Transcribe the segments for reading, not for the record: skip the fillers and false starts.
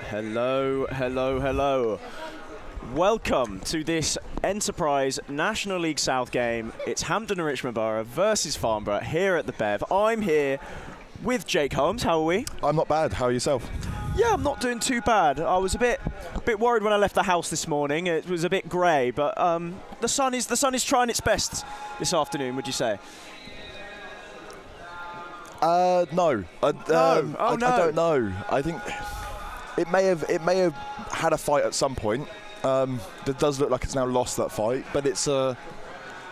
Hello, hello, hello. Welcome to this Enterprise National League South game. It's Hampden and Richmond Borough versus Farnborough here at the Bev. I'm here with Jake Holmes. How are we? I'm not bad. How are yourself? Yeah, I'm not doing too bad. I was a bit worried when I left the house this morning. It was a bit grey, but the sun is trying its best this afternoon. Would you say? No. I don't know. I think it may have had a fight at some point. It does look like it's now lost that fight, but it's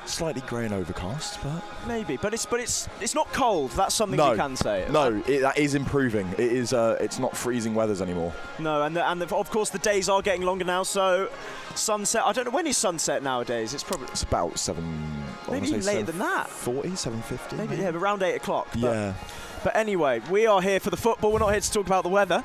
slightly grey and overcast. But maybe, but it's not cold. That's something you can say. No, that is improving. It is. It's not freezing weathers anymore. No, and of course the days are getting longer now. So sunset. I don't know, when is sunset nowadays. It's about 7. Maybe even later than that. 7:50. Maybe yeah, around 8 o'clock. Yeah. But anyway, we are here for the football. We're not here to talk about the weather.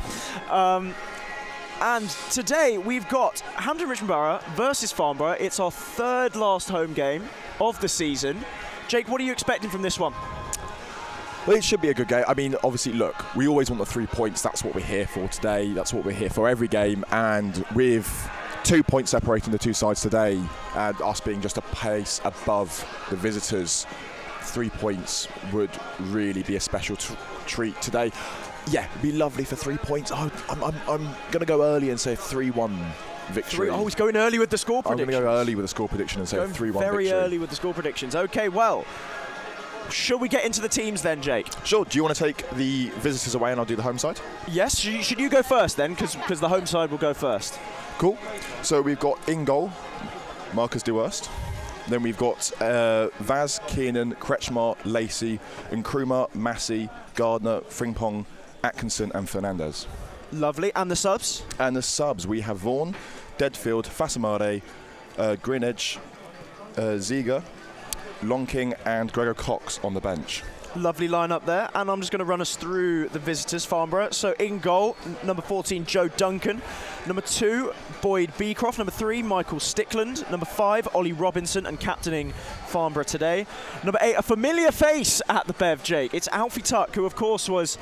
And today we've got Hampden Richmond Borough versus Farnborough. It's our third last home game of the season. Jake, what are you expecting from this one? Well, it should be a good game. I mean, obviously, look, we always want the 3 points. That's what we're here for today. That's what we're here for every game. And with 2 points separating the two sides today, and us being just a pace above the visitors, 3 points would really be a special treat today. Yeah, it'd be lovely for 3 points. I'm going to go early and say 3-1 victory. Oh, he's going early with the score prediction. I'm going to go early with the score prediction and say 3-1 victory. Very early with the score predictions. Okay, well, shall we get into the teams then, Jake? Sure. Do you want to take the visitors away and I'll do the home side? Yes. Should you go first then? Because the home side will go first. Cool. So we've got in goal, Marcus De Worst. Then we've got Vaz, Kiernan, Kretschmar, Lacey, Nkrumah, Massey, Gardner, Frimpong, Atkinson and Fernandez. Lovely. And the subs? And the subs, we have Vaughan, Deadfield, Fasamade, Greenedge, Ziga, Longking and Gregor Cox on the bench. Lovely lineup there, and I'm just going to run us through the visitors, Farnborough. So in goal, number 14, Joe Duncan. Number 2, Boyd Beecroft. Number 3, Michael Stickland. Number 5, Ollie Robinson, and captaining Farnborough today. Number 8, a familiar face at the Bev, Jake. It's Alfie Tuck, who of course was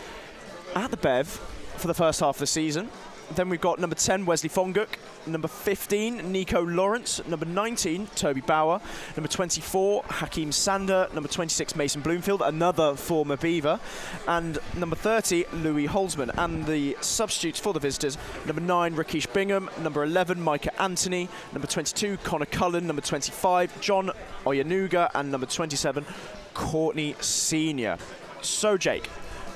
at the Bev for the first half of the season. Then we've got number 10, Wesley Fonguk. Number 15, Nico Lawrence. Number 19, Toby Bauer. Number 24, Hakeem Sander. Number 26, Mason Bloomfield, another former Beaver. And number 30, Louis Holzman. And the substitutes for the visitors, number 9, Rakesh Bingham. Number 11, Micah Anthony. Number 22, Connor Cullen. Number 25, John Oyanuga. And number 27, Courtney Senior. So, Jake,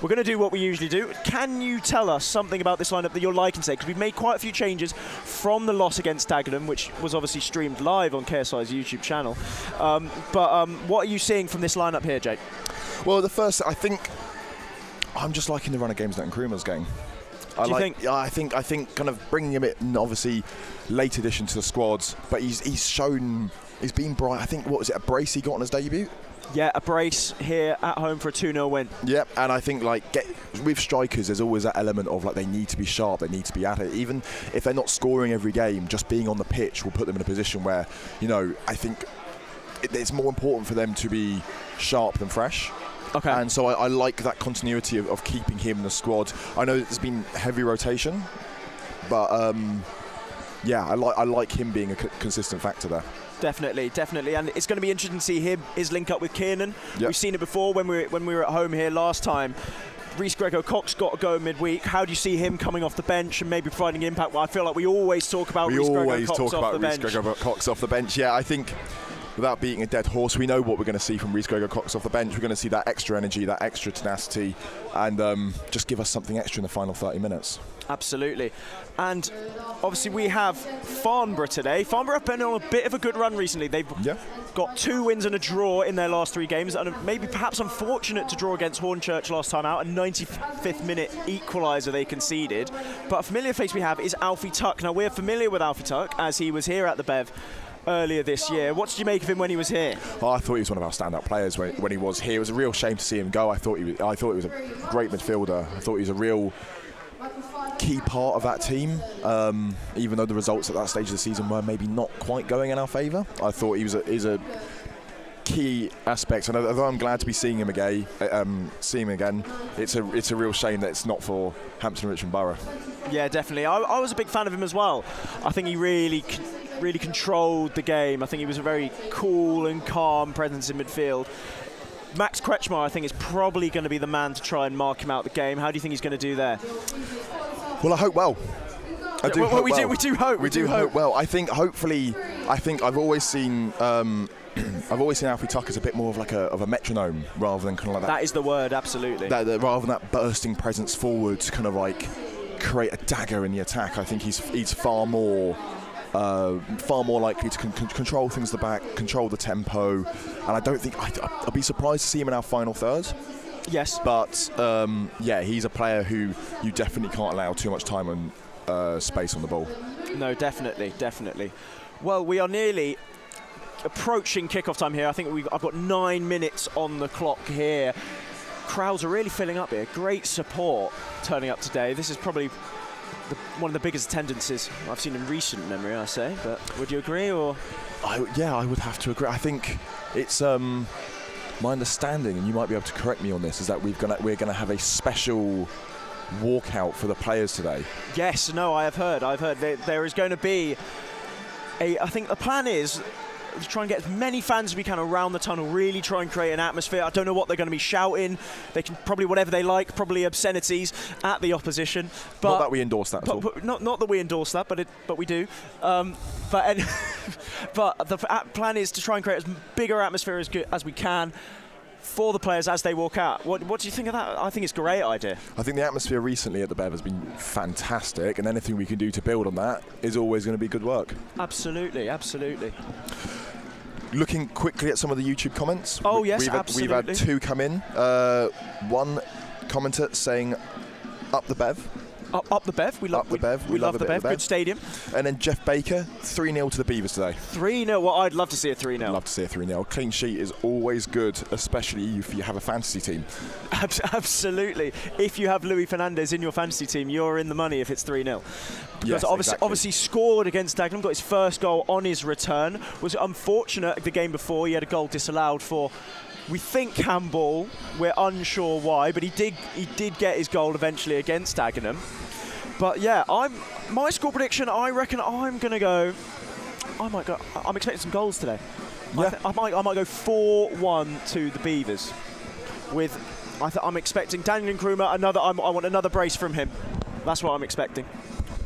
we're going to do what we usually do. Can you tell us something about this lineup that you're liking today? Because we've made quite a few changes from the loss against Dagenham, which was obviously streamed live on KSI's YouTube channel. But what are you seeing from this lineup here, Jake? Well, the first, I think, I'm just liking the run of games that Nkrumah's getting. I think kind of bringing him in, obviously, late addition to the squads, but he's been bright. I think, what was it, a brace he got on his debut? Yeah, a brace here at home for a 2-0 win. Yep, and I think with strikers, there's always that element of they need to be sharp, they need to be at it. Even if they're not scoring every game, just being on the pitch will put them in a position where, I think it's more important for them to be sharp than fresh. Okay. And so I like that continuity of keeping him in the squad. I know there's been heavy rotation, but yeah, I like him being a consistent factor there. Definitely, and it's going to be interesting to see his link up with Kiernan. Yep. We've seen it before when we were at home here last time. Reece Gregor Cox got a go midweek. How do you see him coming off the bench and maybe providing impact? Well, I feel like we always talk about Reece Gregor Cox off the bench. Yeah, I think without beating a dead horse, we know what we're going to see from Reece Gregor Cox off the bench. We're going to see that extra energy, that extra tenacity, and just give us something extra in the final 30 minutes. Absolutely. And obviously we have Farnborough today. Farnborough have been on a bit of a good run recently. They've got 2 wins and a draw in their last 3 games, and maybe perhaps unfortunate to draw against Hornchurch last time out, a 95th minute equaliser they conceded. But a familiar face we have is Alfie Tuck. Now, we're familiar with Alfie Tuck as he was here at the Bev earlier this year. What did you make of him when he was here? Oh, I thought he was one of our standout players when he was here. It was a real shame to see him go. I thought he was a great midfielder. I thought he was a real key part of that team, even though the results at that stage of the season were maybe not quite going in our favour. I thought he's a key aspects. And although I'm glad to be seeing him again, it's a real shame that it's not for Hampton Richmond Borough. Yeah, definitely. I was a big fan of him as well. I think he really controlled the game. I think he was a very cool and calm presence in midfield. Max Kretschmar, I think, is probably going to be the man to try and mark him out the game. How do you think he's going to do there? Well, I hope well. We do hope well. I think hopefully. I've always seen Alfie Tucker as a bit more of like a metronome rather than kind of like that. That is the word, absolutely. Rather than that bursting presence forward to kind of like create a dagger in the attack. I think he's far more likely to control things at the back, control the tempo, and I don't think I'll be surprised to see him in our final third. Yes, but he's a player who you definitely can't allow too much time and space on the ball. No, definitely. Well, we are nearly approaching kickoff time here. I think I've got 9 minutes on the clock here. Crowds are really filling up here. Great support turning up today. This is probably one of the biggest attendances I've seen in recent memory, I say. But would you agree? Or I would have to agree. I think it's my understanding, and you might be able to correct me on this, is that we're gonna have a special walkout for the players today. Yes, no, I have heard there is going to be I think the plan is to try and get as many fans as we can around the tunnel, really try and create an atmosphere. I don't know what they're going to be shouting. They can probably whatever they like, probably obscenities at the opposition. But not that we endorse that at all. Not that we endorse that, but we do. But the plan is to try and create as bigger atmosphere as we can for the players as they walk out. What do you think of that? I think it's a great idea. I think the atmosphere recently at the Bev has been fantastic, and anything we can do to build on that is always going to be good work. Absolutely. Looking quickly at some of the YouTube comments. Oh, yes, absolutely. We've had 2 come in. One commenter saying, up the Bev. Up the Bev. We love the Bev. Good stadium. And then Jeff Baker, 3-0 to the Beavers today. 3-0. Well, I'd love to see a 3-0. Love to see a 3-0. Clean sheet is always good, especially if you have a fantasy team. Absolutely. If you have Luis Fernandez in your fantasy team, you're in the money if it's 3-0. Because obviously scored against Dagenham, got his first goal on his return. Was unfortunate the game before. He had a goal disallowed for, we think, handball. We're unsure why, but he did get his goal eventually against Dagenham. But yeah, my score prediction, I reckon I'm expecting some goals today. Yeah. I might go 4-1 to the Beavers. I'm expecting Daniel Nkrumah, I want another brace from him. That's what I'm expecting.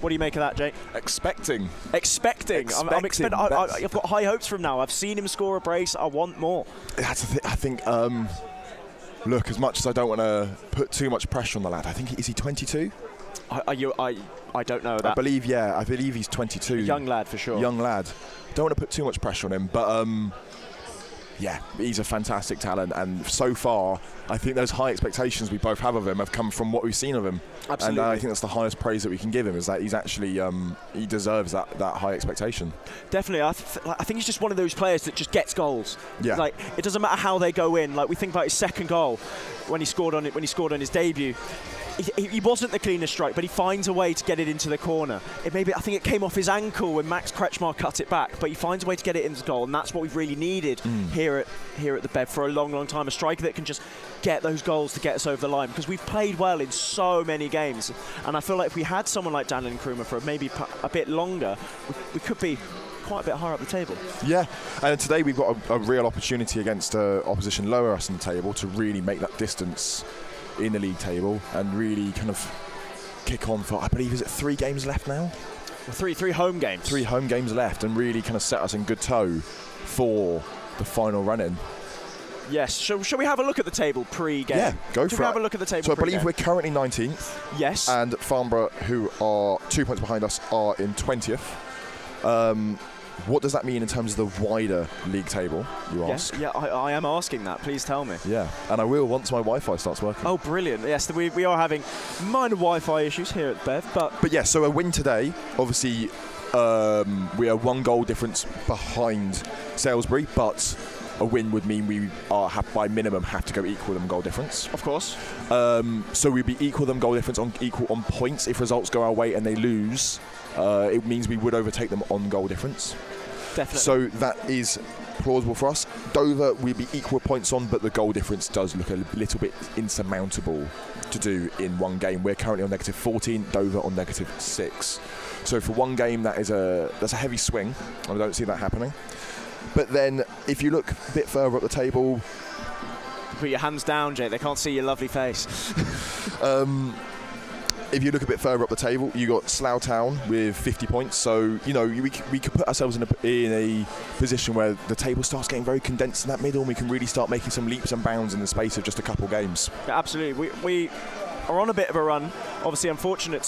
What do you make of that, Jake? Expecting. I'm expecting. I've got high hopes from now. I've seen him score a brace. I want more. That's the thing. I think. Look, as much as I don't want to put too much pressure on the lad, I think is he 22? I don't know that. I believe he's 22. A young lad for sure. Young lad. Don't want to put too much pressure on him, but yeah, he's a fantastic talent, and so far, I think those high expectations we both have of him have come from what we've seen of him. Absolutely. And I think that's the highest praise that we can give him, is that he's actually, he deserves that high expectation. Definitely. I think he's just one of those players that just gets goals. Yeah. Like, it doesn't matter how they go in. Like, we think about his second goal when he scored on his debut. He wasn't the cleanest strike, but he finds a way to get it into the corner. I think it came off his ankle when Max Kretschmar cut it back, but he finds a way to get it into the goal, and that's what we've really needed here at the Bev for a long, long time. A striker that can just get those goals to get us over the line, because we've played well in so many games, and I feel like if we had someone like Daniel Nkrumah for maybe a bit longer, we could be quite a bit higher up the table. Yeah, and today we've got a real opportunity against opposition lower us in the table to really make that distance in the league table and really kind of kick on for, I believe, is it 3 games left now? Well, three home games. 3 home games left, and really kind of set us in good tow for the final run-in. Yes. Shall we have a look at the table pre-game? Yeah, go for it. Shall we have a look at the table So I pre-game? believe we're currently 19th. Yes. And Farnborough, who are 2 points behind us, are in 20th. What does that mean in terms of the wider league table, you ask? Yeah, I am asking that. Please tell me. Yeah, and I will once my Wi-Fi starts working. Oh, brilliant. Yes, we are having minor Wi-Fi issues here at Bev, but yeah, so a win today, obviously we are 1 goal difference behind Salisbury, but a win would mean we by minimum have to go equal them goal difference. Of course. So we'd be equal them goal difference equal on points. If results go our way and they lose, it means we would overtake them on goal difference. Definitely. So that is plausible for us. Dover will be equal points on, but the goal difference does look a little bit insurmountable to do in one game. We're currently on -14, Dover on -6. So for one game, that's a heavy swing, and I don't see that happening. But then if you look a bit further up the table, put your hands down, Jake. They can't see your lovely face. if you look a bit further up the table, you got Slough Town with 50 points. So we could put ourselves in a position where the table starts getting very condensed in that middle, and we can really start making some leaps and bounds in the space of just a couple games. Yeah, absolutely. We are on a bit of a run. Obviously, unfortunate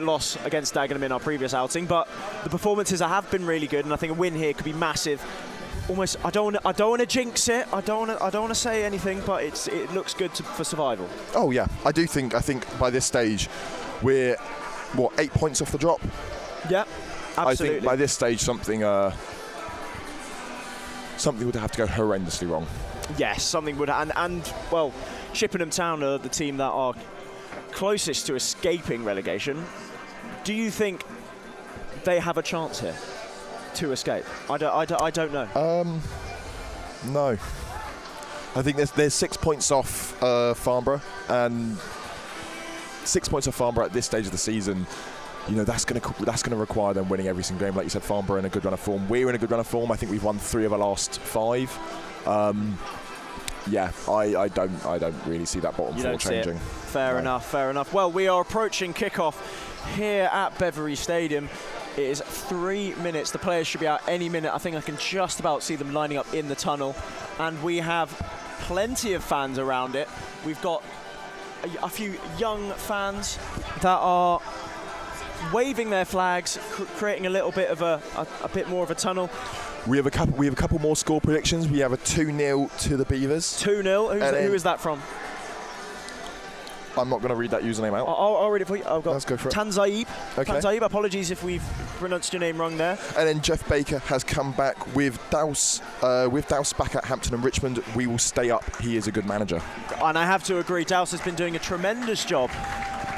loss against Dagenham in our previous outing, but the performances have been really good, and I think a win here could be massive. Almost, I don't want to jinx it. I don't want to say anything, but it looks good for survival. Oh yeah, I think by this stage, we're 8 points off the drop. Yeah, absolutely. I think by this stage something would have to go horrendously wrong. Yes, something would, and well, Chippenham Town are the team that are closest to escaping relegation. Do you think they have a chance here to escape? I don't know. No. I think there's 6 points off Farnborough, and 6 points off Farnborough at this stage of the season. That's going to require them winning every single game. Like you said, Farnborough in a good run of form. We're in a good run of form. I think we've won 3 of our last 5. Yeah, I don't really see that bottom 4 changing. Fair enough. Well, we are approaching kickoff here at Beverly Stadium. It is 3 minutes. The players should be out any minute. I think I can just about see them lining up in the tunnel. And we have plenty of fans around it. We've got a few young fans that are waving their flags, creating a little bit of a bit more of a tunnel. We have a couple more score predictions. We have a 2-0 to the Beavers. 2-0. Who is that from? I'm not going to read that username out. I'll read it for you. Let's go for it. Tanzaib. Okay. Tanzaib, apologies if we've pronounced your name wrong there. And then Jeff Baker has come back with Douse back at Hampton and Richmond. We will stay up. He is a good manager. And I have to agree, Douse has been doing a tremendous job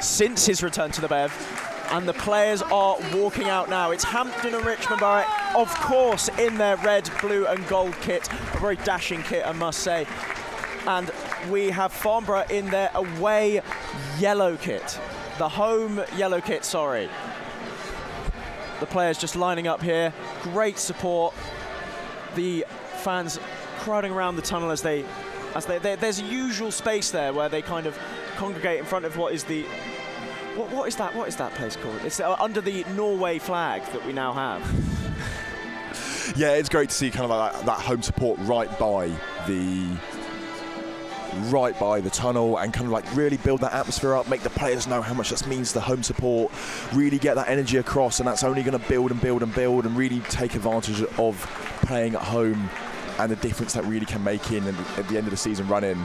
since his return to the Bev. And the players are walking out now. It's Hampton and Richmond Borough, of course, in their red, blue and gold kit. A very dashing kit, I must say. And we have Farnborough in their away yellow kit. The home yellow kit, sorry. The players just lining up here. Great support. The fans crowding around the tunnel as there's a usual space there where they kind of congregate in front of what is the... What is that place called? It's under the Norway flag that we now have. Yeah, it's great to see kind of like that home support right by the tunnel, and kind of like really build that atmosphere up, make the players know how much that means to the home support, really get that energy across, and that's only going to build and really take advantage of playing at home and the difference that really can make at the end of the season run in.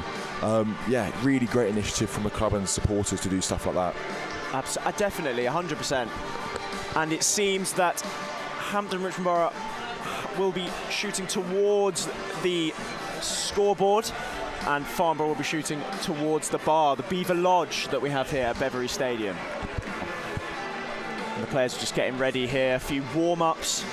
Yeah, really great initiative from the club and supporters to do stuff like that. Definitely, 100%. And it seems that Hampton Richmond Borough will be shooting towards the scoreboard, and Farnborough will be shooting towards the bar, the Beaver Lodge that we have here at Beverly Stadium. And the players are just getting ready here, a few warm-ups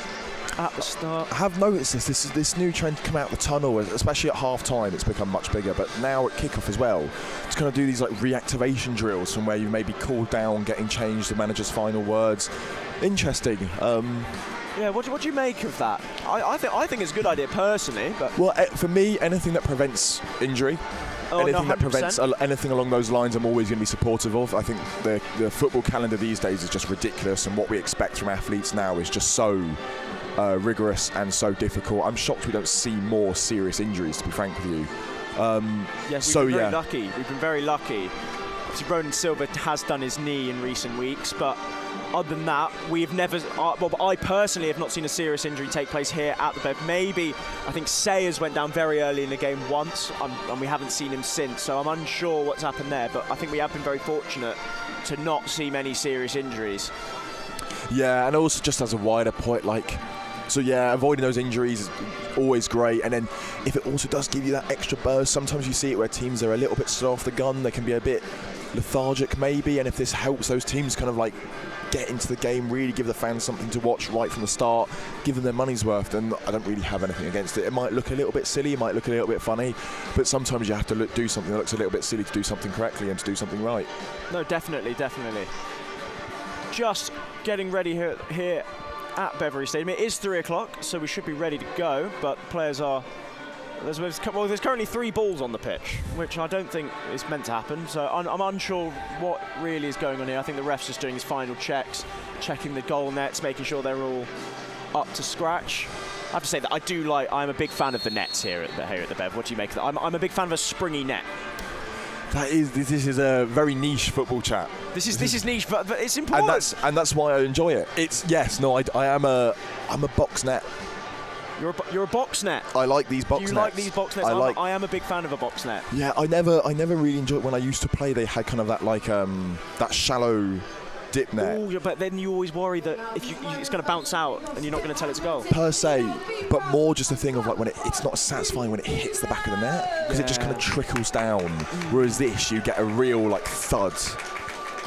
at the start. I have noticed this new trend to come out the tunnel, especially at half-time. It's become much bigger, but now at kick-off as well. It's going to do these like reactivation drills from where you may be called down, getting changed, the manager's final words. Interesting. Yeah, what do you make of that? I think it's a good idea personally, but well, for me, anything that prevents injury, anything that prevents anything along those lines, I'm always going to be supportive of. I think the football calendar these days is just ridiculous, and what we expect from athletes now is just so rigorous and so difficult. I'm shocked we don't see more serious injuries, to be frank with you. Yes, we've been very lucky. We've been very lucky. Obviously, Ronan Silva has done his knee in recent weeks, but other than that, we've never... I personally have not seen a serious injury take place here at the Bev. Maybe, I think Sayers went down very early in the game once, and we haven't seen him since, so I'm unsure what's happened there, but I think we have been very fortunate to not see many serious injuries. Yeah, and also just as a wider point, so yeah, avoiding those injuries is always great, and then if it also does give you that extra burst, sometimes you see it where teams are a little bit slow off the gun, they can be a bit lethargic maybe, and if this helps those teams kind of like get into the game, really give the fans something to watch right from the start, give them their money's worth, then I don't really have anything against it. It might look a little bit silly, it might look a little bit funny, but sometimes you have to do something that looks a little bit silly to do something correctly and to do something right. No, definitely. Just getting ready here at Beverley Stadium. It is 3 o'clock, so we should be ready to go, but players are... There's currently 3 balls on the pitch, which I don't think is meant to happen, so I'm unsure what really is going on here. I think the ref's just doing his final checks, checking the goal nets, making sure they're all up to scratch. I have to say that I'm a big fan of the nets here at the Bev. What do you make of that? I'm a big fan of a springy net. This is a very niche football chat. This is niche, but it's important. And that's why I enjoy it. I am a box net. You're a box net. I like these box nets. You like these box nets? I am a big fan of a box net. Yeah, I never really enjoyed it when I used to play. They had kind of that that shallow dip net. Ooh, but then you always worry that if it's going to bounce out and you're not going to tell it to go. Per se, but more just a thing of like when it's not satisfying when it hits the back of the net because it just kind of trickles down. Whereas this, you get a real like thud.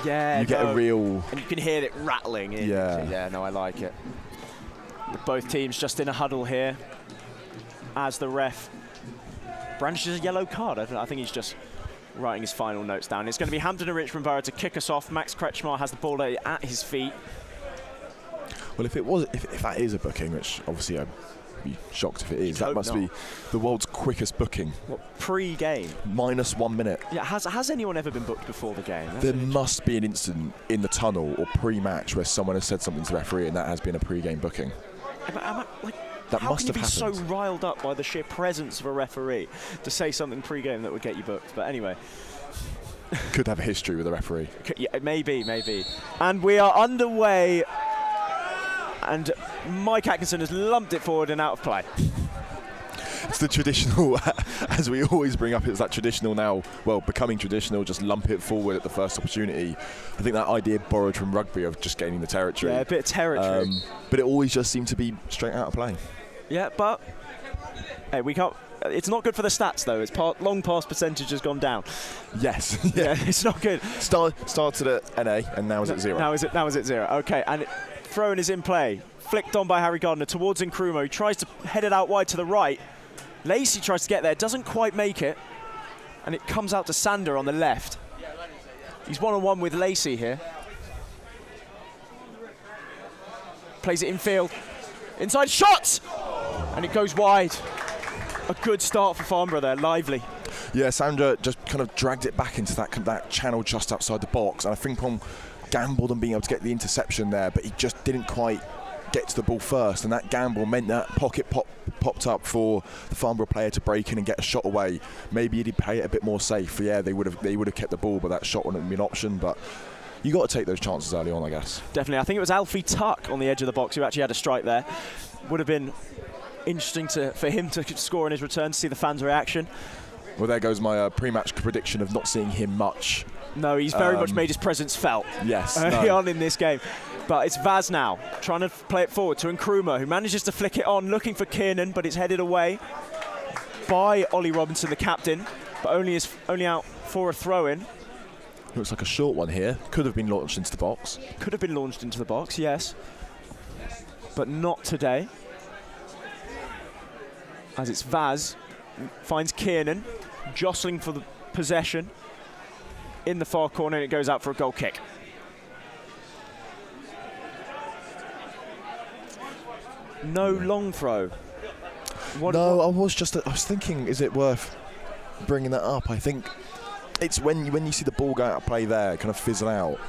Yeah, you get a real, and you can hear it rattling. Yeah. No, I like it. Both teams just in a huddle here as the ref brandishes a yellow card. I think he's just writing his final notes down. It's going to be Hampden and Richmond Borough to kick us off. Max Kretschmar has the ball at his feet. Well, if that is a booking, which obviously I'd be shocked if it is, that must be the world's quickest booking. What, pre-game? Minus 1 minute. Yeah, has anyone ever been booked before the game? There must be an incident in the tunnel or pre-match where someone has said something to the referee and that has been a pre-game booking. That how must can you have be happened. So riled up by the sheer presence of a referee to say something pre-game that would get you booked? But anyway. Could have a history with a referee. Yeah, maybe. And we are underway. And Mike Atkinson has lumped it forward and out of play. It's the traditional, as we always bring up, it's that traditional now, well, becoming traditional, just lump it forward at the first opportunity. I think that idea borrowed from rugby of just gaining the territory. Yeah, a bit of territory. But it always just seemed to be straight out of play. Yeah, but hey, we can't. It's not good for the stats though. It's long pass percentage has gone down. Yes. Yeah, it's not good. Started at NA and now is at 0. Now is at 0. Okay, and throw-in is in play. Flicked on by Harry Gardner towards Nkrumah. He tries to head it out wide to the right. Lacey tries to get there, doesn't quite make it, and it comes out to Sander on the left. He's one-on-one with Lacey here. Plays it in field. Inside shot! And it goes wide. A good start for Farnborough there, lively. Yeah, Sandra just kind of dragged it back into that channel just outside the box, and I think Pong gambled on being able to get the interception there, but he just didn't quite get to the ball first, and that gamble meant that pocket popped up for the Farnborough player to break in and get a shot away. Maybe he'd play it a bit more safe. Yeah, they would have kept the ball, but that shot wouldn't have been an option. But you got to take those chances early on, I guess. Definitely. I think it was Alfie Tuck on the edge of the box who actually had a strike there. Would have been interesting for him to score in his return, to see the fans' reaction. Well, there goes my pre-match prediction of not seeing him much. No, he's very much made his presence felt. Yes. Early on in this game. But it's Vaz now, trying to play it forward to Nkrumah, who manages to flick it on, looking for Kiernan, but it's headed away by Ollie Robinson, the captain, but only out for a throw-in. Looks like a short one here. Could have been launched into the box. Could have been launched into the box, yes. But not today. As it's Vaz, finds Kiernan, jostling for the possession in the far corner, and it goes out for a goal kick. No long throw. I was thinking, is it worth bringing that up? I think it's when you see the ball go out of play there, kind of fizzle out,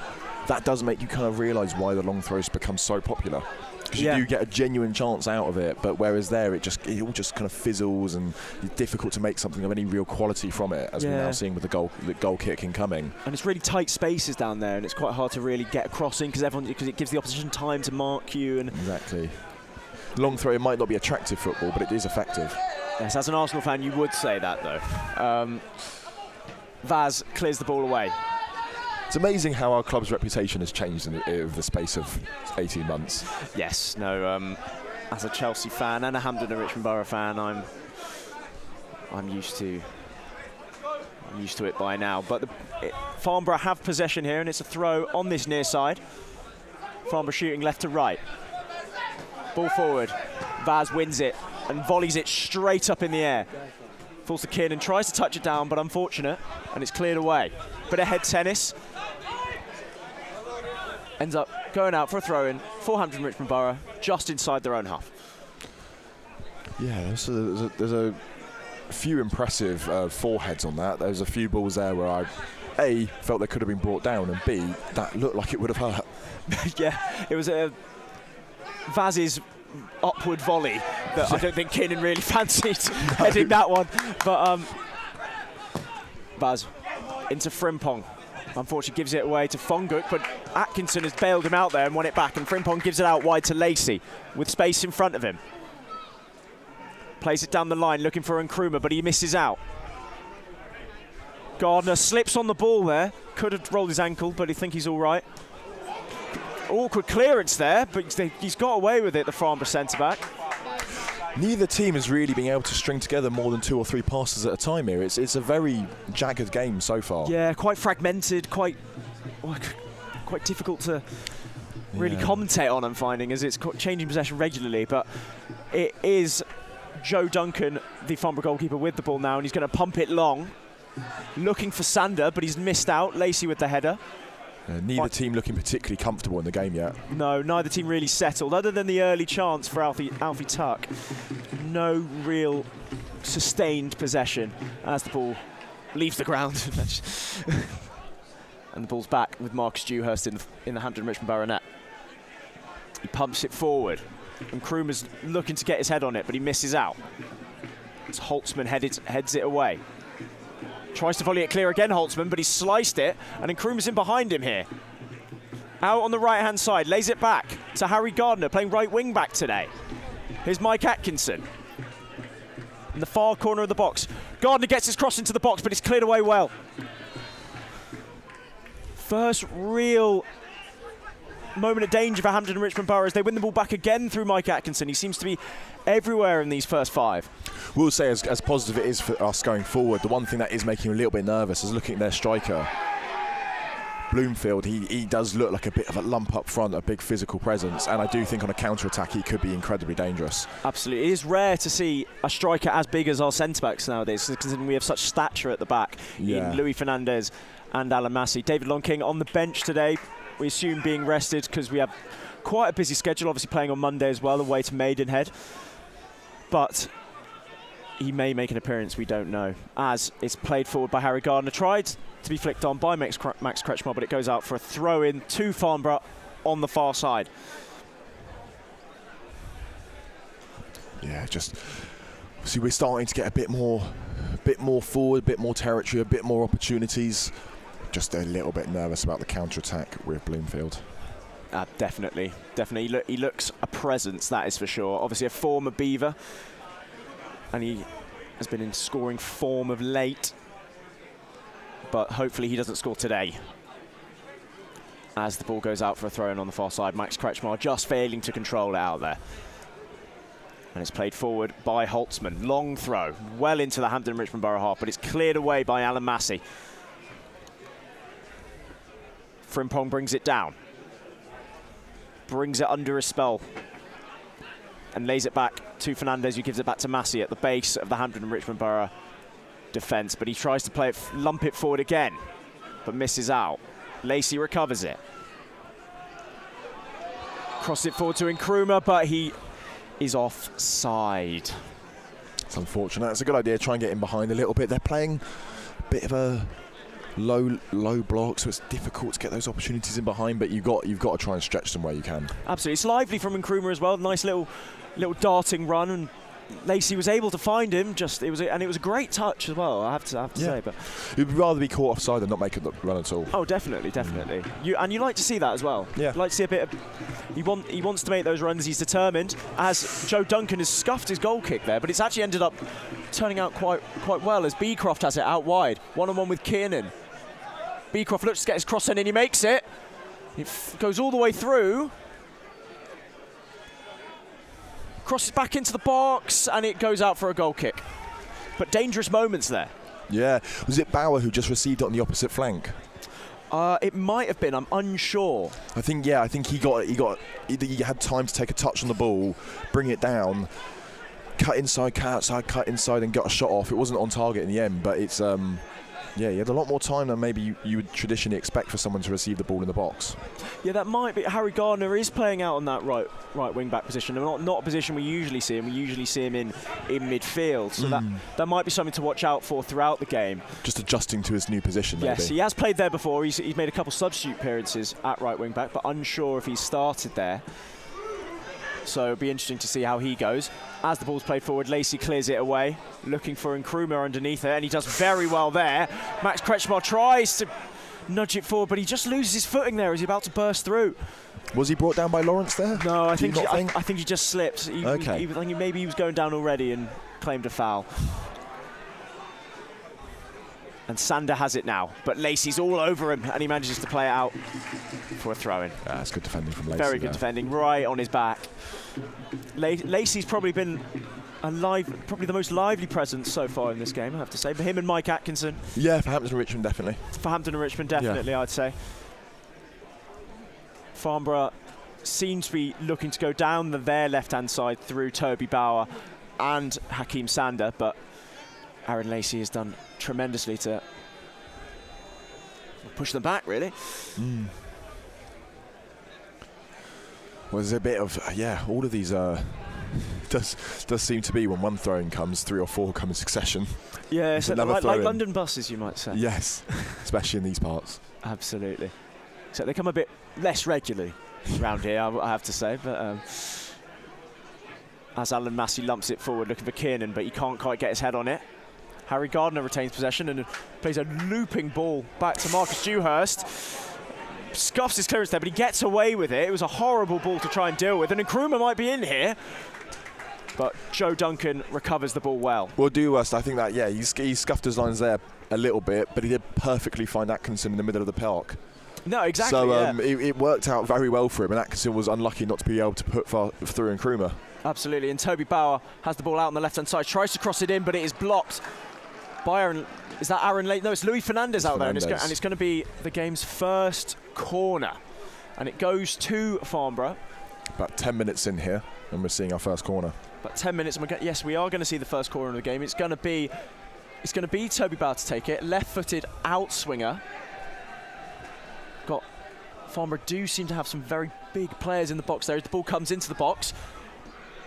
that does make you kind of realise why the long throws become so popular. Because you do get a genuine chance out of it, but whereas there it all just kind of fizzles, and it's difficult to make something of any real quality from it, as we're now seeing with the goal kick incoming. And it's really tight spaces down there, and it's quite hard to really get a cross in because it gives the opposition time to mark you. And exactly. Long throw, it might not be attractive football, but it is effective. Yes, as an Arsenal fan, you would say that though. Vaz clears the ball away. It's amazing how our club's reputation has changed over the space of 18 months. Yes, no. As a Chelsea fan and a Hampden and Richmond Borough fan, I'm used to I'm used to it by now. But Farnborough have possession here, and it's a throw on this near side. Farnborough shooting left to right. Ball forward. Vaz wins it and volleys it straight up in the air. Falls to Kiernan, tries to touch it down, but unfortunate, and it's cleared away. Bit of head tennis. Ends up going out for a throw-in. 400 Richmond Borough, just inside their own half. Yeah, there's a few impressive foreheads on that. There's a few balls there where I, A, felt they could have been brought down, and B, that looked like it would have hurt. Yeah, it was Vaz's upward volley that I don't think Kiernan really fancied heading that one. But Vaz into Frimpong. Unfortunately gives it away to Fonguk, but Atkinson has bailed him out there and won it back, and Frimpong gives it out wide to Lacey with space in front of him. Plays it down the line looking for Nkrumah, but he misses out. Gardner slips on the ball there. Could have rolled his ankle, but I think he's all right. Awkward clearance there, but he's got away with it, the Farnborough centre-back. Neither team has really been able to string together more than 2 or 3 passes at a time here. It's a very jagged game so far. Yeah, quite fragmented, quite difficult to really commentate on, I'm finding, as it's changing possession regularly. But it is Joe Duncan, the Farnborough goalkeeper, with the ball now, and he's going to pump it long. Looking for Sander, but he's missed out. Lacey with the header. Neither team looking particularly comfortable in the game yet. No, neither team really settled, other than the early chance for Alfie Tuck. No real sustained possession as the ball leaves the ground. And the ball's back with Marcus Dewhurst in the Hampton Richmond Borough net. He pumps it forward, and Nkrumah's looking to get his head on it, but he misses out. It's Holtzman heads it away. Tries to volley it clear again, Holtzman, but he's sliced it, and Nkrumah's in behind him here. Out on the right-hand side, lays it back to Harry Gardner, playing right wing back today. Here's Mike Atkinson. In the far corner of the box. Gardner gets his cross into the box, but it's cleared away well. First real moment of danger for Hampton and Richmond Borough as they win the ball back again through Mike Atkinson. He seems to be everywhere in these first 5. We'll say as positive it is for us going forward, the one thing that is making me a little bit nervous is looking at their striker. Bloomfield, he does look like a bit of a lump up front, a big physical presence, and I do think on a counter-attack he could be incredibly dangerous. Absolutely. It is rare to see a striker as big as our centre-backs nowadays, considering we have such stature at the back in Louis Fernandez and Alan Massey. David Longking on the bench today, we assume being rested because we have quite a busy schedule, obviously playing on Monday as well, away to Maidenhead. But he may make an appearance, we don't know. As it's played forward by Harry Gardner, tried to be flicked on by Max Kretschmar, but it goes out for a throw-in to Farnborough on the far side. Yeah, just see we're starting to get a bit more forward, a bit more territory, a bit more opportunities. Just a little bit nervous about the counter-attack with Bloomfield. Definitely. He looks a presence, that is for sure. Obviously a former Beaver, and he has been in scoring form of late. But hopefully he doesn't score today. As the ball goes out for a throw-in on the far side, Max Kretschmar just failing to control it out there. And it's played forward by Holtzman. Long throw, well into the Hampton Richmond Borough half, but it's cleared away by Alan Massey. Frimpong brings it down. Brings it under a spell. And lays it back to Fernandez, who gives it back to Massey at the base of the Hampton and Richmond Borough defence. But he tries to play it, lump it forward again, but misses out. Lacey recovers it. Cross it forward to Nkrumah, but he is offside. It's unfortunate. It's a good idea. Try and get in behind a little bit. They're playing a bit of a low block, so it's difficult to get those opportunities in behind, but you've got to try and stretch them where you can. Absolutely. It's lively from Nkrumah as well. Nice little darting run, and Lacey was able to find him. It was a great touch as well, I have to say. But you'd rather be caught offside than not make a run at all. Oh, definitely. You like to see that as well. Yeah. You like to see a bit of. He wants to make those runs. He's determined. As Joe Duncan has scuffed his goal kick there, but it's actually ended up turning out quite well as Beecroft has it out wide, one-on-one with Kiernan. Beecroft looks to get his cross in, and he makes it. It goes all the way through. Crosses back into the box, and it goes out for a goal kick. But dangerous moments there. Yeah. Was it Bauer who just received it on the opposite flank? It might have been. I'm unsure. I think he had time to take a touch on the ball, bring it down, cut inside, cut inside, and got a shot off. It wasn't on target in the end, but it's yeah, he had a lot more time than maybe you would traditionally expect for someone to receive the ball in the box. Yeah, that might be. Harry Gardner is playing out on that right wing back position. Not a position we usually see him. We usually see him in midfield. So that might be something to watch out for throughout the game. Just adjusting to his new position, maybe. Yes, he has played there before. He's made a couple substitute appearances at right wing back, but unsure if he started there. So it'll be interesting to see how he goes. As the ball's played forward, Lacey clears it away, looking for Nkrumah underneath it, and he does very well there. Max Kretschmar tries to nudge it forward, but he just loses his footing there as he's about to burst through. Was he brought down by Lawrence there? No, I think he just slipped. Okay. Maybe he was going down already and claimed a foul. And Sander has it now, but Lacey's all over him, and he manages to play it out for a throw-in. That's good defending from Lacey. Very good defending, right on his back. Lacey's probably been probably the most lively presence so far in this game, I have to say. But him and Mike Atkinson. Yeah, for Hampton and Richmond, definitely. For Hampton and Richmond, definitely, yeah. I'd say. Farnborough seems to be looking to go down their left-hand side through Toby Bauer and Hakeem Sander, but Aaron Lacey has done tremendously to push them back, really. Well, there's a bit of, all of these does seem to be when one throw-in comes, 3 or 4 come in succession. Yeah, so like London buses, you might say. Yes, especially in these parts. Absolutely. So they come a bit less regularly around here, I have to say. But as Alan Massey lumps it forward, looking for Kiernan, but he can't quite get his head on it. Harry Gardner retains possession and plays a looping ball back to Marcus Dewhurst. Scuffs his clearance there, but he gets away with it. It was a horrible ball to try and deal with, and Nkrumah might be in here. But Joe Duncan recovers the ball well. Well, Dewhurst, I think that, he scuffed his lines there a little bit, but he did perfectly find Atkinson in the middle of the park. No, exactly. So it worked out very well for him, and Atkinson was unlucky not to be able to put through Nkrumah. Absolutely, and Toby Bauer has the ball out on the left-hand side, tries to cross it in, but it is blocked by Aaron. Is that Aaron Lake? No, it's Louis Fernandez out there, and it's going to be the game's first corner, and it goes to Farnborough. About 10 minutes in here, and we're seeing our first corner. About 10 minutes, and yes, we are going to see the first corner of the game. It's going to be Toby Bauer to take it, left-footed outswinger. Farnborough do seem to have some very big players in the box there. As the ball comes into the box,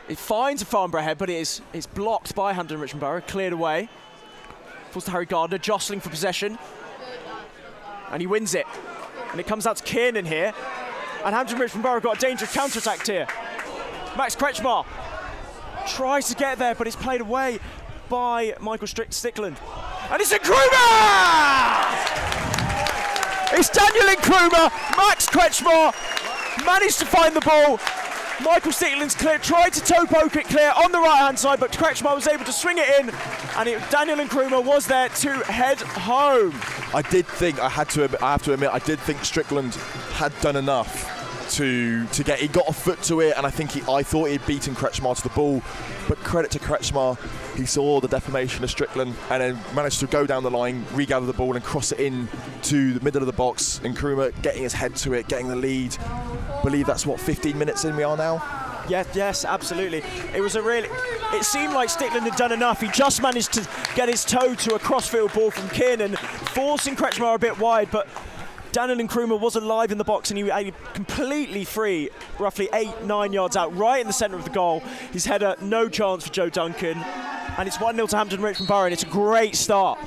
it finds a Farnborough head, but it's blocked by Hampton and Richmond Borough, cleared away. Falls to Harry Gardner, jostling for possession, and he wins it. And it comes out to Kiernan here, and Hampton and Richmond Borough got a dangerous counter-attack here. Max Kretschmar tries to get there, but it's played away by Michael Stickland. And it's Nkrumah! It's Daniel Nkrumah. Max Kretschmar managed to find the ball. Michael Stickland's tried to toe poke it clear on the right-hand side, but Kretschmar was able to swing it in, and Daniel Nkrumah was there to head home. I have to admit, I did think Strickland had done enough to get. He got a foot to it, and I thought he'd beaten Kretschmar to the ball, but credit to Kretschmar, he saw the deformation of Strickland and then managed to go down the line, regather the ball and cross it in to the middle of the box. Nkrumah getting his head to it, getting the lead. I believe that's 15 minutes in we are now? Yes, absolutely. It seemed like Stickland had done enough. He just managed to get his toe to a crossfield ball from Kiernan, forcing Kretschmar a bit wide, but Daniel Nkrumah was alive in the box, and he was completely free, roughly 8-9 yards out, right in the centre of the goal. His header, no chance for Joe Duncan, and it's 1-0 to Hampton Richmond Borough, and it's a great start.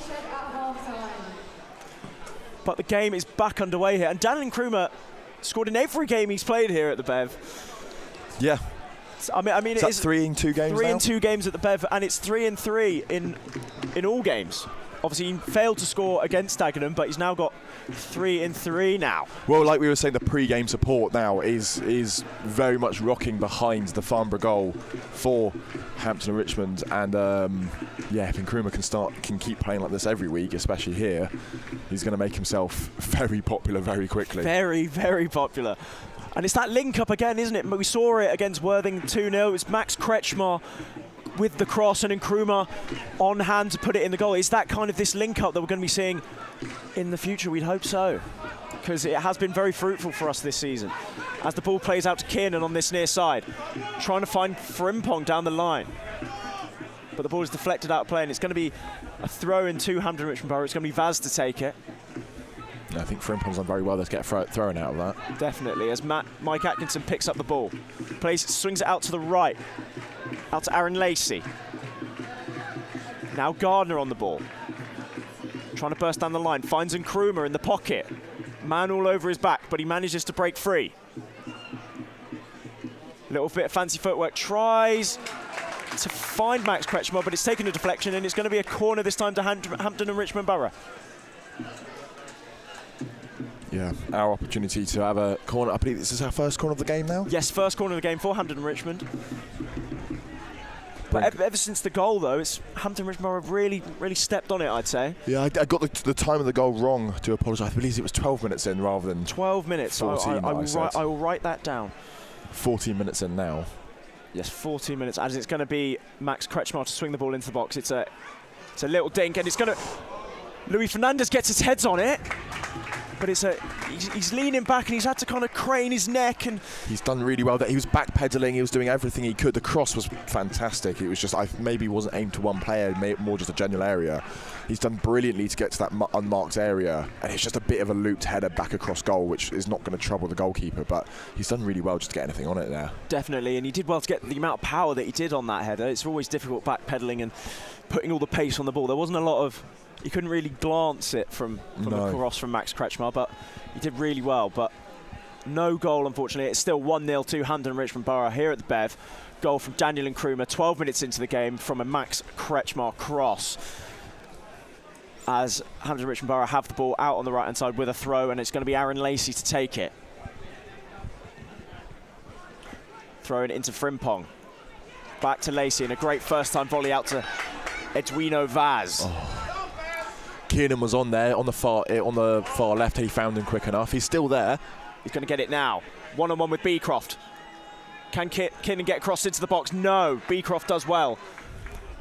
But the game is back underway here, and Daniel Nkrumah scored in every game he's played here at the Bev. Yeah. I mean, it's 3 in 2 games. 3 in 2 games at the Bev, and it's 3 in 3 in all games. Obviously, he failed to score against Dagenham, but he's now got 3 in 3 now. Well, like we were saying, the pre-game support now is very much rocking behind the Farnborough goal for Hampton and Richmond. And if Nkrumah can keep playing like this every week, especially here, he's going to make himself very popular very quickly. Very, very popular. And it's that link-up again, isn't it? We saw it against Worthing 2-0. It's Max Kretschmar with the cross and Nkrumah on hand to put it in the goal. Is that kind of this link-up that we're going to be seeing in the future? We'd hope so, because it has been very fruitful for us this season. As the ball plays out to Kiernan on this near side, trying to find Frimpong down the line. But the ball is deflected out of play, and it's going to be a throw in to Hampton Richmond Borough. It's going to be Vaz to take it. I think Frimpong's done very well to get thrown out of that. Definitely, as Mike Atkinson picks up the ball. Swings it out to the right, out to Aaron Lacey. Now Gardner on the ball. Trying to burst down the line, finds Nkrumah in the pocket. Man all over his back, but he manages to break free. Little bit of fancy footwork, tries to find Max Kretschmar, but it's taken a deflection, and it's going to be a corner this time to Hampton and Richmond Borough. Yeah, our opportunity to have a corner. I believe this is our first corner of the game now? Yes, first corner of the game for Hampton and Richmond. But ever since the goal, though, it's Hampton Richmond Borough have really stepped on it, I'd say. Yeah, I got the time of the goal wrong. I do apologise. I believe it was 12 minutes in rather than 12 minutes. 14, I will write that down. 14 minutes in now. Yes, 14 minutes, as it's going to be Max Kretschmar to swing the ball into the box. It's a little dink, and it's going to... Luis Fernandez gets his heads on it, but he's leaning back, and he's had to kind of crane his neck, and he's done really well there. He was backpedaling, he was doing everything he could. The cross was fantastic. It was just, maybe wasn't aimed to one player, more just a general area. He's done brilliantly to get to that unmarked area, and it's just a bit of a looped header back across goal, which is not going to trouble the goalkeeper, but he's done really well just to get anything on it there. Definitely, and he did well to get the amount of power that he did on that header. It's always difficult backpedaling and putting all the pace on the ball. There wasn't a lot of... You couldn't really glance it from the cross from Max Kretschmar, but he did really well. But no goal, unfortunately. It's still 1-0 to Hampton Richmond Borough here at the Bev. Goal from Daniel Nkrumah 12 minutes into the game from a Max Kretschmar cross. As Hampton Richmond Borough have the ball out on the right-hand side with a throw, and it's going to be Aaron Lacey to take it. Throwing it into Frimpong. Back to Lacey, and a great first-time volley out to Edwino Vaz. Oh. Kiernan was on there on the far left. He found him quick enough. He's still there. He's going to get it now. One-on-one with Beecroft. Can Kiernan get across into the box? No. Beecroft does well,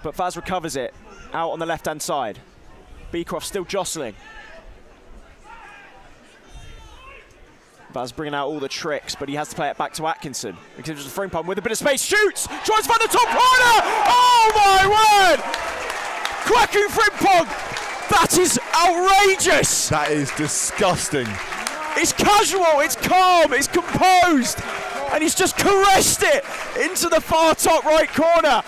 but Vaz recovers it out on the left-hand side. Beecroft still jostling. Vaz bringing out all the tricks, but he has to play it back to Atkinson. He gives it to Frimpong with a bit of space. Shoots! Tries to find the top corner! Oh my word! Kwaku Frimpong! That is outrageous! That is disgusting. It's casual, it's calm, it's composed, and he's just caressed it into the far top right corner.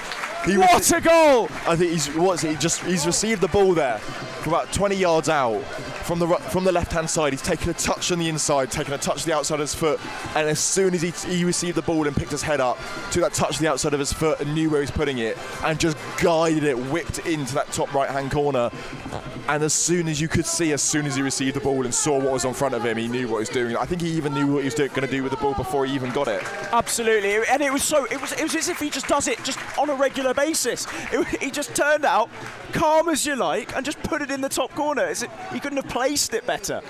What a goal! I think he's received the ball there from about 20 yards out from the left-hand side. He's taken a touch on the inside, taken a touch to the outside of his foot, and as soon as he received the ball and picked his head up, took that touch to the outside of his foot and knew where he's putting it, and just guided it, whipped into that top right-hand corner. And as soon as you could see, as soon as he received the ball and saw what was in front of him, he knew what he was doing. I think he even knew what he was going to do with the ball before he even got it. Absolutely, and it was as if he just does it just on a regular basis. He just turned out calm as you like and just put it in the top corner. He couldn't have placed it better.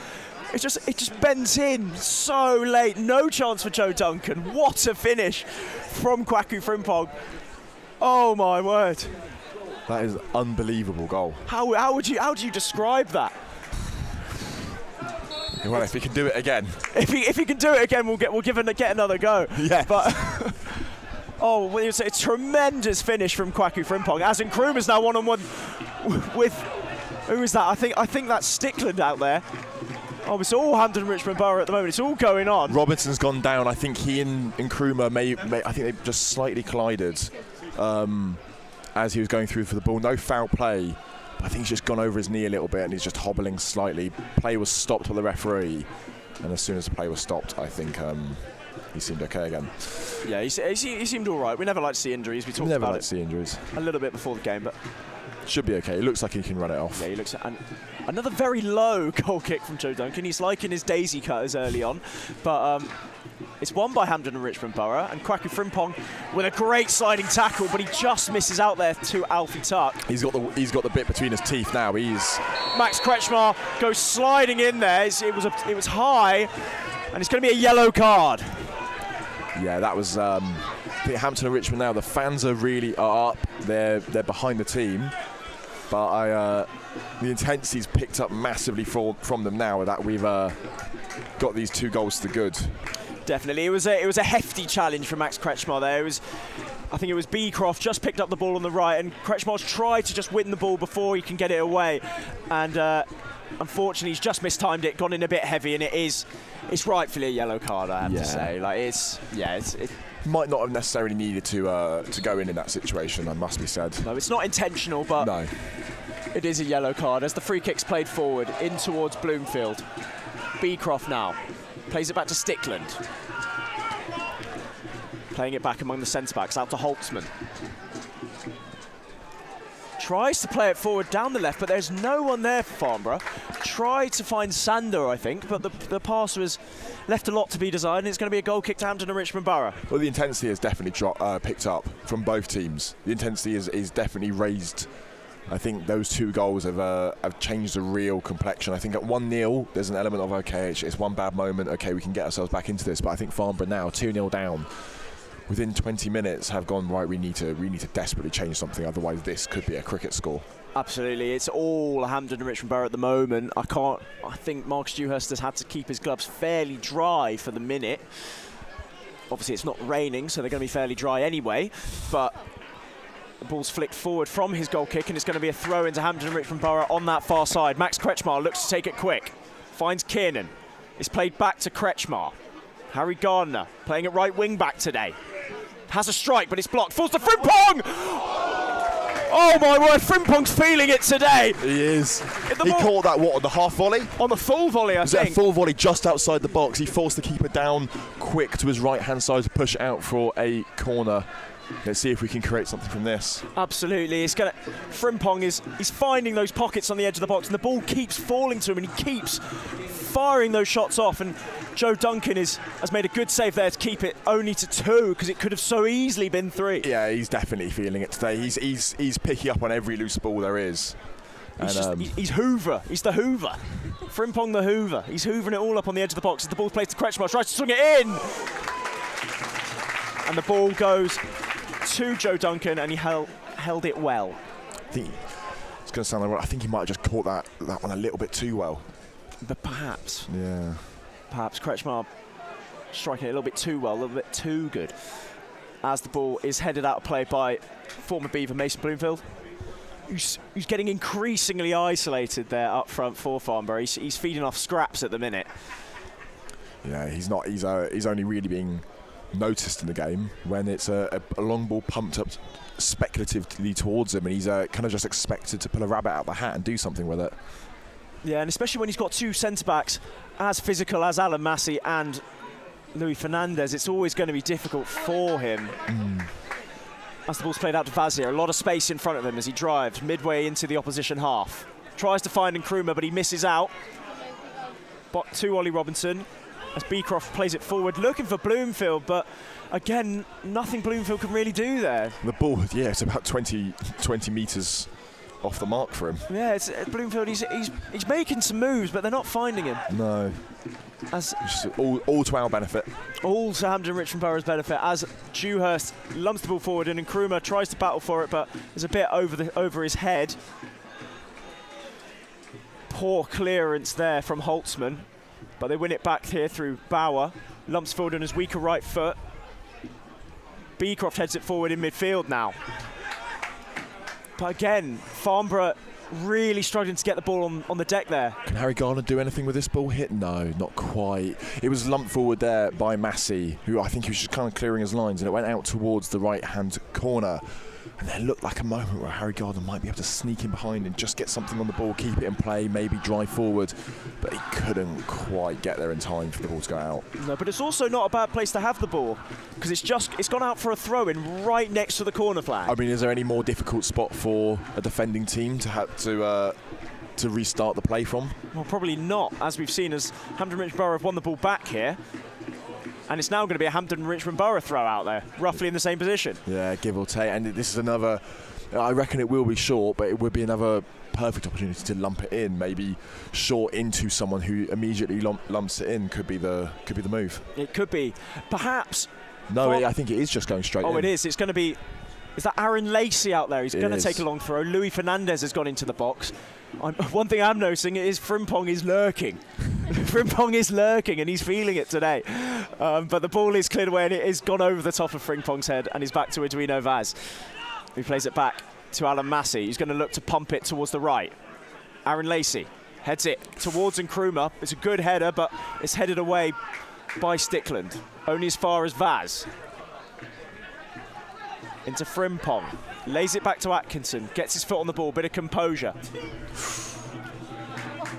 It just bends in so late. No chance for Joe Duncan. What a finish from Kwaku Frimpong. Oh my word. That is an unbelievable goal. How do you describe that? Well, if he can do it again. If he can do it again, we'll get another go. Yeah. But oh, it's a tremendous finish from Kwaku Frimpong. As Nkrumah's now one-on-one with, who is that? I think that's Stickland out there. Oh, it's all Hampton Richmond Borough at the moment. It's all going on. Robinson's gone down. I think he and Nkrumah I think they just slightly collided as he was going through for the ball. No foul play. I think he's just gone over his knee a little bit and he's just hobbling slightly. Play was stopped by the referee, and as soon as the play was stopped, I think he seemed okay again. Yeah, he seemed all right. We never like to see injuries. We talked about it a little bit before the game, but should be okay. It looks like he can run it off. Yeah, he looks at another very low goal kick from Joe Duncan. He's liking his daisy cutters early on, but it's won by Hampton and Richmond Borough, and Kwaku Frimpong with a great sliding tackle, but he just misses out there to Alfie Tuck. He's got the bit between his teeth now. Max Kretschmar goes sliding in there. It was high, and it's going to be a yellow card. Yeah, that was. I think Hampton and Richmond now. The fans are up. They're behind the team, but the intensity's picked up massively from them now that we've got these 2 goals to the good. Definitely, it was a hefty challenge from Max Kretschmar there. I think it was Beecroft just picked up the ball on the right, and Kretschmar's tried to just win the ball before he can get it away, and unfortunately he's just mistimed it, gone in a bit heavy, and it's rightfully a yellow card, I have to say. Like it might not have necessarily needed to go in that situation, that must be said. No, it's not intentional, but no. It is a yellow card as the free kick's played forward in towards Bloomfield. Beecroft now plays it back to Stickland. Playing it back among the centre-backs, out to Holtzman. Tries to play it forward down the left, but there's no one there for Farnborough. Tried to find Sander, I think, but the pass was left a lot to be desired, and it's going to be a goal kick to Hampton and Richmond Borough. Well, the intensity has definitely picked up from both teams. The intensity is definitely raised. I think those 2 goals have changed the real complexion. I think at 1-0, there's an element of, okay, it's one bad moment, okay, we can get ourselves back into this. But I think Farnborough now, 2-0 down, within 20 minutes have gone, right, we need to desperately change something, otherwise this could be a cricket score. Absolutely, it's all Hampton and Richmond Borough at the moment. I think Marcus Dewhurst has had to keep his gloves fairly dry for the minute. Obviously it's not raining, so they're going to be fairly dry anyway, but the ball's flicked forward from his goal kick, and it's going to be a throw into Hampton and Richmond Borough on that far side. Max Kretschmar looks to take it quick, finds Kiernan. It's played back to Kretschmar. Harry Gardner playing at right wing back today. Has a strike, but it's blocked. Falls to Frimpong! Oh my word, Frimpong's feeling it today. He is. He caught that, on the half volley? On the full volley, I think. Was it a full volley just outside the box? He forced the keeper down quick to his right-hand side to push it out for a corner. Let's see if we can create something from this. Absolutely. Frimpong is finding those pockets on the edge of the box, and the ball keeps falling to him, and he keeps firing those shots off. And Joe Duncan has made a good save there to keep it only to 2, because it could have so easily been 3. Yeah, he's definitely feeling it today. He's picking up on every loose ball there is. He's Hoover. He's the Hoover. Frimpong the Hoover. He's hoovering it all up on the edge of the box as the ball's played to Kretschmar. Tries to swing it in. And the ball goes to Joe Duncan, and he held it well. I think it's going to sound like I think he might have just caught that one a little bit too well. But perhaps. Yeah. Perhaps Kretschmar striking it a little bit too well, a little bit too good. As the ball is headed out of play by former Beaver Mason Bloomfield, who's getting increasingly isolated there up front for Farnborough. He's feeding off scraps at the minute. Yeah, he's not. He's only really being noticed in the game when it's a long ball pumped up speculatively towards him, and he's kind of just expected to pull a rabbit out of the hat and do something with it. Yeah, and especially when he's got 2 centre-backs as physical as Alan Massey and Louis Fernandez, it's always going to be difficult for him. As the ball's played out to Vazir, a lot of space in front of him as he drives midway into the opposition half. Tries to find Nkrumah, but he misses out. But to Ollie Robinson, as Beecroft plays it forward, looking for Bloomfield, but again, nothing Bloomfield can really do there. The ball, yeah, it's about 20 metres off the mark for him. Yeah, it's Bloomfield, he's making some moves, but they're not finding him. No. As all to our benefit. All to Hampton and Richmond Borough's benefit, as Dewhurst lumps the ball forward and Nkrumah tries to battle for it, but is a bit over his head. Poor clearance there from Holtzman, but they win it back here through Bauer. Lumps forward on his weaker right foot. Beecroft heads it forward in midfield now. But again, Farnborough really struggling to get the ball on the deck there. Can Harry Gardner do anything with this ball hit? No, not quite. It was lumped forward there by Massey, who I think he was just kind of clearing his lines, and it went out towards the right-hand corner. And there looked like a moment where Harry Gardner might be able to sneak in behind and just get something on the ball, keep it in play, maybe drive forward. But he couldn't quite get there in time for the ball to go out. No, but it's also not a bad place to have the ball, because it's gone out for a throw-in right next to the corner flag. I mean, is there any more difficult spot for a defending team to have to restart the play from? Well, probably not, as we've seen as Hampton Richmond Borough have won the ball back here. And it's now going to be a Hampton Richmond Borough throw out there, roughly in the same position. Yeah, give or take. And this is another, I reckon it will be short, but it would be another perfect opportunity to lump it in, maybe short into someone who immediately lumps it in. Could be the move. It could be. Perhaps No, I think it is just going straight in. Oh, it is. It's going to be... Is that Aaron Lacey out there? He's going to take a long throw. Louis Fernandez has gone into the box. One thing I'm noticing is Frimpong is lurking. Frimpong is lurking, and he's feeling it today. But the ball is cleared away, and it has gone over the top of Frimpong's head, and he's back to Edwino Vaz. He plays it back to Alan Massey. He's going to look to pump it towards the right. Aaron Lacey heads it towards Nkrumah. It's a good header, but it's headed away by Stickland. Only as far as Vaz. Into Frimpong. Lays it back to Atkinson. Gets his foot on the ball. Bit of composure.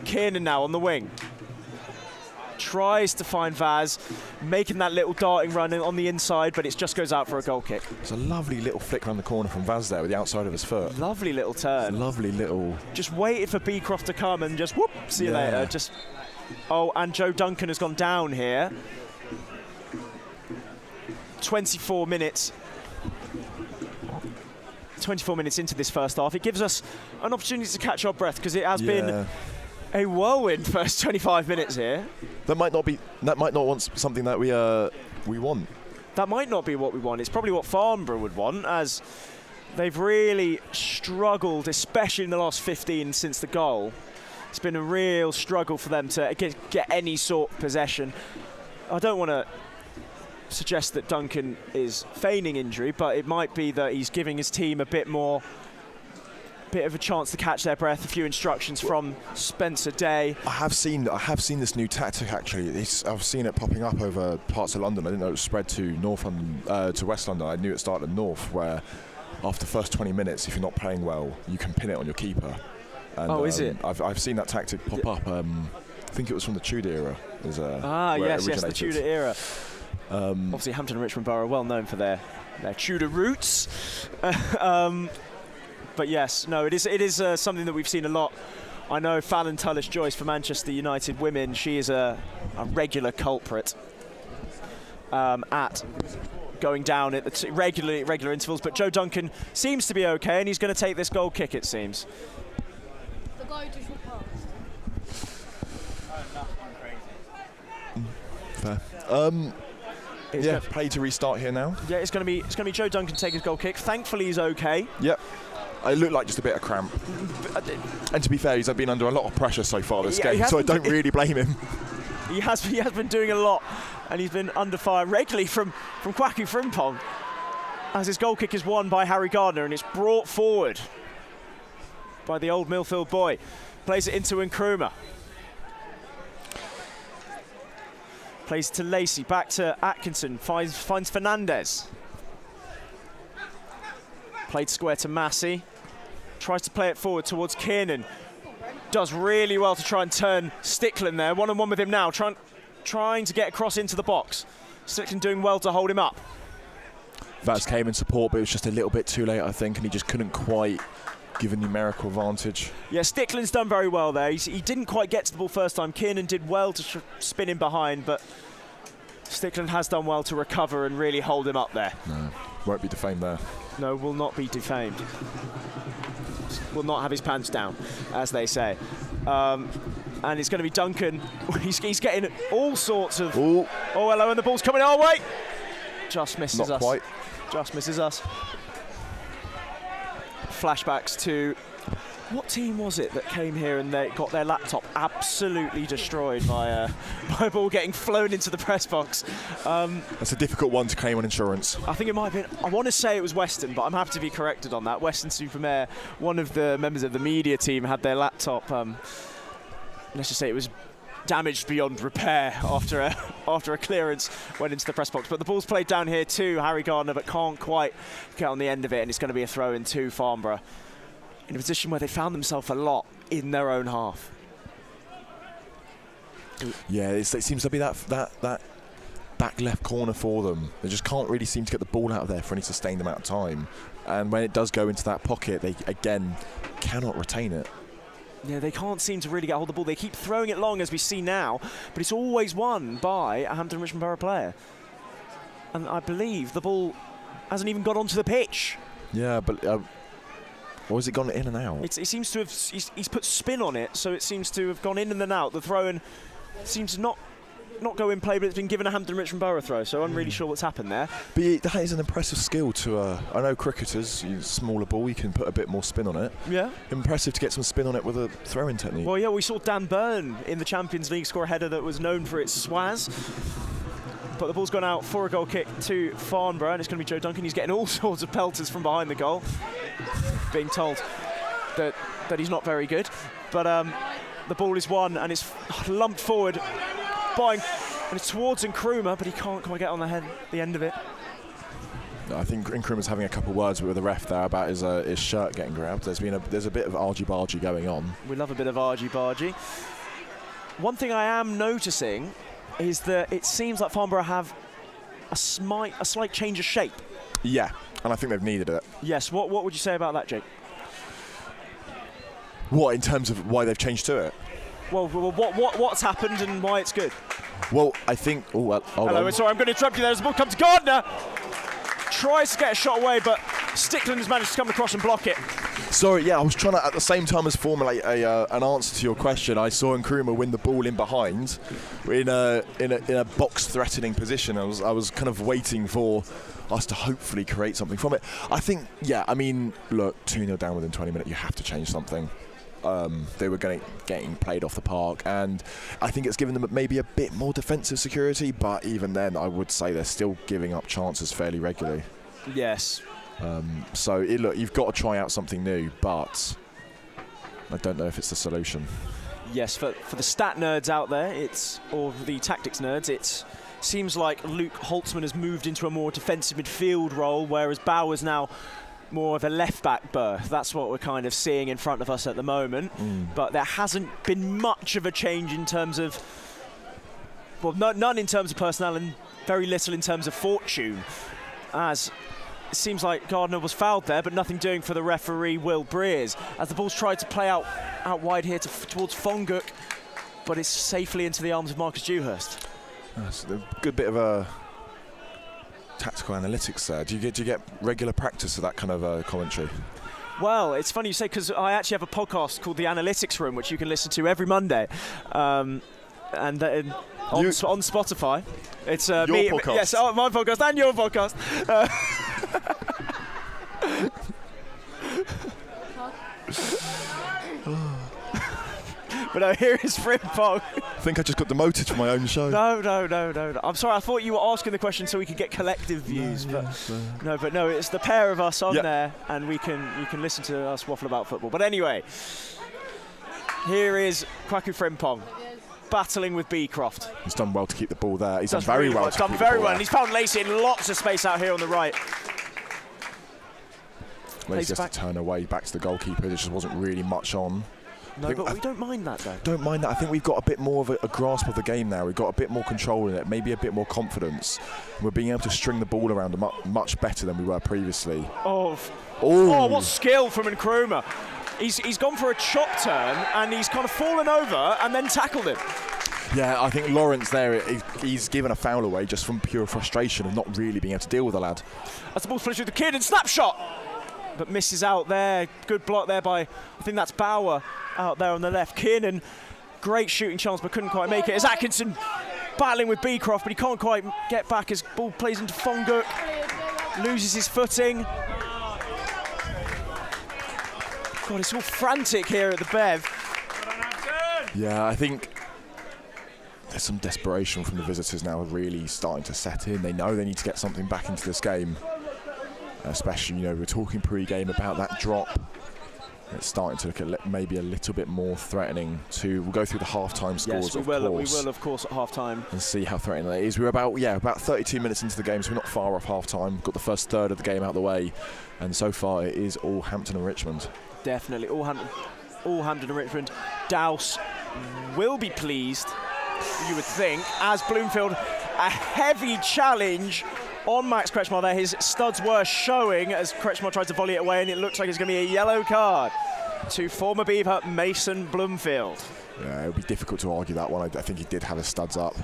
Kiernan now on the wing. Tries to find Vaz. Making that little darting run on the inside, but it just goes out for a goal kick. It's a lovely little flick around the corner from Vaz there with the outside of his foot. Lovely little turn. Lovely little... Just waited for Beecroft to come and just whoop, see you later. Just... Oh, and Joe Duncan has gone down here. 24 minutes into this first half. It gives us an opportunity to catch our breath because it has been a whirlwind first 25 minutes here. That might not want something that we want. That might not be what we want. It's probably what Farnborough would want, as they've really struggled, especially in the last 15 since the goal. It's been a real struggle for them to get any sort of possession. I don't want to suggest that Duncan is feigning injury, but it might be that he's giving his team a bit of a chance to catch their breath. A few instructions from Spencer Day. I have seen this new tactic actually. I've seen it popping up over parts of London. I didn't know it was spread to North London, to West London. I knew it started in North, where after the first 20 minutes, if you're not playing well, you can pin it on your keeper. And, is it? I've seen that tactic pop up. I think it was from the Tudor era. Yes, the Tudor era. Obviously, Hampton and Richmond Borough are well known for their Tudor roots. But yes, no, it is something that we've seen a lot. I know Fallon Tullis-Joyce for Manchester United Women, she is a regular culprit at going down at the regular intervals. But Joe Duncan seems to be okay, and he's going to take this goal kick, it seems. The guy just Fair. Play to restart here now. Yeah, it's going to be Joe Duncan take his goal kick. Thankfully, he's okay. Yep. It looked like just a bit of cramp. And to be fair, he's been under a lot of pressure so far this game, so I don't really blame him. He has been doing a lot, and he's been under fire regularly from Kwaku Frimpong, as his goal kick is won by Harry Gardner, and it's brought forward by the old Millfield boy. Plays it into Nkrumah. Plays to Lacey, back to Atkinson, finds Fernandez. Played square to Massey. Tries to play it forward towards Kiernan. Does really well to try and turn Stickland there. One-on-one with him now, trying to get across into the box. Stickland doing well to hold him up. Vaz came in support, but it was just a little bit too late, I think, and he just couldn't quite give a numerical advantage. Yeah, Stickland's done very well there. He didn't quite get to the ball first time. Kiernan did well to spin him behind, but Stickland has done well to recover and really hold him up there. No, won't be defamed there. No, will not be defamed. Will not have his pants down, as they say. And it's going to be Duncan. He's getting all sorts of... Ooh. Oh, hello, and the ball's coming our way. Just misses us. Not quite. Just misses us. Flashbacks to... What team was it that came here and they got their laptop absolutely destroyed by a ball getting flown into the press box? That's a difficult one to claim on insurance. I think it might have been, I want to say it was Weston, but I'm happy to be corrected on that. Weston-super-Mare, one of the members of the media team, had their laptop, let's just say it was damaged beyond repair after a clearance went into the press box. But the ball's played down here to Harry Gardner, but can't quite get on the end of it, and it's going to be a throw in to Farnborough, in a position where they found themselves a lot in their own half. Yeah, it seems to be that back left corner for them. They just can't really seem to get the ball out of there for any sustained amount of time. And when it does go into that pocket, they, again, cannot retain it. Yeah, they can't seem to really get hold of the ball. They keep throwing it long, as we see now, but it's always won by a Hampton Richmond Borough player. And I believe the ball hasn't even got onto the pitch. Yeah, but... or has it gone in and out? It seems to have... He's put spin on it, so it seems to have gone in and then out. The throw-in seems not not go in play, but it's been given a Hampton Richmond Borough throw, so I'm really sure what's happened there. But that is an impressive skill to, I know cricketers, smaller ball, you can put a bit more spin on it. Yeah. Impressive to get some spin on it with a throwing technique. Well, yeah, we saw Dan Byrne in the Champions League score a header that was known for its swaz. But the ball's gone out for a goal kick to Farnborough, and it's going to be Joe Duncan. He's getting all sorts of pelters from behind the goal, being told that he's not very good. But the ball is won, and it's lumped forward and it's towards Nkrumah, but he can't quite get on the end of it. I think Nkrumah's having a couple of words with the ref there about his shirt getting grabbed. There's a bit of argy-bargy going on. We love a bit of argy-bargy. One thing I am noticing is that it seems like Farnborough have a slight change of shape. Yeah, and I think they've needed it. Yes, what would you say about that, Jake? What, in terms of why they've changed to it? Well, what's happened and why it's good? Well, I think... Oh, well, Hello, sorry, I'm going to interrupt you there as the ball comes to Gardner. Tries to get a shot away, but Stickland has managed to come across and block it. Sorry, yeah, I was trying to, at the same time as formulate an answer to your question, I saw Nkrumah win the ball in behind in a box-threatening position. I was kind of waiting for us to hopefully create something from it. I think, yeah, I mean, look, 2-0 down within 20 minutes, you have to change something. They were getting played off the park, and I think it's given them maybe a bit more defensive security, but even then I would say they're still giving up chances fairly regularly. Yes. So look, you've got to try out something new, but I don't know if it's the solution. Yes, for the stat nerds out there, or the tactics nerds, it seems like Luke Holtzman has moved into a more defensive midfield role, whereas Bauer's now more of a left-back berth. That's what we're kind of seeing in front of us at the moment. But there hasn't been much of a change in terms of, well, none in terms of personnel and very little in terms of fortune, as it seems like Gardner was fouled there, but nothing doing for the referee, Will Breers, as the ball's tried to play out wide here towards Fonguk, but it's safely into the arms of Marcus Dewhurst. That's a good bit of a tactical analytics there. Do you get regular practice of that kind of commentary? Well, it's funny you say, because I actually have a podcast called The Analytics Room, which you can listen to every Monday, and on Spotify. It's your me, podcast. yes, my podcast and your podcast. But no, here is Frimpong. I think I just got demoted from my own show. No. I'm sorry, I thought you were asking the question so we could get collective views, but no, it's the pair of us on there, and you can listen to us waffle about football. But anyway, here is Kwaku Frimpong battling with Beecroft. He's done well to keep the ball there. He's done very well. And he's found Lacey in lots of space out here on the right. Lacey has to turn away back to the goalkeeper. There just wasn't really much on. No, but we don't mind that, though. Don't mind that. I think we've got a bit more of a grasp of the game now. We've got a bit more control in it, maybe a bit more confidence. We're being able to string the ball around much better than we were previously. Oh, what skill from Nkrumah. He's gone for a chop turn, and he's kind of fallen over and then tackled him. Yeah, I think Lawrence there, he's given a foul away just from pure frustration of not really being able to deal with the lad. As the ball flies through the kid and snapshot, but misses out there. Good block there by, I think that's Bauer out there on the left. Kiernan, great shooting chance, but couldn't quite make it. As Atkinson battling with Beecroft, but he can't quite get back as ball plays into Fonguk. Loses his footing. God, it's all frantic here at the Bev. Yeah, I think there's some desperation from the visitors now really starting to set in. They know they need to get something back into this game. Especially, we're talking pre-game about that drop. It's starting to look maybe a little bit more threatening. We'll go through the half-time scores, yes, we will, of course, at half-time. And see how threatening that is. We're about 32 minutes into the game, so we're not far off half-time. Got the first third of the game out of the way. And so far, it is all Hampton and Richmond. Definitely, all Hampton and Richmond. Douse will be pleased, you would think, as Bloomfield, a heavy challenge on Max Kretschmar there. His studs were showing as Kretschmar tried to volley it away, and it looks like it's going to be a yellow card to former Beaver Mason Bloomfield. Yeah, it would be difficult to argue that one. I think he did have his studs up.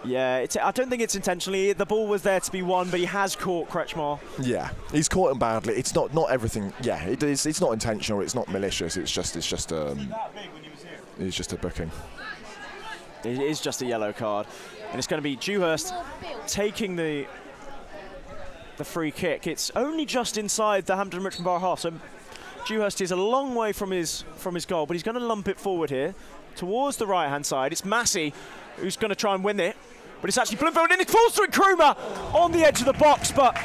Yeah, I don't think it's intentionally. The ball was there to be won, but he has caught Kretschmar. Yeah, he's caught him badly. It's not everything. Yeah, it is. It's not intentional. It's not malicious. It's just a booking. It is just a yellow card. And it's going to be Dewhurst taking the free kick. It's only just inside the Hampden Richmond Borough half, so Dewhurst is a long way from his goal, but he's going to lump it forward here towards the right-hand side. It's Massey who's going to try and win it, but it's actually Bloomfield, and it falls to Nkrumah on the edge of the box, but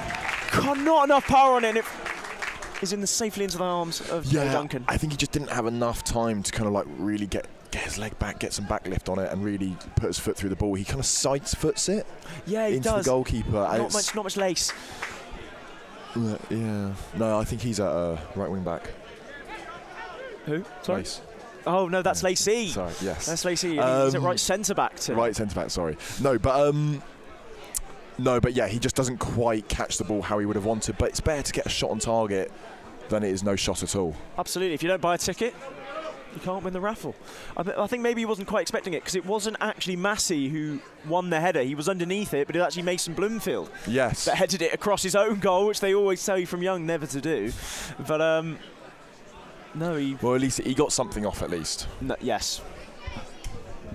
not enough power on it. And it is safely into the arms of Joe Duncan. I think he just didn't have enough time to kind of like really get his leg back, get some back lift on it, and really put his foot through the ball. He kind of side foots it into the goalkeeper. Not much lace. Yeah. No, I think he's a right wing back. Who? Sorry. Lace. Oh no, that's Lacey. Sorry, yes. That's Lacey. Is it right centre back too? Right centre back. Sorry. No, but yeah, he just doesn't quite catch the ball how he would have wanted. But it's better to get a shot on target than it is no shot at all. Absolutely. If you don't buy a ticket, you can't win the raffle. I think maybe he wasn't quite expecting it, because it wasn't actually Massey who won the header. He was underneath it, but it was actually Mason Bloomfield that headed it across his own goal, which they always tell you from young never to do. But no, well, at least he got something off at least. No, yes.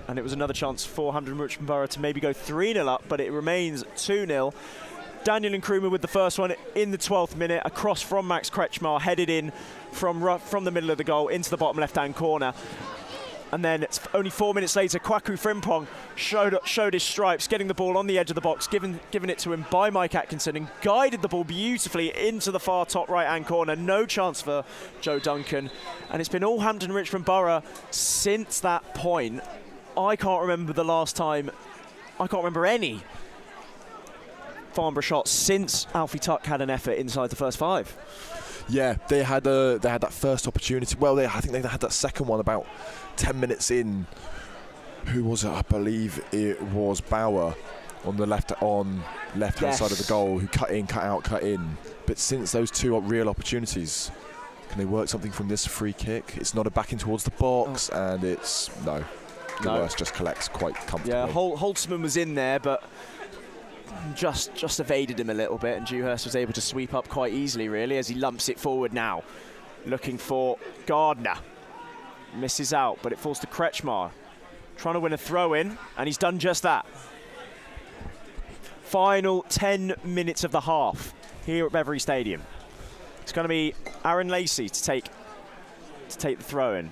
And it was another chance for Hampden Richmond Borough to maybe go 3-0 up, but it remains 2-0. Daniel Nkrumah with the first one in the 12th minute, across from Max Kretschmar, headed in from the middle of the goal into the bottom left-hand corner. And then it's only 4 minutes later, Kwaku Frimpong showed his stripes, getting the ball on the edge of the box, given it to him by Mike Atkinson, and guided the ball beautifully into the far top right-hand corner. No chance for Joe Duncan. And it's been all Hampden Richmond Borough since that point. I can't remember the last time. I can't remember any Farnborough shots since Alfie Tuck had an effort inside the first 5. Yeah, they had that first opportunity. Well, I think they had that second one about 10 minutes in. Who was it? I believe it was Bauer on the left-hand side of the goal, who cut in, cut out, cut in. But since those two real opportunities, can they work something from this free kick? It's not a backing towards the box, and it's no. Dewhurst just collects quite comfortably. Yeah, Holtzman was in there, but just evaded him a little bit, and Dewhurst was able to sweep up quite easily, really, as he lumps it forward now, looking for Gardner. Misses out, but it falls to Kretschmar, trying to win a throw-in, and he's done just that. Final 10 minutes of the half here at Beverley Stadium. It's going to be Aaron Lacey to take the throw-in.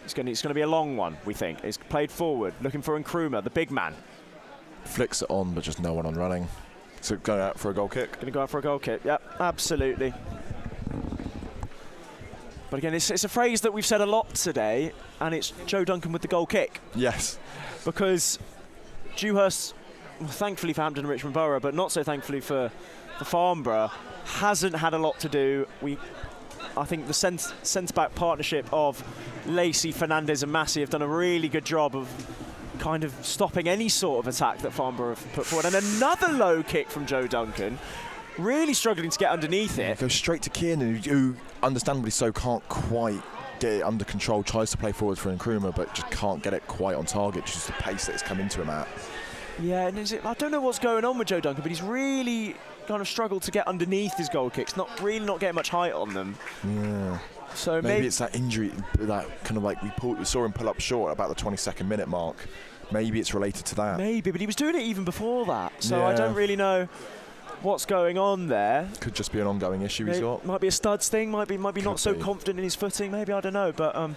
It's going to be a long one, we think. It's played forward, looking for Nkrumah, the big man. Flicks it on, but just no one on running. So going out for a goal kick? Going to go out for a goal kick, yep, absolutely. But again, it's a phrase that we've said a lot today, and it's Joe Duncan with the goal kick. Yes. Because Dewhurst, well, thankfully for Hampden Richmond Borough, but not so thankfully for Farnborough, hasn't had a lot to do. I think the centre-back partnership of Lacey, Fernandez and Massey have done a really good job of kind of stopping any sort of attack that Farnborough have put forward. And another low kick from Joe Duncan, really struggling to get underneath it. Goes straight to Kiernan, who understandably so can't quite get it under control, tries to play forward for Nkrumah, but just can't get it quite on target, just the pace that it's come into him at. Yeah, and I don't know what's going on with Joe Duncan, but he's really kind of struggled to get underneath his goal kicks, not getting much height on them. Yeah. So maybe it's that injury, that kind of like we saw him pull up short about the 22nd minute mark. Maybe it's related to that. Maybe, but he was doing it even before that, so I don't really know what's going on there. Could just be an ongoing issue he's got. Might be a studs thing, might be not so confident in his footing, maybe, I don't know. But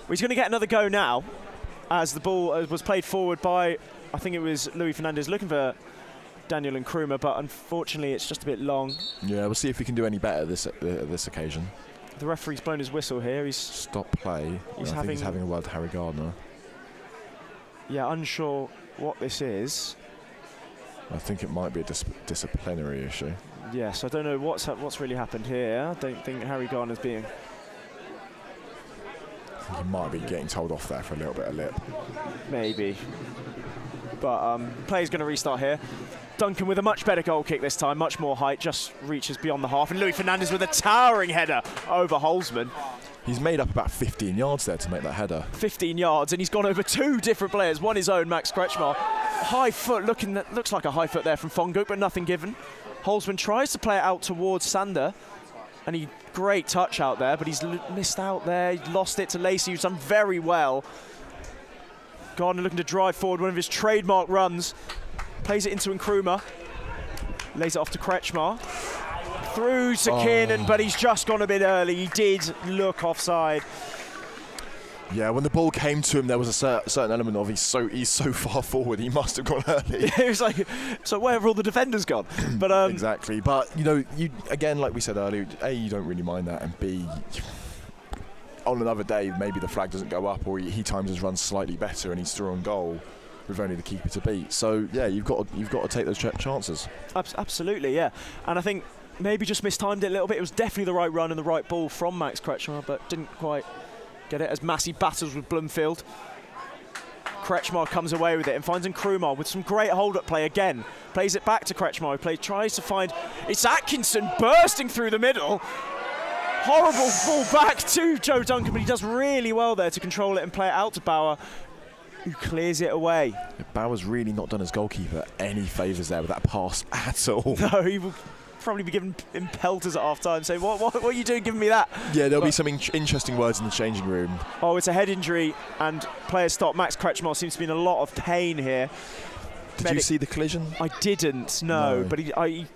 he's going to get another go now, as the ball was played forward by, I think it was Louis Fernandez, looking for Daniel Nkrumah, but unfortunately it's just a bit long. Yeah, we'll see if we can do any better this occasion. The referee's blown his whistle here. He's stop play. I think he's having a word to Harry Gardner. Yeah, unsure what this is. I think it might be a disciplinary issue. Yes, I don't know what's really happened here. I don't think Harry Gardner's being... I think he might be getting told off there for a little bit of lip. Maybe. But play's going to restart here. Duncan with a much better goal kick this time, much more height, just reaches beyond the half. And Louis Fernandez with a towering header over Holzman. He's made up about 15 yards there to make that header. 15 yards, and he's gone over two different players. One his own, Max Kretschmar. High foot, looks like a high foot there from Fonguk, but nothing given. Holzman tries to play it out towards Sander, and great touch out there, but he's missed out there. He lost it to Lacey, who's done very well. Gardner looking to drive forward, one of his trademark runs. Plays it into Nkrumah. Lays it off to Kretschmar. Through to Kiernan, but he's just gone a bit early. He did look offside. Yeah, when the ball came to him, there was a certain element of he's so far forward, he must have gone early. It was like, so where have all the defenders gone? But exactly. But you again, like we said earlier, A, you don't really mind that, and B, on another day, maybe the flag doesn't go up, or he times his run slightly better, and he's still on goal with only the keeper to beat. So yeah, you've got to take those chances. Absolutely, yeah. And I think maybe just mistimed it a little bit. It was definitely the right run and the right ball from Max Kretschmar, but didn't quite get it as Massey battles with Bloomfield. Kretschmar comes away with it and finds Nkrumah with some great hold-up play again. Plays it back to Kretschmar, who tries to find... It's Atkinson bursting through the middle. Horrible ball back to Joe Duncan, but he does really well there to control it and play it out to Bauer, who clears it away. Bauer's really not done his goalkeeper any favours there with that pass at all. No, he will probably be giving him pelters at half-time, saying, what are you doing giving me that? Yeah, there'll be some interesting words in the changing room. Oh, it's a head injury, and players stop. Max Kretschmar seems to be in a lot of pain here. Did you see the collision? I didn't, no. But I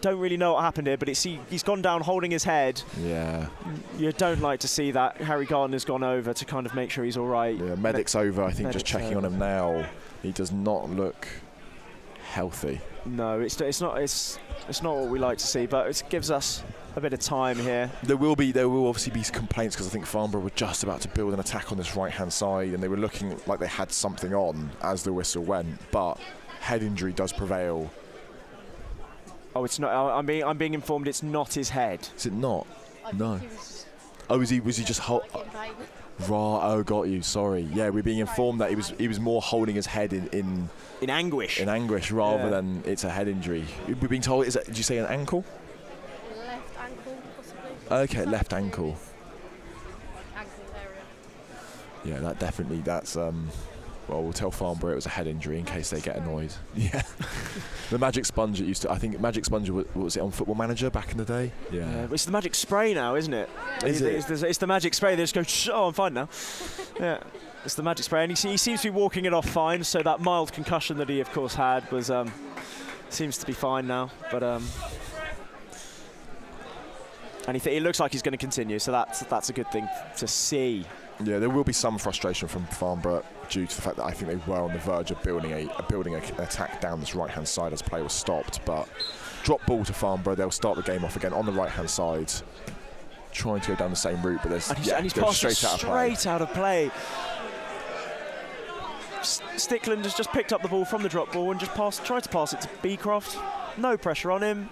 don't really know what happened here, but he's gone down holding his head. Yeah. You don't like to see that. Harry Gardner's gone over to kind of make sure he's all right. Yeah, medic's over, I think, just checking on him now. He does not look healthy. No, it's not what we like to see, but it gives us a bit of time here. There will obviously be complaints, because I think Farnborough were just about to build an attack on this right-hand side, and they were looking like they had something on as the whistle went, but head injury does prevail. Oh, it's not. I'm being informed it's not his head. Is it not? No. Was he just Right, oh, got you. Sorry. Yeah, we're being informed that he was more holding his head in anguish. In anguish, rather than it's a head injury. We're being told. Did you say an ankle? Left ankle, possibly. Okay, left ankle. Ankle area. Yeah, that's. Well, we'll tell Farnborough it was a head injury in case they get annoyed. Yeah. The Magic Sponge, I think Magic Sponge was it on Football Manager back in the day? Yeah. It's the Magic Spray now, isn't it? Is it? It's the Magic Spray. They just go, I'm fine now. Yeah. It's the Magic Spray, and he seems to be walking it off fine, so that mild concussion that he, of course, had was seems to be fine now. But and it looks like he's going to continue, so that's a good thing to see. Yeah, there will be some frustration from Farnborough due to the fact that I think they were on the verge of building an attack down this right-hand side as play was stopped. But drop ball to Farnborough, they'll start the game off again on the right-hand side, trying to go down the same route, but he's passed straight out of play. Stickland has just picked up the ball from the drop ball and just tried to pass it to Beecroft. No pressure on him,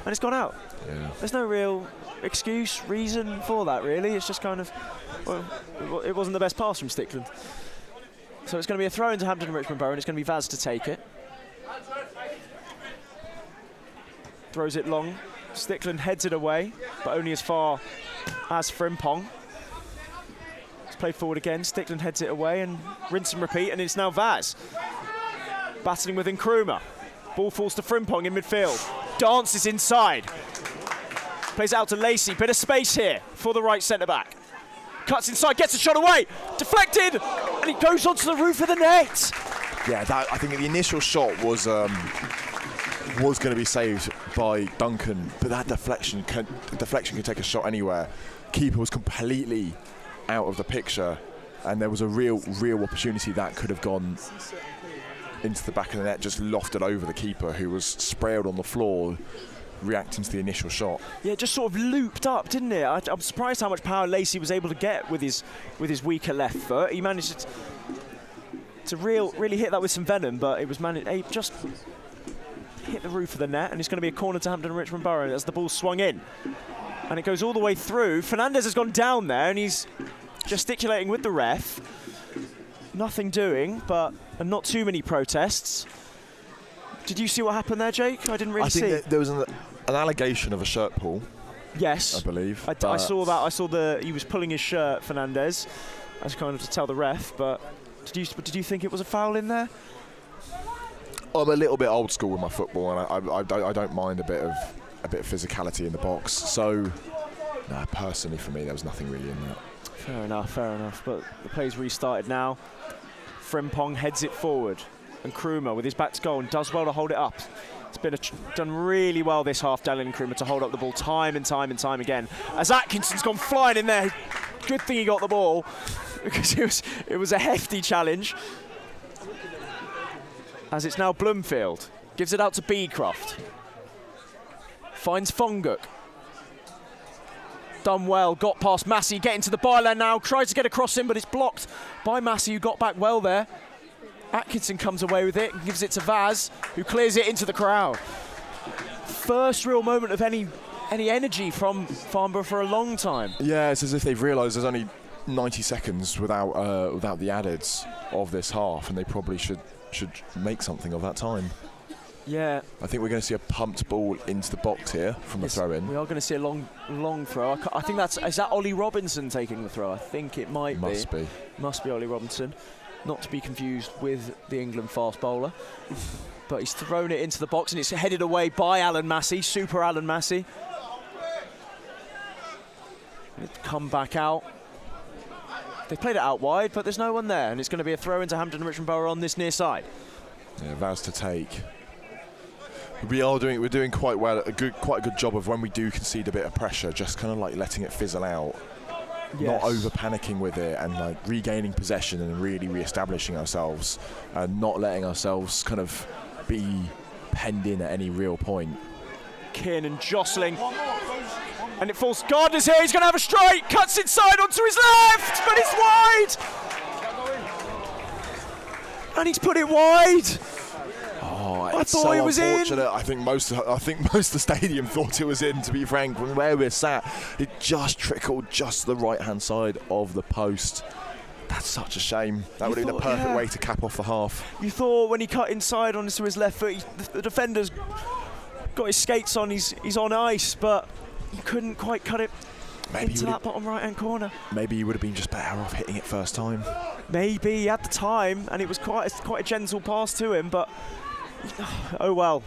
and it's gone out. Yeah. There's no real excuse, reason for that, really. It's just kind of, well, it wasn't the best pass from Stickland. So it's going to be a throw into Hampton and Richmond Borough, and it's going to be Vaz to take it. Throws it long. Stickland heads it away, but only as far as Frimpong. It's played forward again. Stickland heads it away, and rinse and repeat, and it's now Vaz. Battling with Nkrumah. Ball falls to Frimpong in midfield. Dances inside. Plays out to Lacey. Bit of space here for the right centre-back. Cuts inside, gets a shot away. Deflected, and it goes onto the roof of the net. Yeah, I think the initial shot was going to be saved by Duncan, but that deflection can take a shot anywhere. Keeper was completely out of the picture, and there was a real opportunity that could have gone into the back of the net, just lofted over the keeper, who was sprawled on the floor, reacting to the initial shot. Yeah, it just sort of looped up, didn't it? I'm surprised how much power Lacey was able to get with his weaker left foot. He managed to really hit that with some venom, but it was just hit the roof of the net, and it's going to be a corner to Hampton and Richmond Borough as the ball swung in. And it goes all the way through. Fernandez has gone down there, and he's gesticulating with the ref. Nothing doing, and not too many protests. Did you see what happened there, Jake? I didn't really see. I think there was an allegation of a shirt pull. Yes. I believe. I saw that. I saw he was pulling his shirt, Fernandez, as kind of to tell the ref, but did you think it was a foul in there? I'm a little bit old school with my football, and I don't mind a bit of physicality in the box. So, no, personally for me, there was nothing really in that. Fair enough. But the play's restarted now. Frimpong heads it forward. And Nkrumah with his back to goal and does well to hold it up. It's been done really well this half, Dallin Nkrumah, to hold up the ball time and time and time again. As Atkinson's gone flying in there. Good thing he got the ball, because it was a hefty challenge. As it's now Bloomfield. Gives it out to Beecroft. Finds Fonguk. Done well, got past Massey, getting to the byline now. Tries to get across him, but it's blocked by Massey, who got back well there. Atkinson comes away with it and gives it to Vaz, who clears it into the crowd. First real moment of any energy from Farnborough for a long time. Yeah, it's as if they've realised there's only 90 seconds without the addeds of this half, and they probably should make something of that time. Yeah. I think we're going to see a pumped ball into the box here from the throw-in. We are going to see a long throw. I think is that Ollie Robinson taking the throw? I think it might be. Must be. Must be Ollie Robinson. Not to be confused with the England fast bowler. But he's thrown it into the box and it's headed away by Alan Massey, super Alan Massey. It's come back out. They played it out wide, but there's no one there, and it's going to be a throw into Hampden and Richmond Borough on this near side. Yeah, Vaz to take. We're doing quite well, quite a good job of when we do concede a bit of pressure, just kind of like letting it fizzle out. Yes. Not over panicking with it, and like regaining possession and really re-establishing ourselves, and not letting ourselves kind of be penned in at any real point. Kiernan jostling, and it falls. Gardner's here, he's going to have a strike, cuts inside onto his left, but it's wide! And he's put it wide! Oh, I it's thought so it was in. unfortunate. I think most of the stadium thought it was in, to be frank. From where we're sat, it just trickled just the right-hand side of the post. That's such a shame. That would have been the perfect way to cap off the half. You thought when he cut inside onto his left foot, the defender's got his skates on, he's on ice, but he couldn't quite cut it into that bottom right-hand corner. Maybe he would have been just better off hitting it first time. Maybe, he had the time, and it was quite a gentle pass to him, but oh well.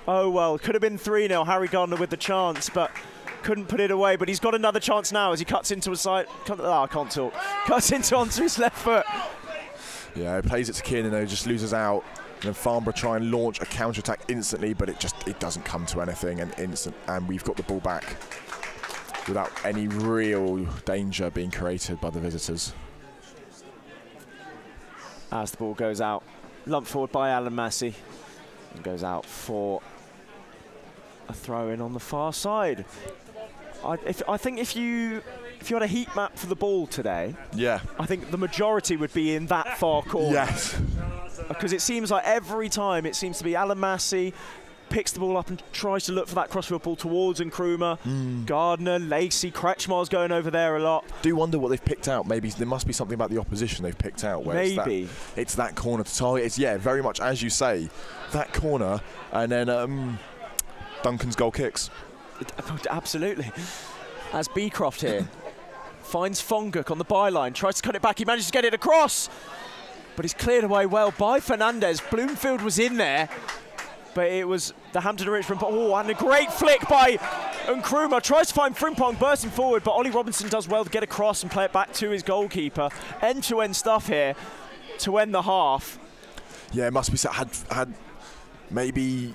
Oh well. Could have been 3-0, Harry Gardner with the chance, but couldn't put it away. But he's got another chance now as he cuts into his side. I can't talk. Cuts onto his left foot. Yeah, he plays it to Kiernan, though, just loses out. And then Farnborough try and launch a counter-attack instantly, but it doesn't come to anything, and we've got the ball back without any real danger being created by the visitors. As the ball goes out, lumped forward by Alan Massey, and goes out for a throw-in on the far side. I think if you had a heat map for the ball today, yeah, I think the majority would be in that far corner. Yes. Because it seems like every time it seems to be Alan Massey picks the ball up and tries to look for that crossfield ball towards Nkrumah. Gardner, Lacey, Kretschmar's going over there a lot. Do wonder what they've picked out. Maybe there must be something about the opposition they've picked out. Where maybe. It's that corner to target. It's, yeah, very much, as you say, that corner, and then Duncan's goal kicks. Absolutely. As Beecroft here finds Fonguk on the byline, tries to cut it back, he manages to get it across, but he's cleared away well by Fernandez. Bloomfield was in there, but it was the Hampden and Richmond. Oh, and a great flick by Nkrumah. Tries to find Frimpong bursting forward, but Ollie Robinson does well to get across and play it back to his goalkeeper. End-to-end stuff here to end the half. Yeah, it must be had maybe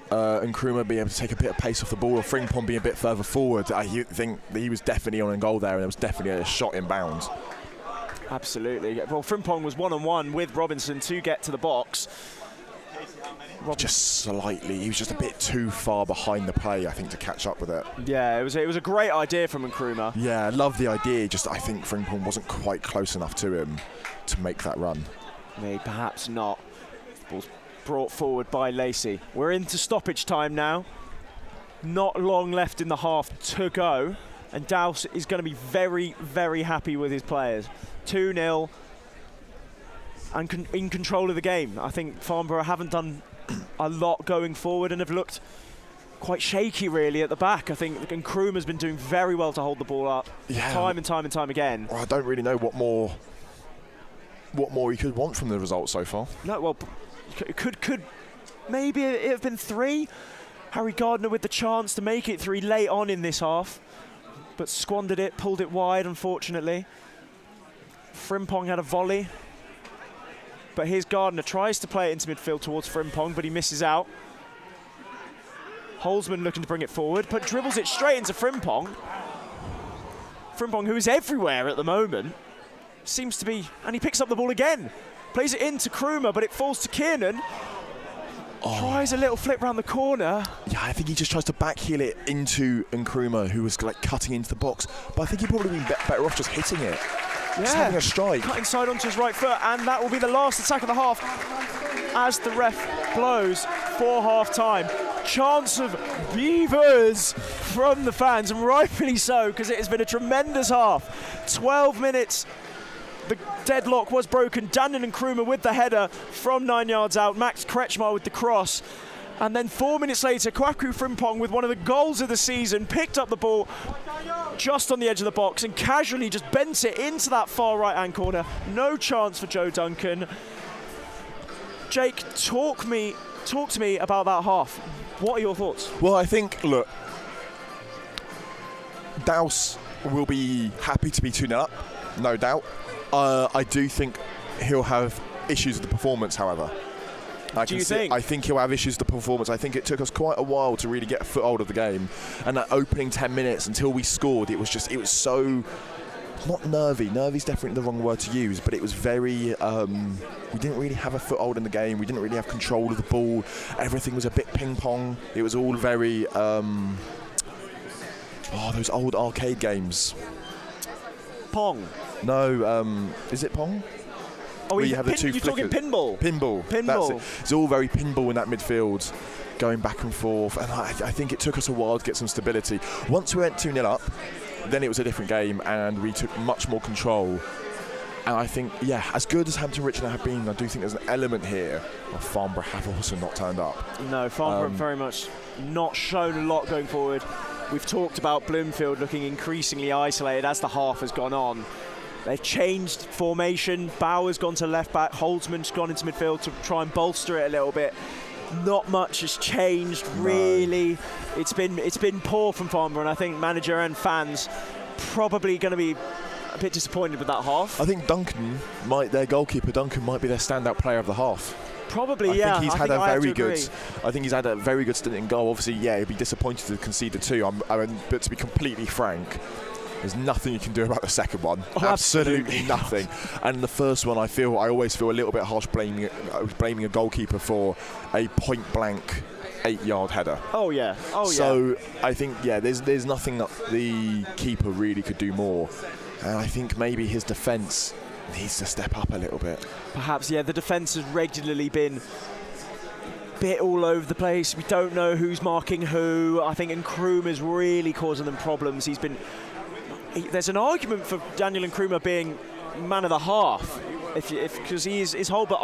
Nkrumah being able to take a bit of pace off the ball, or Frimpong being a bit further forward. I think that he was definitely on goal there, and there was definitely a shot in bounds. Absolutely. Well, Frimpong was one-on-one with Robinson to get to the box. Just slightly, he was just a bit too far behind the play, I think, to catch up with it. Yeah, it was a great idea from Nkrumah. Yeah, I love the idea, just I think Frimpong wasn't quite close enough to him to make that run. Maybe, perhaps not. The ball's brought forward by Lacey. We're into stoppage time now. Not long left in the half to go, and Dowse is going to be very, very happy with his players. 2-0 and in control of the game. I think Farnborough haven't done a lot going forward and have looked quite shaky really at the back. I think Nkrumah's been doing very well to hold the ball up time and time again. Well, I don't really know what more you could want from the result so far. No, well, could maybe it have been 3. Harry Gardner with the chance to make it 3 late on in this half, but squandered it, pulled it wide, unfortunately. Frimpong had a volley, but here's Gardner, tries to play it into midfield towards Frimpong, but he misses out. Holzman looking to bring it forward, but dribbles it straight into Frimpong. Frimpong, who is everywhere at the moment, seems to be, and he picks up the ball again. Plays it into Kruma, but it falls to Kiernan. Tries a little flip round the corner. Yeah, I think he just tries to backheel it into Nkrumah, who was like cutting into the box. But I think he'd probably been better off just hitting it. Just having a strike. Cutting side onto his right foot, and that will be the last attack of the half as the ref blows for half-time. Chance of Beavers from the fans, and rightfully so, because it has been a tremendous half. 12 minutes. The deadlock was broken. Daniel Nkrumah with the header from 9 yards out. Max Kretschmar with the cross. And then 4 minutes later, Kwaku Frimpong with one of the goals of the season picked up the ball just on the edge of the box and casually just bent it into that far right-hand corner. No chance for Joe Duncan. Jake, talk to me about that half. What are your thoughts? Well, I think, look, Douse will be happy to be 2-0 up, no doubt. I do think he'll have issues with the performance, however. I think he'll have issues with the performance. I think it took us quite a while to really get a foothold of the game. And that opening 10 minutes until we scored, it was so, not nervy. Nervy's definitely the wrong word to use, but it was very, we didn't really have a foothold in the game. We didn't really have control of the ball. Everything was a bit ping-pong. It was all very, those old arcade games. Pong. No, is it Pong? Oh, you have the two you're talking pinball. Pinball. That's it. It's all very pinball in that midfield, going back and forth. And I think it took us a while to get some stability. Once we went 2-0 up, then it was a different game, and we took much more control. And I think, yeah, as good as Hampton Richmond have been, I do think there's an element here of Farnborough have also not turned up. No, Farnborough very much not shown a lot going forward. We've talked about Bloomfield looking increasingly isolated as the half has gone on. They've changed formation. Bauer's gone to left back. Holzman's gone into midfield to try and bolster it a little bit. Not much has changed, really. It's been poor from Farnborough, and I think manager and fans probably going to be a bit disappointed with that half. I think their goalkeeper Duncan might be their standout player of the half. Probably, yeah. I think he's had a very good stint in goal. Obviously, yeah, he'd be disappointed to concede the two. But to be completely frank, there's nothing you can do about the second one. Absolutely nothing. And the first one, I always feel a little bit harsh blaming a goalkeeper for a point-blank 8-yard header. Oh yeah. So I think, yeah, there's nothing that the keeper really could do more. And I think maybe his defence needs to step up a little bit. Perhaps, yeah, the defence has regularly been a bit all over the place. We don't know who's marking who. I think Nkrumah is really causing them problems. There's an argument for Daniel Nkrumah being man of the half, because his hold-up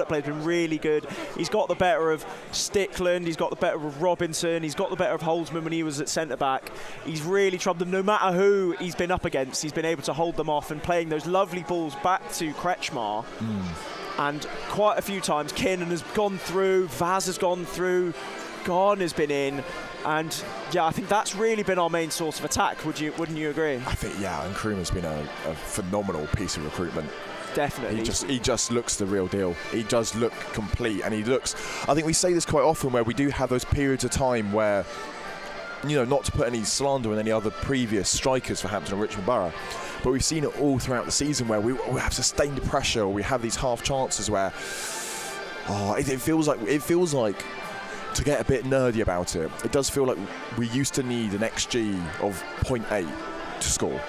play has been really good. He's got the better of Stickland, he's got the better of Robinson, he's got the better of Holzman when he was at centre-back. He's really troubled them. No matter who he's been up against, he's been able to hold them off and playing those lovely balls back to Kretschmar. And quite a few times, Kiernan has gone through, Vaz has gone through, Gardner's been in. And yeah, I think that's really been our main source of attack. Wouldn't you agree? I think, yeah, and Nkrumah's been a phenomenal piece of recruitment. Definitely. He just looks the real deal. He does look complete, and he looks. I think we say this quite often, where we do have those periods of time where, not to put any slander on any other previous strikers for Hampton and Richmond Borough, but we've seen it all throughout the season where we have sustained pressure, or we have these half chances where, it feels like. To get a bit nerdy about it, it does feel like we used to need an XG of 0.8 to score.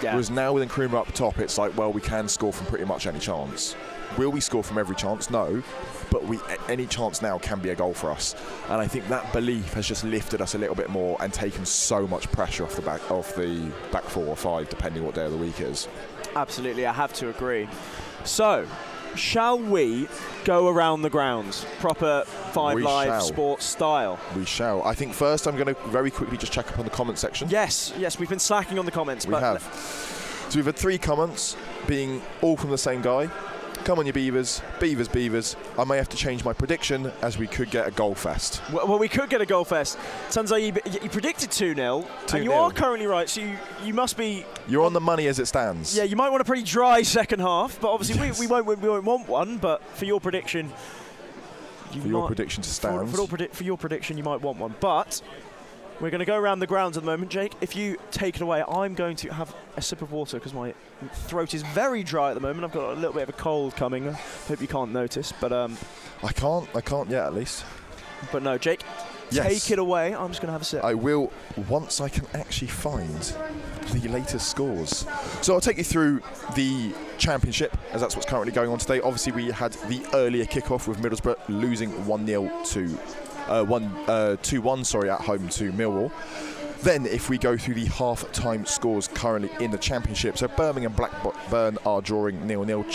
Yeah. Whereas now with Nkrumah up top, it's like, well, we can score from pretty much any chance. Will we score from every chance? No. But any chance now can be a goal for us. And I think that belief has just lifted us a little bit more and taken so much pressure off the back 4 or 5, depending what day of the week is. Absolutely, I have to agree. So, shall we go around the grounds, proper 5 Live sports style? We shall. I think first I'm going to very quickly just check up on the comment section. Yes, we've been slacking on the comments. We have. So we've had 3 comments, being all from the same guy. Come on, you Beavers. Beavers, Beavers. I may have to change my prediction as we could get a goal fest. Well, we could get a goal fest. Turns out you predicted 2-0, and you are currently right, so you must be... You're on the money as it stands. Yeah, you might want a pretty dry second half, but obviously we won't want one, but for your prediction... For your prediction to stand. For your prediction, you might want one, but... We're going to go around the grounds at the moment, Jake. If you take it away, I'm going to have a sip of water because my throat is very dry at the moment. I've got a little bit of a cold coming. I hope you can't notice, but I can't yet, at least. But no, Jake, take it away. I'm just going to have a sip. I will once I can actually find the latest scores. So I'll take you through the championship, as that's what's currently going on today. Obviously, we had the earlier kickoff with Middlesbrough losing 1-0 to 2-1 at home to Millwall. Then if we go through the half-time scores currently in the championship, so Birmingham Blackburn are drawing 0-0,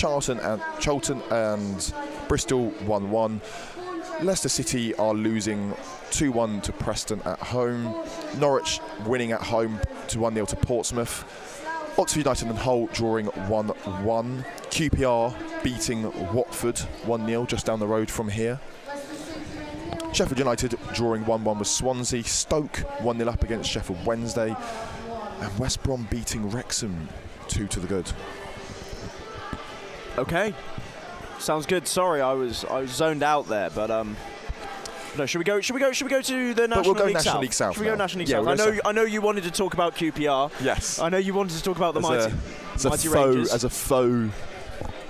Charlton and Bristol 1-1, Leicester City are losing 2-1 to Preston at home, Norwich winning at home to 1-0 to Portsmouth, Oxford United and Hull drawing 1-1, QPR beating Watford 1-0 just down the road from here, Sheffield United drawing 1-1 with Swansea, Stoke 1-0 up against Sheffield Wednesday, and West Brom beating Wrexham 2-good. Okay, sounds good. Sorry, I was zoned out there, but no. Should we go to the National League South? But we'll go National League South. Should we go now. National League Yeah, South? I know you wanted to talk about QPR. Yes. I know you wanted to talk about the mighty Rangers. As a faux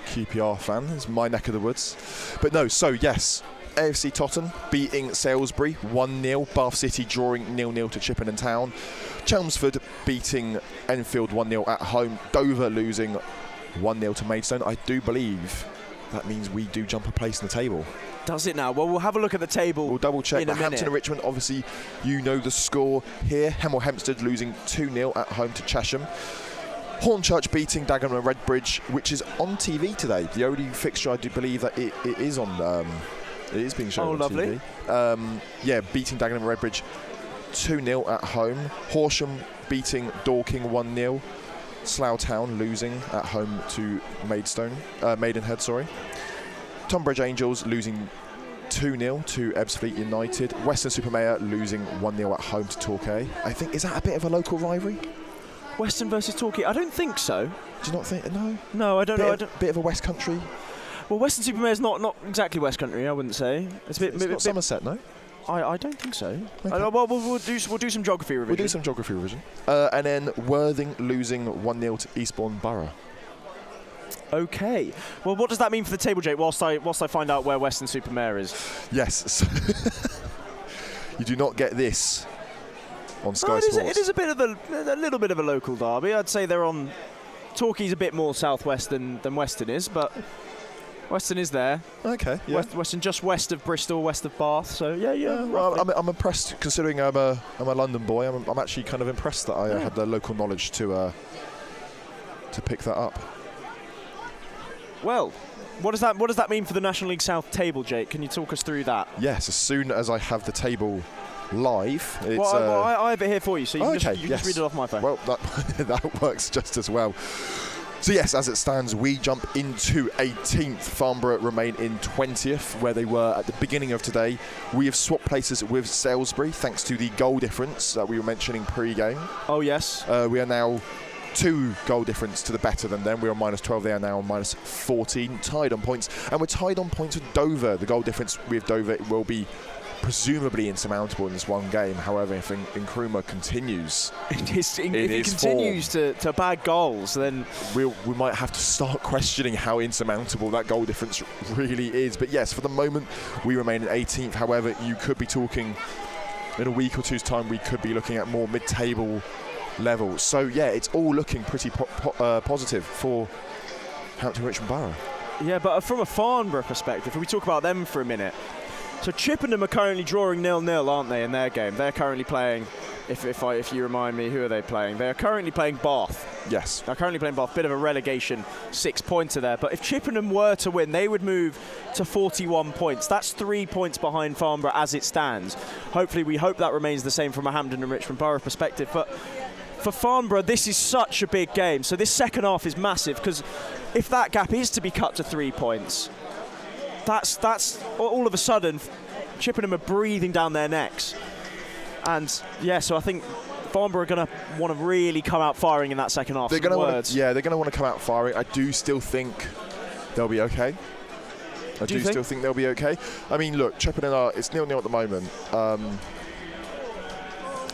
QPR fan, it's my neck of the woods. But no, so yes. AFC Tottenham beating Salisbury 1-0, Bath City drawing 0-0 to Chippenham Town, Chelmsford beating Enfield 1-0 at home, Dover losing 1-0 to Maidstone. I do believe that means we do jump a place in the table. Does it now? Well, we'll have a look at the table. We'll double check. Hampton and Richmond, obviously, you know the score here. Hemel Hempstead losing 2-0 at home to Chesham. Hornchurch beating Dagenham and Redbridge, which is on TV today. The only fixture I do believe that it is on. It is being shown on TV. Yeah, beating Dagenham and Redbridge 2-0 at home. Horsham beating Dorking 1-0. Slough Town losing at home to Maidenhead. Tonbridge Angels losing 2-0 to Ebbsfleet United. Weston-super-Mare losing 1-0 at home to Torquay. I think, is that a bit of a local rivalry? Weston versus Torquay? I don't think so. Do you not think? No? No, I don't know. Bit of a West Country? Well, Weston-super-Mare is not exactly West Country, I wouldn't say. It's not Somerset, no? I don't think so. Okay. Well, we'll do some geography revision. We'll do some geography revision. And then Worthing losing 1-0 to Eastbourne Borough. Okay. Well, what does that mean for the table, Jake, whilst I find out where Weston-super-Mare is? Yes. So you do not get this on Sky Sports. It is a little bit of a local derby. I'd say they're on... Torquay's a bit more southwest than Weston is, but... Weston is there. Okay, yeah. Weston just west of Bristol, west of Bath. So yeah. Well, I'm impressed considering I'm a London boy. I'm actually kind of impressed that I had the local knowledge to pick that up. Well, what does that mean for the National League South table, Jake? Can you talk us through that? Yes, as soon as I have the table live. It's, I have it here for you, so you can just read it off my phone. Well, that works just as well. So yes, as it stands, we jump into 18th. Farnborough remain in 20th, where they were at the beginning of today. We have swapped places with Salisbury, thanks to the goal difference that we were mentioning pre-game. Oh, yes. We are now 2 goal difference to the better than them. We're on -12, they are now on -14, tied on points. And we're tied on points with Dover. The goal difference with Dover will be presumably insurmountable in this one game. However, if Nkrumah continues, if he continues to bag goals, then we might have to start questioning how insurmountable that goal difference really is. But yes, for the moment, we remain in 18th. However, you could be talking in a week or two's time, we could be looking at more mid-table levels. So yeah, it's all looking pretty positive for Hampton Richmond Borough. Yeah, but from a Farnborough perspective, if we talk about them for a minute. So Chippenham are currently drawing 0-0, aren't they, in their game? They're currently playing, if you remind me, who are they playing? They're currently playing Bath. Yes. They're currently playing Bath, bit of a relegation 6-pointer there. But if Chippenham were to win, they would move to 41 points. That's 3 points behind Farnborough as it stands. We hope that remains the same from a Hampton and Richmond Borough perspective. But for Farnborough, this is such a big game. So this second half is massive, because if that gap is to be cut to 3 points, that's all of a sudden Chippenham are breathing down their necks. And yeah, so I think Farnborough are going to want to really come out firing in that second half. They're going to want to come out firing. I do still think they'll be okay. I do still think they'll be okay. I mean, look, Chippenham it's 0-0 at the moment.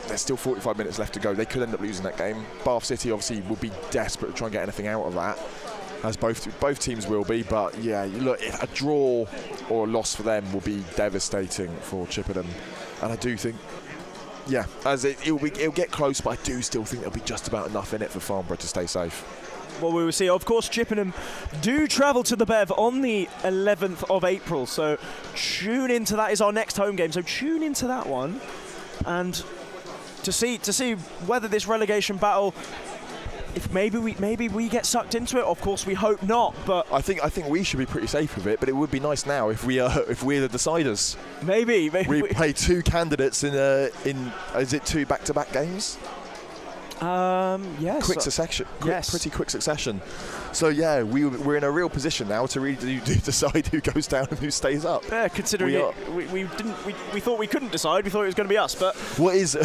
There's still 45 minutes left to go. They could end up losing that game. Bath City obviously will be desperate to try and get anything out of that, as both teams will be. But yeah, look, a draw or a loss for them will be devastating for Chippenham. And I do think, yeah, as it'll get close, but I do still think there'll be just about enough in it for Farnborough to stay safe. Well, we will see. Of course, Chippenham do travel to the Bev on the 11th of April, so tune into that. Is our next home game, so tune into that one, and to see whether this relegation battle, if maybe we get sucked into it. Of course, we hope not, but I think we should be pretty safe with it. But it would be nice now if we're the deciders. Maybe we play 2 candidates in is it 2 back-to-back games? Yes. Pretty quick succession. So yeah, we're in a real position now to really decide who goes down and who stays up. Yeah, considering we thought we couldn't decide. We thought it was going to be us. But what is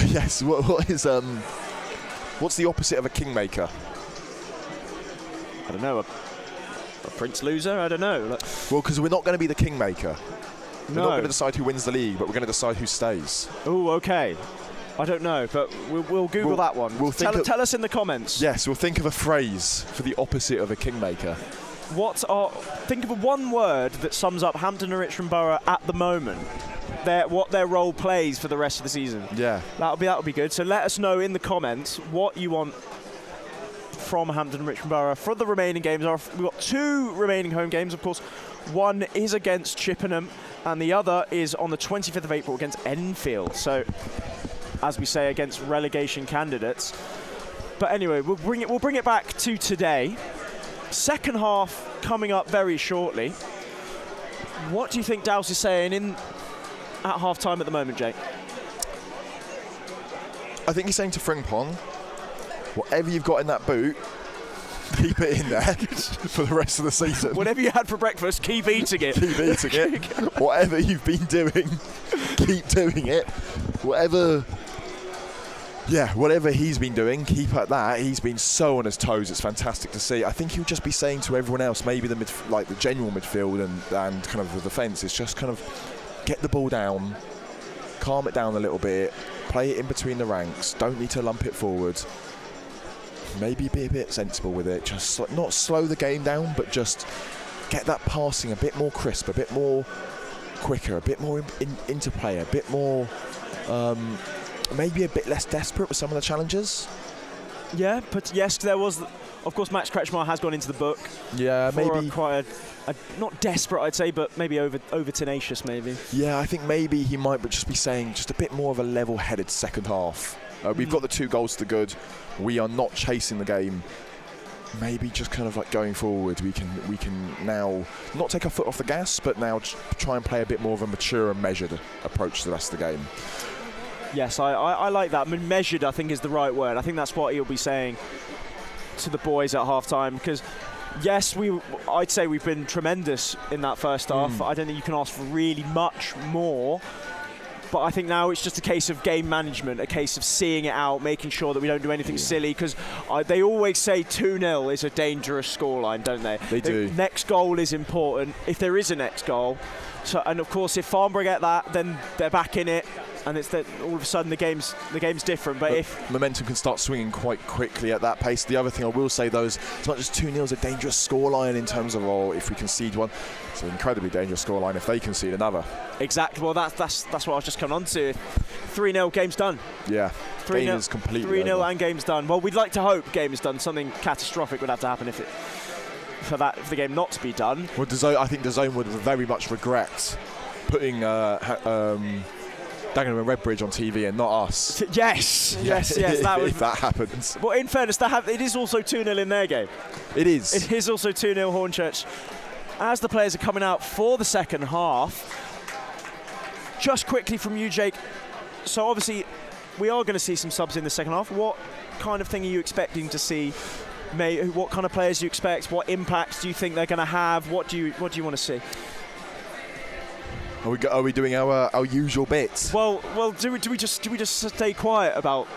what's the opposite of a kingmaker? I don't know. A prince loser? I don't know. Well, because we're not going to be the kingmaker. No. We're not going to decide who wins the league, but we're going to decide who stays. Oh, okay. I don't know, but we'll Google that one. Tell us in the comments. Yes, we'll think of a phrase for the opposite of a kingmaker. Think of one word that sums up Hampton and Richmond Borough at the moment. What their role plays for the rest of the season. Yeah, that'll be good. So let us know in the comments what you want from Hampton and Richmond Borough for the remaining games. We've got 2 remaining home games, of course. One is against Chippenham, and the other is on the 25th of April against Enfield. So, as we say, against relegation candidates. But anyway, we'll bring it back to today. Second half coming up very shortly. What do you think Dowse is saying at half time at the moment, Jake? I think he's saying to Frimpong, whatever you've got in that boot, keep it in there for the rest of the season. Whatever you had for breakfast, keep eating it. Keep eating it. Whatever you've been doing, keep doing it. Whatever he's been doing, keep at that. He's been so on his toes. It's fantastic to see. I think he'll just be saying to everyone else, maybe the general midfield and kind of the defence, is just kind of get the ball down, calm it down a little bit, play it in between the ranks. Don't need to lump it forward. Maybe be a bit sensible with it. Just not slow the game down, but just get that passing a bit more crisp, a bit more quicker, a bit more interplay, a bit more. Maybe a bit less desperate with some of the challenges. Yeah, but yes, there was, of course, Max Kretschmar has gone into the book. Yeah, maybe quite a not desperate, I'd say, but maybe over tenacious, maybe. Yeah, I think maybe he might just be saying just a bit more of a level-headed second half. We've got the 2 goals to the good. We are not chasing the game. Maybe just kind of like going forward, we can now not take our foot off the gas, but now try and play a bit more of a mature and measured approach to the rest of the game. Yes, I like that. I mean, measured, I think, is the right word. I think that's what he'll be saying to the boys at half-time, because, yes, I'd say we've been tremendous in that first half. I don't think you can ask for really much more. But I think now it's just a case of game management, a case of seeing it out, making sure that we don't do anything silly, because they always say 2-0 is a dangerous scoreline, don't they? They do. The next goal is important, if there is a next goal. So, and of course, if Farnborough get that, then they're back in it, and it's that all of a sudden the game's different. But if momentum can start swinging quite quickly at that pace. The other thing I will say, though, is as much as 2-0 is a dangerous scoreline in terms of, if we concede one, it's an incredibly dangerous scoreline if they concede another. Exactly. Well, that's what I was just coming on to. 3-0, game's done. Yeah, game is completely 3-0 and game's done. Well, we'd like to hope game is done. Something catastrophic would have to happen for the game not to be done. Well, I think DAZN would very much regret putting Dagenham and Redbridge on TV and not us. Yes. That would, if that happens. Well, in fairness, it is also 2-0 in their game. It is. It is also 2-0 Hornchurch. As the players are coming out for the second half, just quickly from you, Jake. So obviously, we are going to see some subs in the second half. What kind of thing are you expecting to see? What kind of players do you expect? What impacts do you think they're going to have? What do you want to see? Are we doing our usual bits? Well, do we just stay quiet about?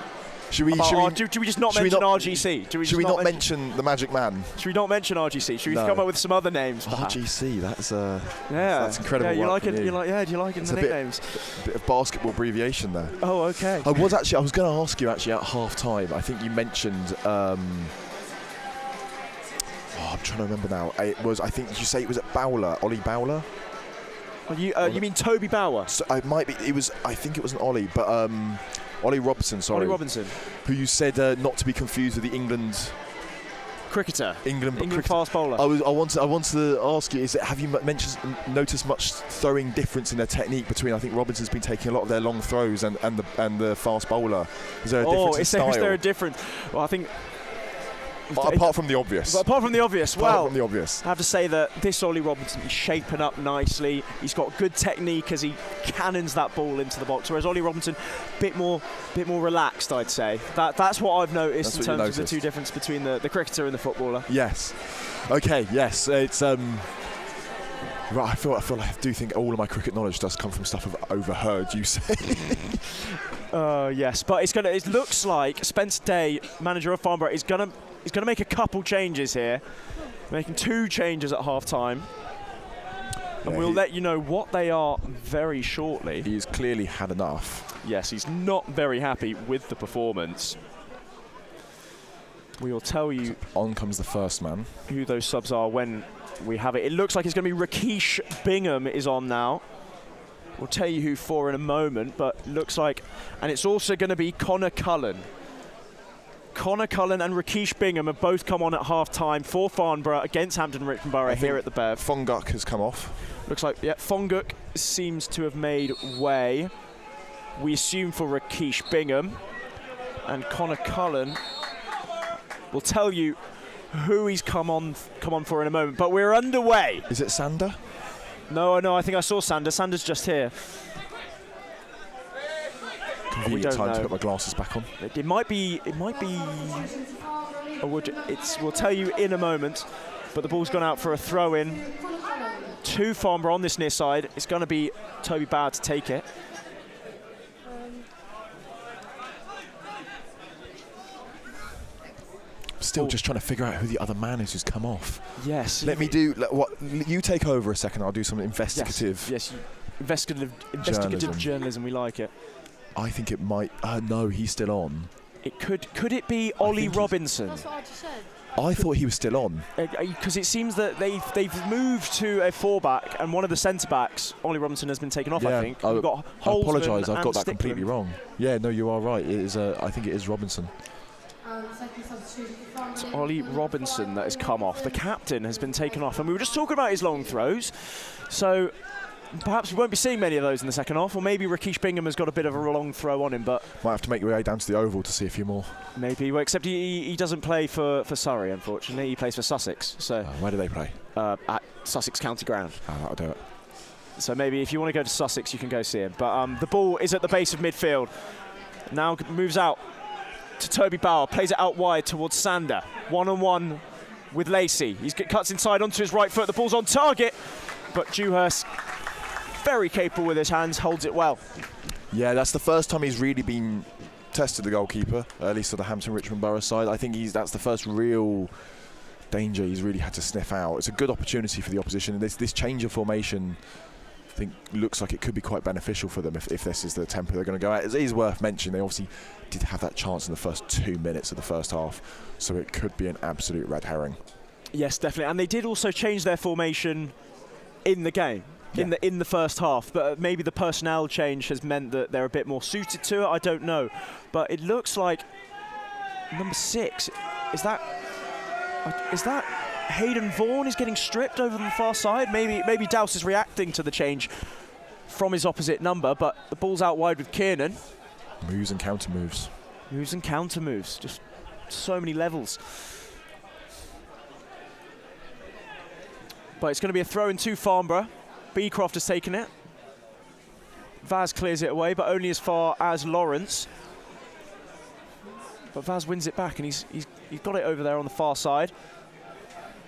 Do we just not mention RGC? Should we not mention the Magic Man? Should we not mention RGC? Should we come up with some other names? RGC, that's incredible. Yeah, you like it? Do you like it? The nicknames? A bit of basketball abbreviation there. Oh, okay. I was going to ask you actually at half time. I think you mentioned. I'm trying to remember now. I think did you say it was at Bowler, Ollie Bowler? You mean Toby Bauer? So it might be. I think it wasn't Ollie, but Ollie Robinson. Sorry. Ollie Robinson. Who you said not to be confused with the England cricketer. England cricketer. Fast bowler. I wanted to ask you: have you noticed much throwing difference in their technique between? I think Robinson's been taking a lot of their long throws and the fast bowler. Is there a difference in style? Is there a difference? Well, I think. Apart from the obvious. I have to say that this Ollie Robinson is shaping up nicely. He's got good technique as he cannons that ball into the box. Whereas Ollie Robinson, bit more relaxed, I'd say. That's what I've noticed in terms of the two difference between the cricketer and the footballer. Yes. Okay. Yes. It's right. I feel like I do think all of my cricket knowledge does come from stuff I've overheard you say. Yes, but it looks like Spencer Day, manager of Farnborough, is gonna make a couple changes here, making 2 changes at half time. And we'll let you know what they are very shortly. He's clearly had enough. Yes, he's not very happy with the performance. We will tell you. On comes the first man. Who those subs are when we have it. It looks like it's going to be Rakesh Bingham is on now. We'll tell you who for in a moment, but looks like, and it's also going to be Connor Cullen. Connor Cullen and Rakesh Bingham have both come on at half-time for Farnborough against Hampton Richmond Borough here at the Bev. Fonguk has come off. Looks like, yeah, Fonguk seems to have made way. We assume for Rakesh Bingham. And Connor Cullen will tell you who he's come on for in a moment. But we're underway. Is it Sander? No, I think I saw Sander. Sander's just here. Convenient time to put my glasses back on. It might be. We'll tell you in a moment. But the ball's gone out for a throw-in to Farnborough on this near side. It's going to be Toby Bauer to take it. Still just trying to figure out who the other man is who's come off. Yes. Let me do what you take over a second. I'll do some investigative. Yes. Investigative journalism. We like it. I think it might. No, he's still on. It could it be Ollie Robinson? That's what I just said. I thought he was still on. Because it seems that they've moved to a 4-back, and one of the centre backs, Ollie Robinson, has been taken off. Yeah, I think. We've got I apologise. I've got that Stickland. completely wrong. Yeah, no, you are right. It is. I think it is Robinson. It's Ollie Robinson that has come off. The captain has been taken off, and we were just talking about his long throws. So perhaps we won't be seeing many of those in the second half, or maybe Rakesh Bingham has got a bit of a long throw on him. But might have to make your way down to the Oval to see a few more. Maybe, well, except he doesn't play for Surrey, unfortunately. He plays for Sussex. So where do they play? At Sussex County Ground. That'll do it. So maybe if you want to go to Sussex, you can go see him. But the ball is at the base of midfield. Now moves out to Toby Bauer, plays it out wide towards Sander. One-on-one with Lacey. He cuts inside onto his right foot. The ball's on target, but Dewhurst, very capable with his hands, holds it well. Yeah, that's the first time he's really been tested, the goalkeeper, at least for the Hampton Richmond Borough side. I think that's the first real danger he's really had to sniff out. It's a good opportunity for the opposition. This change of formation, I think, looks like it could be quite beneficial for them if this is the tempo they're going to go at. It is worth mentioning they obviously did have that chance in the first 2 minutes of the first half, so it could be an absolute red herring. Yes, definitely. And they did also change their formation in the game, in the first half. But maybe the personnel change has meant that they're a bit more suited to it. I don't know. But it looks like number 6, is that Hayden Vaughan is getting stripped over on the far side. Maybe Dowse is reacting to the change from his opposite number, but the ball's out wide with Kiernan. Moves and counter moves. Moves and counter moves. Just so many levels. But it's going to be a throw in to Farnborough. Beecroft has taken it. Vaz clears it away, but only as far as Lawrence. But Vaz wins it back, and he's got it over there on the far side.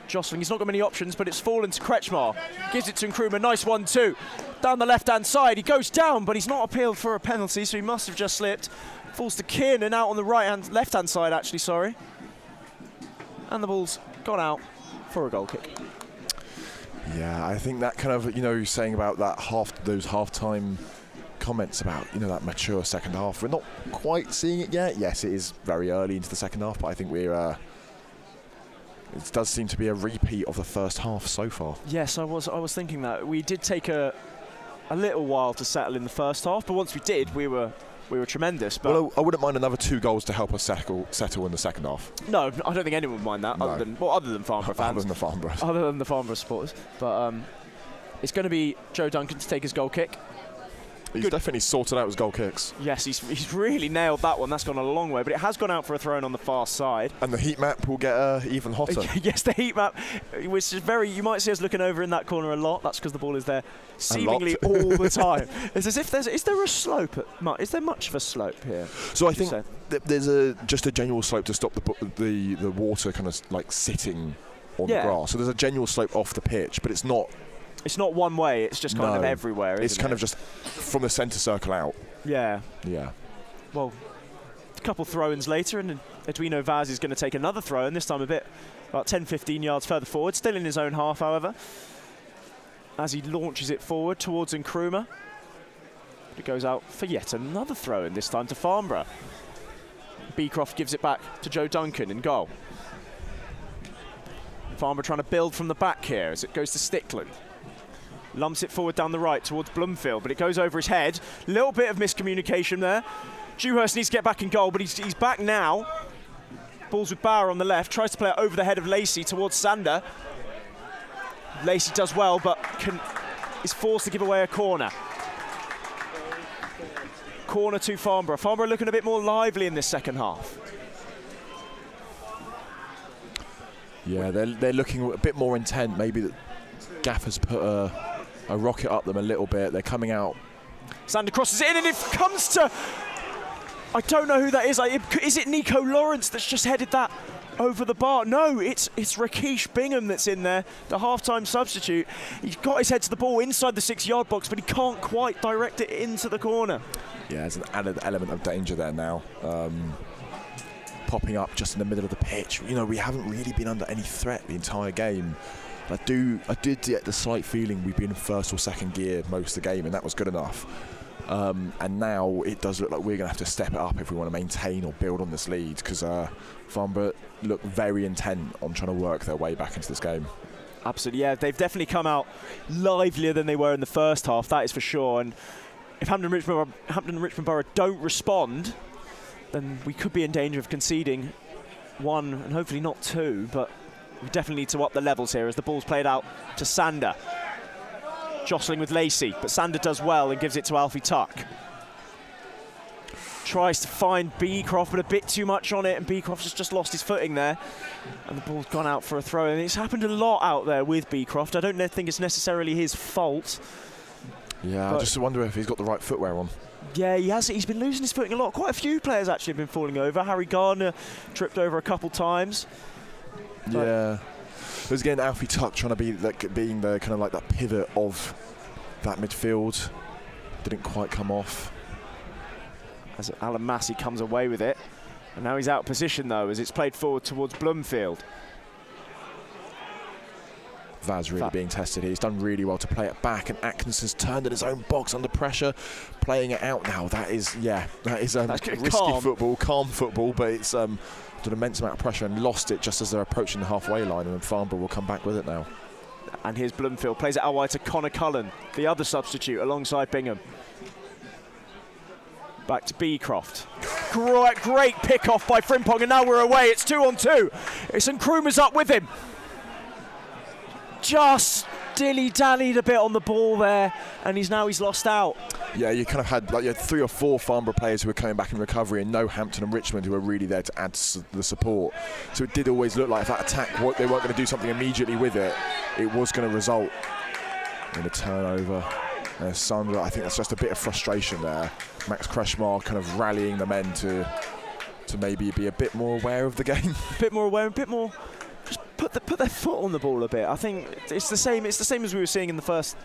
Jostling, he's not got many options, but it's fallen to Kretschmar. Gives it to Nkrumah, nice 1-2. Down the left-hand side, he goes down, but he's not appealed for a penalty, so he must have just slipped. Falls to Kiernan out on the left-hand side, actually, sorry. And the ball's gone out for a goal kick. Yeah, I think that kind of, saying about that those half-time comments about, that mature second half. We're not quite seeing it yet. Yes, it is very early into the second half, but I think we're... it does seem to be a repeat of the first half so far. Yes, I was thinking that. We did take a little while to settle in the first half, but once we did, we were tremendous. But well, I wouldn't mind another 2 goals to help us settle in the second half. No, I don't think anyone would mind that, no. other than Farnborough fans. Other than the Farnborough. Other than the Farnborough supporters. But it's going to be Joe Duncan to take his goal kick. He's definitely sorted out his goal kicks. Yes, he's really nailed that one. That's gone a long way, but it has gone out for a throw in on the far side. And the heat map will get even hotter. Yes, the heat map, which is you might see us looking over in that corner a lot. That's because the ball is there seemingly all the time. It's as if is there a slope? Is there much of a slope here? So I think there's just a general slope to stop the water kind of like sitting on the grass. So there's a general slope off the pitch, but it's not... It's not one way, it's just kind of everywhere, isn't it? It's kind of just from the centre circle out. Yeah. Yeah. Well, a couple throw-ins later, and Edwino Vaz is going to take another throw-in, this time about 10-15 yards further forward, still in his own half, however, as he launches it forward towards Nkrumah. It goes out for yet another throw-in, this time to Farnborough. Beecroft gives it back to Joe Duncan in goal. Farnborough trying to build from the back here as it goes to Stickland. Lumps it forward down the right towards Blumfield, but it goes over his head. Little bit of miscommunication there. Dewhurst needs to get back in goal, but he's back now. Balls with Bauer on the left, tries to play it over the head of Lacey towards Sander. Lacey does well, but is forced to give away a corner. Corner to Farnborough. Farnborough looking a bit more lively in this second half. Yeah, they're looking a bit more intent. Maybe that Gaffer's put a rocket up them a little bit. They're coming out. Sander crosses it in, and it comes to... I don't know who that is. Is it Nico Lawrence that's just headed that over the bar? No, it's Rakesh Bingham that's in there, the half-time substitute. He's got his head to the ball inside the 6-yard box, but he can't quite direct it into the corner. Yeah, there's an added element of danger there now. Popping up just in the middle of the pitch. We haven't really been under any threat the entire game. I did get the slight feeling we've been in first or second gear most of the game, and that was good enough. And now it does look like we're going to have to step it up if we want to maintain or build on this lead, because Farnborough look very intent on trying to work their way back into this game. Absolutely, yeah. They've definitely come out livelier than they were in the first half, that is for sure. And if Hampton and Richmond Borough don't respond, then we could be in danger of conceding 1 and hopefully not 2, but we definitely need to up the levels here as the ball's played out to Sander. Jostling with Lacey, but Sander does well and gives it to Alfie Tuck. Tries to find Beecroft, but a bit too much on it, and Beecroft has just lost his footing there. And the ball's gone out for a throw, and it's happened a lot out there with Beecroft. I don't think it's necessarily his fault. Yeah, I just wonder if he's got the right footwear on. Yeah, he has. He's been losing his footing a lot. Quite a few players actually have been falling over. Harry Gardner tripped over a couple times. Yeah. There's again Alfie Tuck trying to be being the kind of like that pivot of that midfield. Didn't quite come off. As Alan Massey comes away with it. And now he's out of position though as it's played forward towards Blumfield. Vaz really being tested here. He's done really well to play it back, and Atkinson's turned in his own box under pressure, playing it out now. That is risky football, calm football, but it's an immense amount of pressure, and lost it just as they're approaching the halfway line, and then Farnborough will come back with it now. And here's Blumfield, plays it out wide to Connor Cullen, the other substitute alongside Bingham. Back to Beecroft. Great pick-off by Frimpong, and now we're away. It's 2-on-2. It's Nkrumah's up with him. Just dilly-dallied a bit on the ball there, and he's lost out. Yeah, you kind of had you had 3 or 4 Farnborough players who were coming back in recovery, and no Hampton and Richmond who were really there to add the support. So it did always look like if that attack, they weren't going to do something immediately with it, it was going to result in a turnover. And Sandra, I think that's just a bit of frustration there. Max Kretschmar kind of rallying the men to to maybe be a bit more aware of the game. A bit more aware, a bit more. Just put their foot on the ball a bit. I think it's the same. It's the same as we were seeing in the first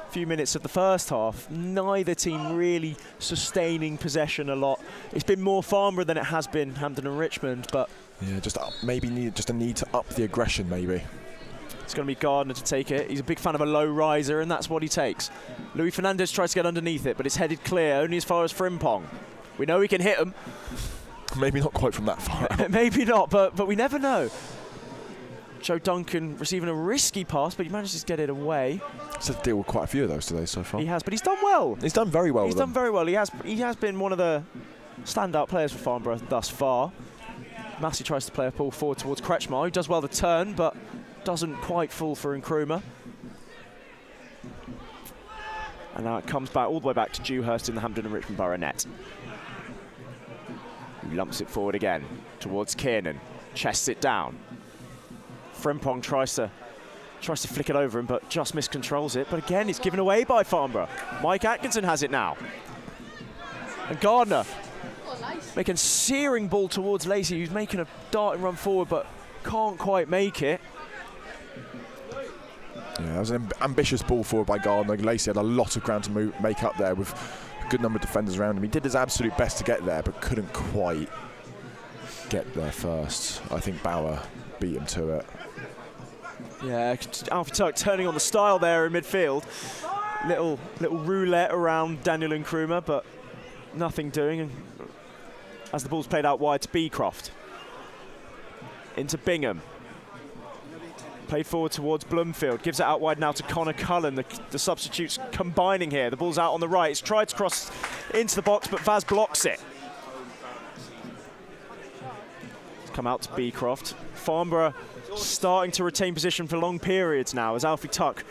few minutes of the first half. Neither team really sustaining possession a lot. It's been more Farnborough than it has been Hampden and Richmond, but yeah, just maybe a need to up the aggression. Maybe it's going to be Gardner to take it. He's a big fan of a low riser, and that's what he takes. Luis Fernandez tries to get underneath it, but it's headed clear only as far as Frimpong. We know he can hit him. Maybe not quite from that far out. Maybe not, but we never know. Joe Duncan receiving a risky pass, but he manages to get it away. He's had to deal with quite a few of those today so far. He has, but he's done well. He's done very well. He's done very well. He has been one of the standout players for Farnborough thus far. Massey tries to play a ball forward towards Kretschmar, who does well the turn, but doesn't quite fall for Nkrumah. And now it comes back all the way back to Dewhurst in the Hampden and Richmond Borough net. He lumps it forward again towards Kiernan, chests it down. Frimpong tries to flick it over him, but just miscontrols it. But again, it's given away by Farnborough. Mike Atkinson has it now. And Gardner making a searing ball towards Lacey, who's making a dart and run forward, but can't quite make it. Yeah, that was an ambitious ball forward by Gardner. Lacey had a lot of ground to make up there with a good number of defenders around him. He did his absolute best to get there, but couldn't quite get there first. I think Bauer beat him to it. Yeah, Alfie Tuck turning on the style there in midfield. Little roulette around Daniel Nkrumah, but nothing doing. And as the ball's played out wide to Beecroft. Into Bingham. Played forward towards Bloomfield. Gives it out wide now to Connor Cullen. The substitutes combining here. The ball's out on the right. It's tried to cross into the box, but Vaz blocks it. It's come out to Beecroft. Farnborough starting to retain position for long periods now as Alfie Tuck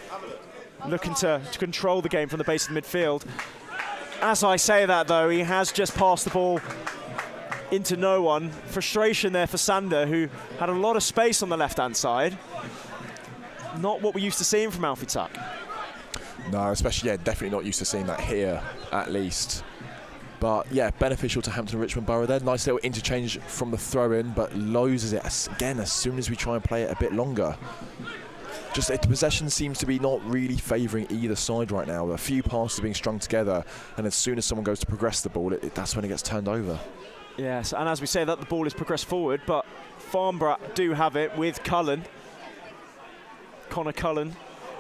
looking to control the game from the base of the midfield. As I say that, though, he has just passed the ball into no one. Frustration there for Sander, who had a lot of space on the left-hand side. Not what we're used to seeing from Alfie Tuck. No, especially, yeah, definitely not used to seeing that here, at least. But, yeah, beneficial to Hampden and Richmond Borough there. Nice little interchange from the throw-in, but loses it again as soon as we try and play it a bit longer. Just the possession seems to be not really favouring either side right now. A few passes being strung together, and as soon as someone goes to progress the ball, that's when it gets turned over. Yes, and as we say that, the ball is progressed forward, but Farnborough do have it with Cullen. Connor Cullen.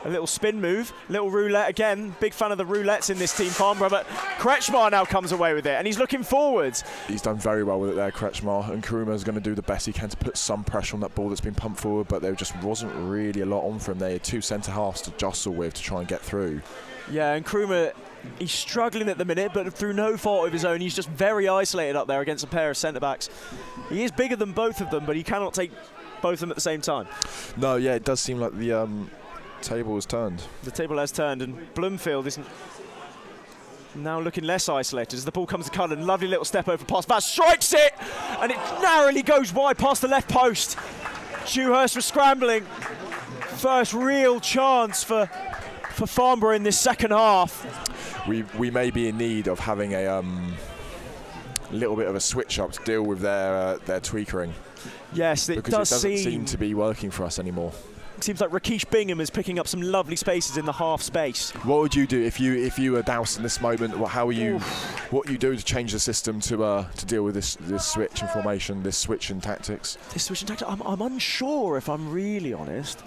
A little spin move, little roulette again. Big fan of the roulettes in this team, Farnborough, but Kretschmar now comes away with it, and he's looking forwards. He's done very well with it there, Kretschmar, and Nkrumah is going to do the best he can to put some pressure on that ball that's been pumped forward, but there just wasn't really a lot on for him. They had two centre-halves to jostle with to try and get through. Yeah, and Nkrumah, he's struggling at the minute, but through no fault of his own, he's just very isolated up there against a pair of centre-backs. He is bigger than both of them, but he cannot take both of them at the same time. No, yeah, it does seem like the table has turned. The table has turned, and Bloomfield isn't now looking less isolated as the ball comes to Cullen. Lovely little step over pass. Vaz strikes it, and it narrowly goes wide past the left post. Dewhurst was scrambling. First real chance for Farnborough in this second half. We may be in need of having a little bit of a switch up to deal with their tweakering. Yes, it because does it doesn't seem to be working for us anymore. Seems like Rakesh Bingham is picking up some lovely spaces in the half space. What would you do if you were doused in this moment? What are you doing to change the system to deal with this switch in formation, this switch in tactics? This switch in tactics, I'm unsure if I'm really honest.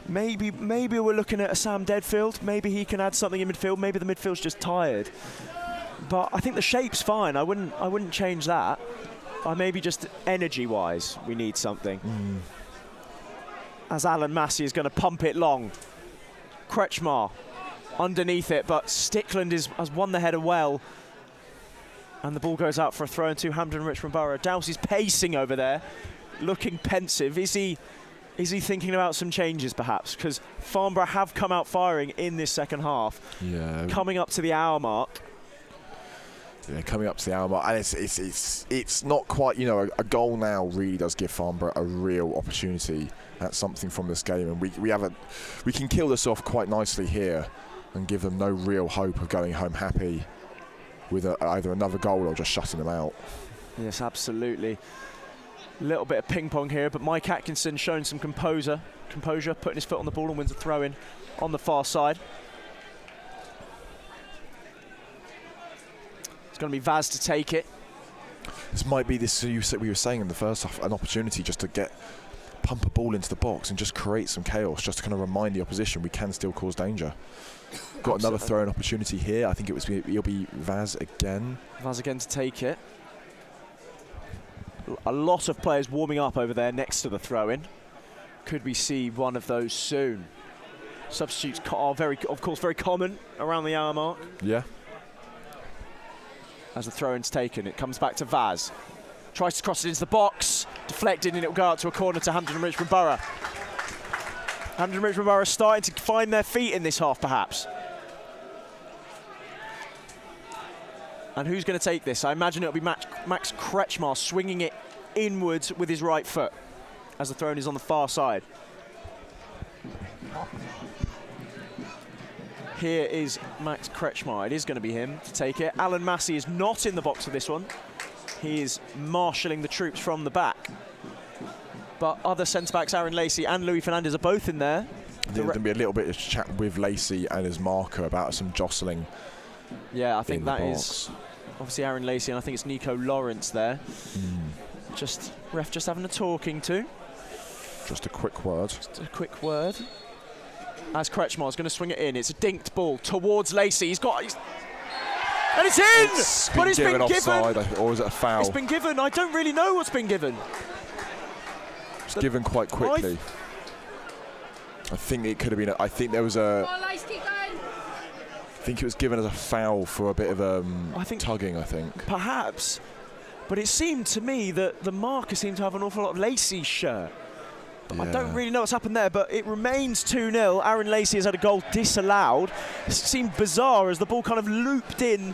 Maybe we're looking at a Sam Deadfield. Maybe he can add something in midfield. Maybe the midfield's just tired. But I think the shape's fine. I wouldn't change that. Maybe just energy-wise, we need something. As Alan Massey is going to pump it long. Kretschmar underneath it, but Stickland has won the header well. And the ball goes out for a throw into Hampden and Richmond Borough. Dowsey's pacing over there, looking pensive. Is he thinking about some changes perhaps? Because Farnborough have come out firing in this second half. Yeah. Coming up to the hour mark. Yeah, coming up to the hour mark, and it's not quite, you know, a goal now really does give Farnborough a real opportunity at something from this game, and we can kill this off quite nicely here and give them no real hope of going home happy with either another goal or just shutting them out. Yes, absolutely. A little bit of ping pong here, but Mike Atkinson showing some composure, putting his foot on the ball and wins a throw in on the far side. It's going to be Vaz to take it. This might be this. We were saying in the first half, an opportunity just to pump a ball into the box and just create some chaos, just to kind of remind the opposition we can still cause danger. Got another throw-in opportunity here. I think it'll be Vaz again. Vaz again to take it. A lot of players warming up over there next to the throw-in. Could we see one of those soon? Substitutes are of course, very common around the hour mark. Yeah. As the throw-in's taken, it comes back to Vaz. Tries to cross it into the box, deflected, and it'll go out to a corner to Hampden and Richmond Borough. Hampden and Richmond Borough starting to find their feet in this half, perhaps. And who's going to take this? I imagine it'll be Max Kretschmar swinging it inwards with his right foot as the throw-in is on the far side. Here is Max Kretschmar. It is going to be him to take it. Alan Massey is not in the box for this one. He is marshalling the troops from the back. But other centre-backs, Aaron Lacey and Louis Fernandez, are both in there. There's going to be a little bit of chat with Lacey and his marker about some jostling. Yeah, I think that is obviously Aaron Lacey, and I think it's Nico Lawrence there. Ref just having a talking to. Just a quick word. Just a quick word. As Kretschmar's going to swing it in. It's a dinked ball towards Lacey. And it's in! But it's been given. Offside, or is it a foul? It's been given. I don't really know what's been given. It's given quite quickly. I think it could have been. I think there was a. I think it was given as a foul for a bit of tugging, I think. Perhaps. But it seemed to me that the marker seemed to have an awful lot of Lacey's shirt. Yeah. I don't really know what's happened there, but it remains 2-0. Aaron Lacey has had a goal disallowed. It seemed bizarre as the ball kind of looped in,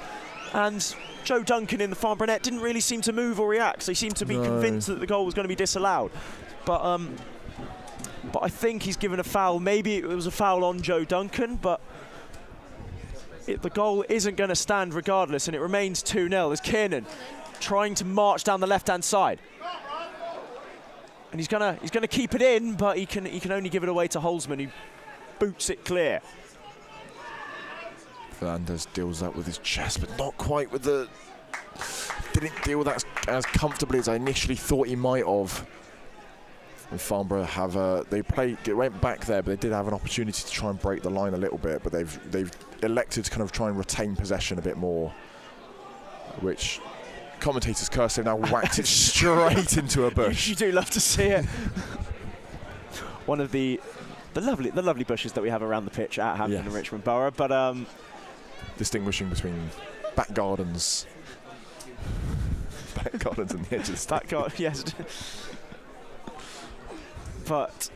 and Joe Duncan in the Farnborough net didn't really seem to move or react. So he seemed to be convinced that the goal was going to be disallowed. But I think he's given a foul. Maybe it was a foul on Joe Duncan, but the goal isn't going to stand regardless, and it remains 2-0. There's Kiernan trying to march down the left-hand side. And he's gonna keep it in, but he can only give it away to Holzman, who boots it clear. Fernandez deals that with his chest, but not quite with the. Didn't deal with that as comfortably as I initially thought he might have. And Farnborough have they went back there, but they did have an opportunity to try and break the line a little bit, but they've elected to kind of try and retain possession a bit more, which. Commentators curse, they've now whacked it straight into a bush. You do love to see it. One of the lovely bushes that we have around the pitch at Hampden and Richmond Borough, but distinguishing between back gardens and the edge of the stadium. Yes. But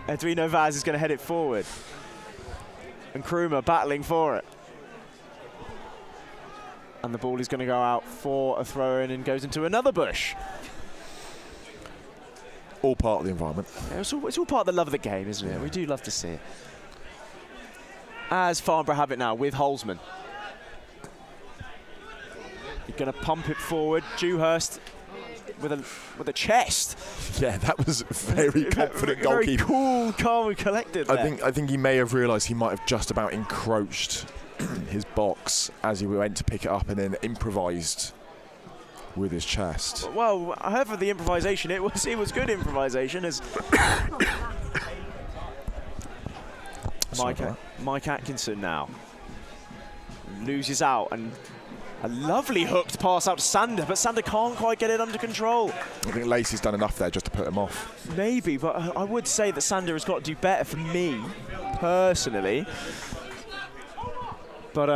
Edwino Vaz is going to head it forward, and Krumah battling for it. And the ball is going to go out for a throw-in and goes into another bush. All part of the environment. Yeah, it's all part of the love of the game, isn't it? We do love to see it. As Farnborough have it now with Holzman. He's going to pump it forward. Dewhurst with a chest. Yeah, that was very confident goalkeeper. Very cool, calm and collected there. I think he may have realised he might have just about encroached his box as he went to pick it up and then improvised with his chest. Well, however the improvisation, it was good improvisation as Mike Atkinson now loses out, and a lovely hooked pass out to Sander, but Sander can't quite get it under control. I think Lacey's done enough there just to put him off. Maybe, but I would say that Sander has got to do better for me, personally. But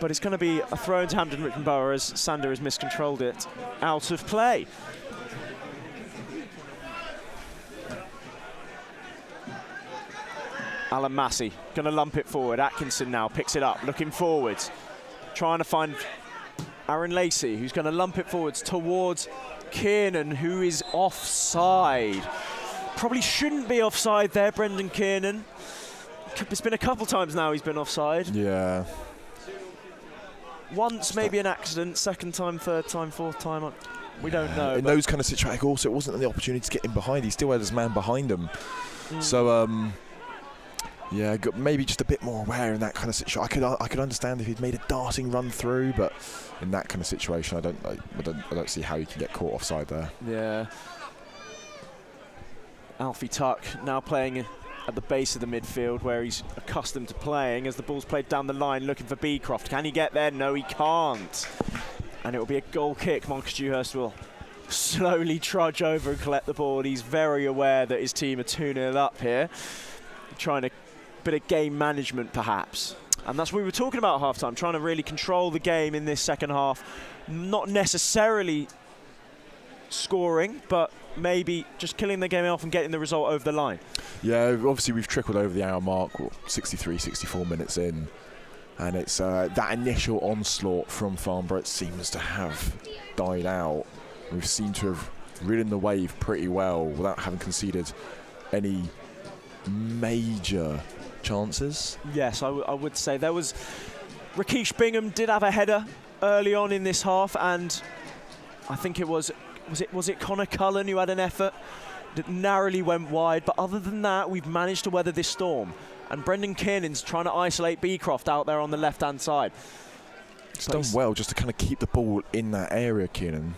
but it's going to be a throw into Hampden Richmond Borough as Sander has miscontrolled it out of play. Alan Massey going to lump it forward. Atkinson now picks it up, looking forwards, trying to find Aaron Lacey, who's going to lump it forwards towards Kiernan, who is offside. Probably shouldn't be offside there, Brendan Kiernan. It's been a couple times now he's been offside. Yeah. Once maybe an accident, second time, third time, fourth time, we don't know. In those kind of situations, also, it wasn't the opportunity to get in behind. He still had his man behind him. So, yeah, maybe just a bit more aware in that kind of situation. I could understand if he'd made a darting run through, but in that kind of situation, I don't see how you can get caught offside there. Yeah. Alfie Tuck now playing at the base of the midfield where he's accustomed to playing as the ball's played down the line looking for Beecroft. Can he get there? No, he can't. And it will be a goal kick. Marcus Dewhurst will slowly trudge over and collect the ball. He's very aware that his team are 2-0 up here. Trying a bit of game management perhaps. And that's what we were talking about at half-time, trying to really control the game in this second half. Not necessarily scoring, but maybe just killing the game off and getting the result over the line. Yeah, obviously we've trickled over the hour mark, 63, 64 minutes in, and it's that initial onslaught from Farnborough, it seems to have died out. We've seemed to have ridden the wave pretty well without having conceded any major chances. Yes, I would say there was. Rakesh Bingham did have a header early on in this half, and I think it was it Connor Cullen who had an effort that narrowly went wide, but other than that we've managed to weather this storm, and Brendan Kiernan's trying to isolate Beecroft out there on the left hand side. He's done well just to kind of keep the ball in that area, Kiernan.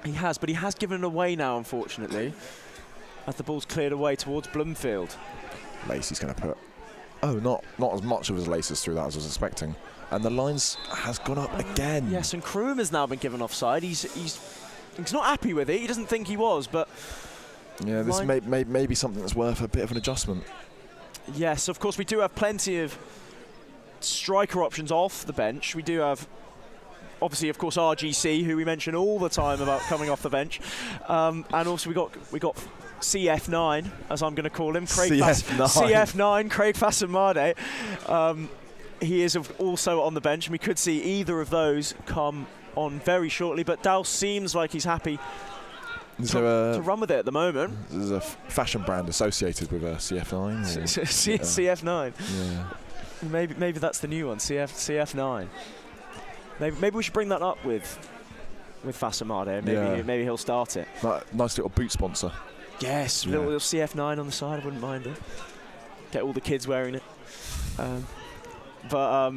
He has, but he has given it away now, unfortunately, as the ball's cleared away towards Bloomfield. Lacey's going to put, not as much of his laces through that as I was expecting, and the lines has gone up again. Yes, and Krumer's now been given offside. He's not happy with it. He doesn't think he was, but yeah, this may be something that's worth a bit of an adjustment. Yes, of course we do have plenty of striker options off the bench. We do have, obviously, of course, RGC, who we mention all the time about coming off the bench, and also we got CF9, as I'm going to call him, CF9, Craig Fassamade. He is also on the bench, and we could see either of those come on very shortly, but Dow seems like he's happy to run with it at the moment. There's a fashion brand associated with CF9. CF9. Yeah. Maybe that's the new one, CF9. Maybe we should bring that up with Fassamade. Maybe he'll start it. Nice little boot sponsor. Yes, little CF9 on the side. I wouldn't mind it. Get all the kids wearing it. But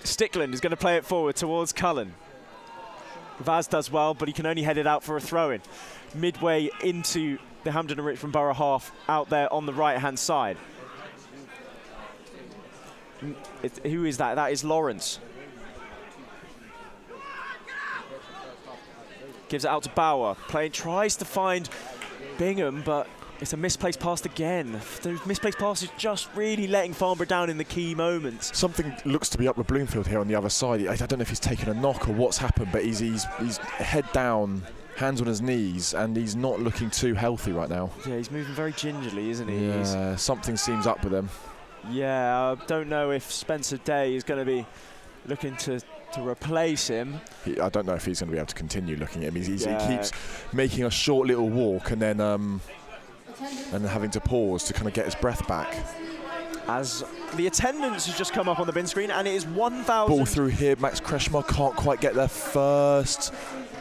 Stickland is going to play it forward towards Cullen. Vaz does well, but he can only head it out for a throw-in. Midway into the Hampden and Richmond Borough half, out there on the right-hand side. Who is that? That is Lawrence. Gives it out to Bauer. Tries to find Bingham, but it's a misplaced pass again. Those misplaced passes just really letting Farnborough down in the key moments. Something looks to be up with Bloomfield here on the other side. I don't know if he's taken a knock or what's happened, but he's head down, hands on his knees, and he's not looking too healthy right now. Yeah, he's moving very gingerly, isn't he? Yeah, something seems up with him. Yeah, I don't know if Spencer Day is going to be looking to replace him. I don't know if he's going to be able to continue looking at him. He keeps making a short little walk and then having to pause to kind of get his breath back. As the attendance has just come up on the bin screen, and it is 1,000. Ball through here, Max Kretschmer can't quite get there first.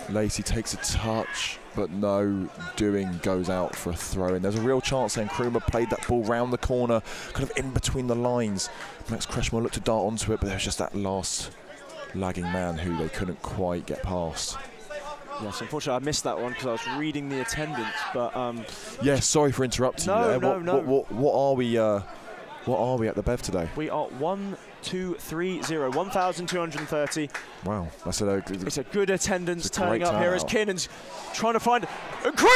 Lacey takes a touch, but no doing, goes out for a throw-in. There's a real chance then. Krumer played that ball round the corner, kind of in between the lines. Max Kretschmer looked to dart onto it, but there was just that last lagging man who they couldn't quite get past. Yes, unfortunately I missed that one because I was reading the attendance, but yeah, sorry for interrupting you there. No. What are we at the Bev today? We are 1,230. Wow, it's a good attendance turning up here as Kiernan's trying to find Krumer!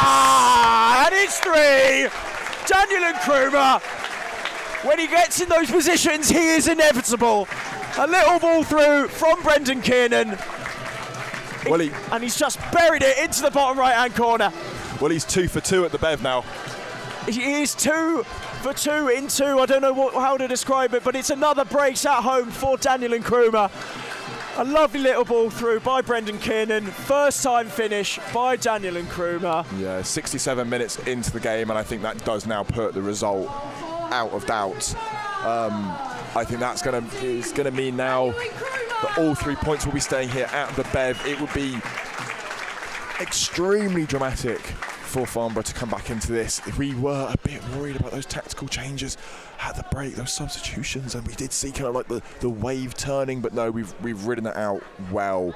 Yes! And it's 3. Daniel Krumer. When he gets in those positions, he is inevitable. A little ball through from Brendan Kiernan. And he's just buried it into the bottom right-hand corner. Well, he's 2 for 2 at the Bev now. He is 2 for 2 in 2. I don't know how to describe it, but it's another brace at home for Daniel Krumer. A lovely little ball through by Brendan Kiernan. First time finish by Daniel Krumer. Yeah, 67 minutes into the game, and I think that does now put the result out of doubt. I think that's going to mean now that all 3 points will be staying here at the Bev. It would be extremely dramatic for Farnborough to come back into this. We were a bit worried about those tactical changes at the break, those substitutions, and we did see kind of like the wave turning, but no, we've ridden it out well.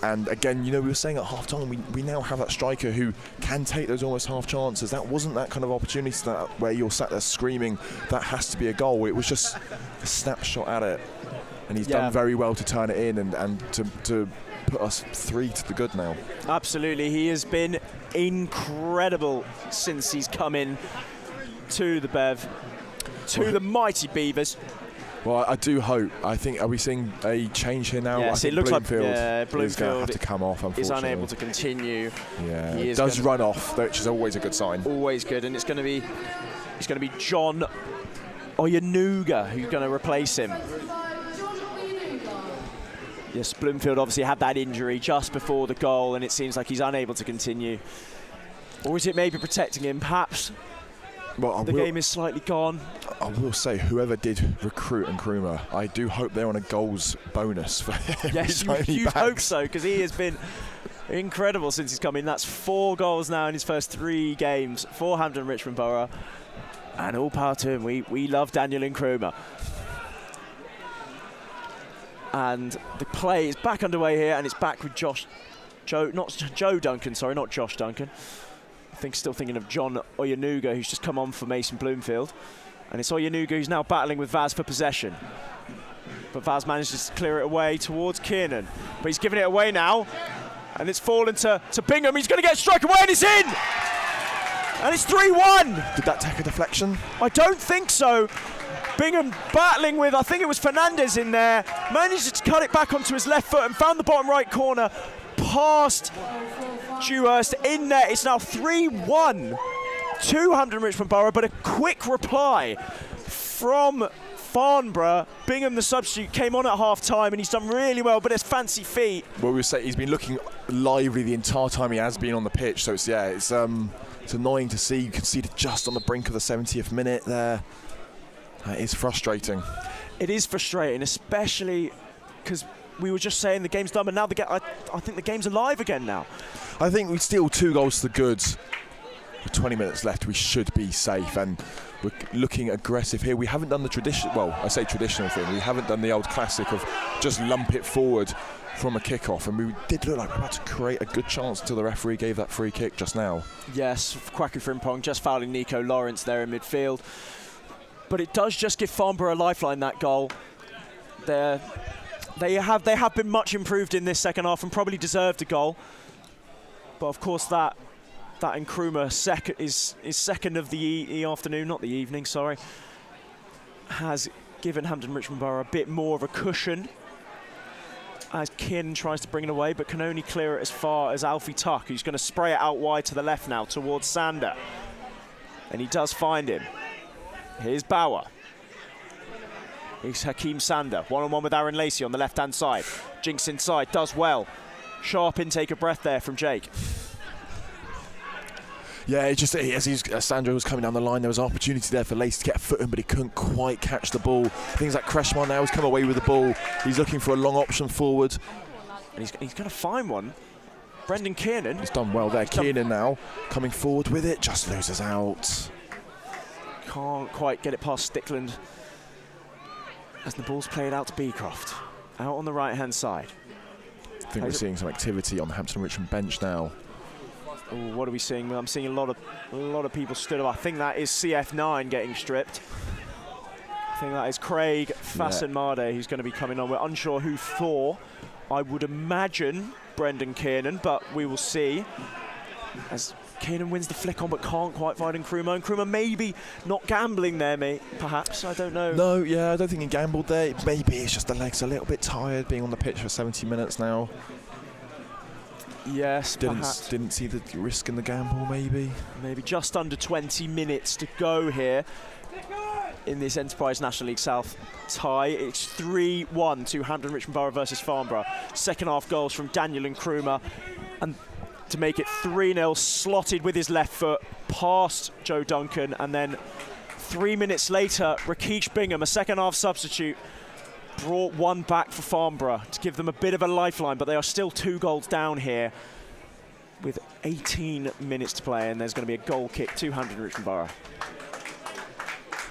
And again, you know, we were saying at half-time, we now have that striker who can take those almost half chances. That wasn't that kind of opportunity that where you're sat there screaming, that has to be a goal. It was just a snapshot at it. And he's done very well to turn it in and to put us 3 to the good now. Absolutely, he has been incredible since he's come in to the Bev, to the mighty Beavers. Well, I do hope. I think, are we seeing a change here now? Yes, I think it looks Bloomfield like Bloomfield is going to have to come off, unfortunately. is unable to continue. Yeah, it does run off, which is always a good sign. Always good, and it's going to be John Oyenuga who's going to replace him. Yes, Bloomfield obviously had that injury just before the goal, and it seems like he's unable to continue. Or is it maybe protecting him? Perhaps the game is slightly gone. I will say, whoever did recruit Nkrumah, I do hope they're on a goals bonus for yes, you hope so, because he has been incredible since he's come in. That's 4 goals now in his first 3 games for Hampden Richmond Borough, and all power to him. We love Daniel Nkrumah. And the play is back underway here, and it's back with Joe Duncan, sorry, not Josh Duncan. Still thinking of John Oyenuga, who's just come on for Mason Bloomfield. And it's Oyenuga who's now battling with Vaz for possession. But Vaz manages to clear it away towards Kiernan. But he's giving it away now. And it's fallen to Bingham. He's going to get a strike away, and it's in! And it's 3-1. Did that take a deflection? I don't think so. Bingham battling with, I think it was Fernandez in there. Managed to cut it back onto his left foot and found the bottom right corner. Past Dewhurst in there. It's now 3-1 to Hampden Richmond Borough, but a quick reply from Farnborough. Bingham, the substitute, came on at half-time, and he's done really well, but it's fancy feet. Well, we would say he's been looking lively the entire time he has been on the pitch, so it's annoying to see. You can see it just on the brink of the 70th minute there. That is frustrating. It is frustrating, especially because we were just saying the game's done, but now I think the game's alive again now. I think we steal 2 goals to the goods. With 20 minutes left, we should be safe, and we're looking aggressive here. We haven't done the traditional, well, I say traditional thing. We haven't done the old classic of just lump it forward from a kick-off, and we did look like we were about to create a good chance until the referee gave that free kick just now. Yes, Kwaku Frimpong just fouling Nico Lawrence there in midfield. But it does just give Farnborough a lifeline, that goal. They have been much improved in this second half and probably deserved a goal. But of course that Nkrumah is second of the afternoon, not the evening, sorry. Has given Hampden Richmond Borough a bit more of a cushion as Kiernan tries to bring it away, but can only clear it as far as Alfie Tuck, who's going to spray it out wide to the left now towards Sander. And he does find him. Here's Bauer. Here's Hakeem Sander, one-on-one with Aaron Lacey on the left-hand side. Jinks inside, does well. Sharp intake of breath there from Jake. Yeah, it just as Sandro was coming down the line, there was an opportunity there for Lacey to get a foot in, but he couldn't quite catch the ball. Things like Kreshman now has come away with the ball. He's looking for a long option forward. And he's going to find one. Brendan Kiernan. He's done well there. Kiernan now coming forward with it, just loses out. Can't quite get it past Stickland as the ball's played out to Beecroft. Out on the right-hand side. I think we're seeing some activity on the Hampden Richmond bench now. Ooh, what are we seeing? I'm seeing a lot of people stood up. I think that is CF9 getting stripped. I think that is Craig Fasenmade who's going to be coming on. We're unsure who for. I would imagine Brendan Kiernan, but we will see. As Kiernan wins the flick on, but can't quite find Nkrumah. Nkrumah maybe not gambling there, mate. Perhaps, I don't know. No, yeah, I don't think he gambled there. Maybe it's just the legs a little bit tired, being on the pitch for 70 minutes now. Yes, perhaps. Didn't see the risk in the gamble, maybe. Maybe just under 20 minutes to go here in this Enterprise National League South tie. It's 3-1 to Hampden Richmond Borough versus Farnborough. Second half goals from Daniel Nkrumah, and to make it 3-0, slotted with his left foot past Joe Duncan, and then 3 minutes later, Rakesh Bingham, a second half substitute, brought one back for Farnborough to give them a bit of a lifeline, but they are still 2 goals down here with 18 minutes to play, and there's going to be a goal kick, 200 Richmond Borough.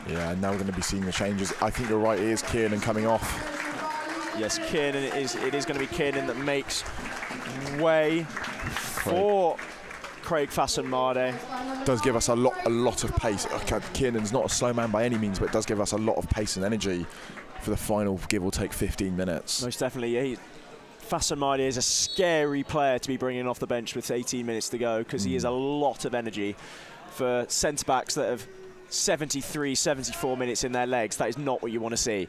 Yeah, now we're going to be seeing the changes. I think you're right, it is Kiernan coming off. Yes, Kiernan, it is going to be Kiernan that makes way for Craig Fasson-Marde. Does give us a lot of pace. Okay, Kiernan's not a slow man by any means, but it does give us a lot of pace and energy for the final, give or take, 15 minutes. Most definitely, yeah. Fasson-Marde is a scary player to be bringing off the bench with 18 minutes to go, because he is a lot of energy for centre-backs that have 73, 74 minutes in their legs. That is not what you want to see.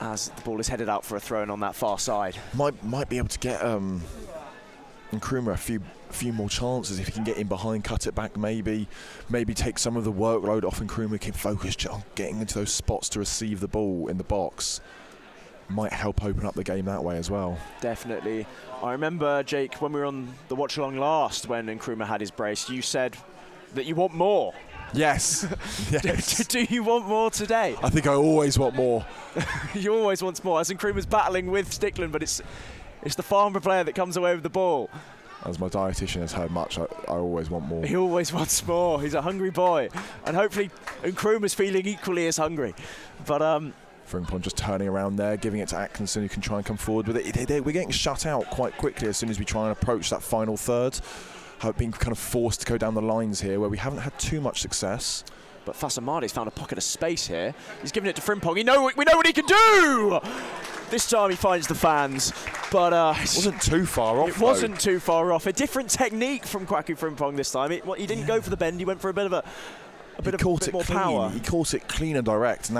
As the ball is headed out for a throw-in on that far side. Might be able to get Nkrumah a few more chances if he can get in behind, cut it back, maybe take some of the workload off Nkrumah, can focus on getting into those spots to receive the ball in the box. Might help open up the game that way as well. Definitely. I remember, Jake, when we were on the watch-along last, when Nkrumah had his brace, you said that you want more. Yes. Yes. Do you want more today? I think I always want more. He always wants more. As Nkrumah's battling with Stickland, but it's the Farnborough player that comes away with the ball. As my dietitian has heard much, I always want more. He always wants more. He's a hungry boy. And hopefully Nkrumah's feeling equally as hungry. But Frimpong just turning around there, giving it to Atkinson, who can try and come forward with it. We're getting shut out quite quickly as soon as we try and approach that final third. Being kind of forced to go down the lines here where we haven't had too much success. But Fasson-Marde's found a pocket of space here. He's giving it to Frimpong. We know what he can do! This time he finds the fans, but it wasn't too far off. It wasn't too far off. A different technique from Kwaku Frimpong this time. He didn't go for the bend. He went for a bit more power. He caught it clean and direct, and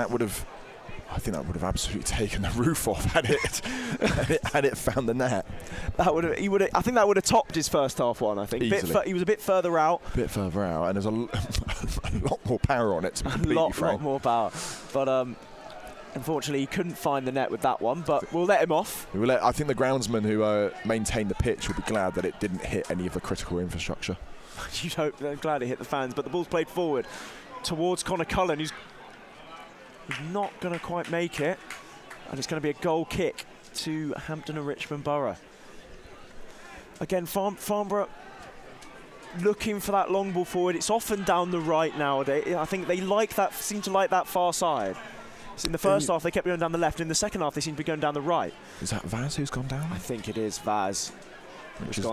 I think that would have absolutely taken the roof off had it found the net. I think that would have topped his first half one. I think he was a bit further out. And there's a lot more power on it. To be completely frank. Lot more power, but unfortunately he couldn't find the net with that one. But we'll let him off. I think the groundsman who maintained the pitch will be glad that it didn't hit any of the critical infrastructure. You'd hope. They're glad it hit the fans, but the ball's played forward towards Connor Cullen, who's not going to quite make it, and it's going to be a goal kick to Hampton and Richmond Borough. Again, Farnborough looking for that long ball forward. It's often down the right nowadays. I think they seem to like that far side. So in the first half, they kept going down the left. In the second half, they seem to be going down the right. Is that Vaz who's gone down? I think it is Vaz. Which is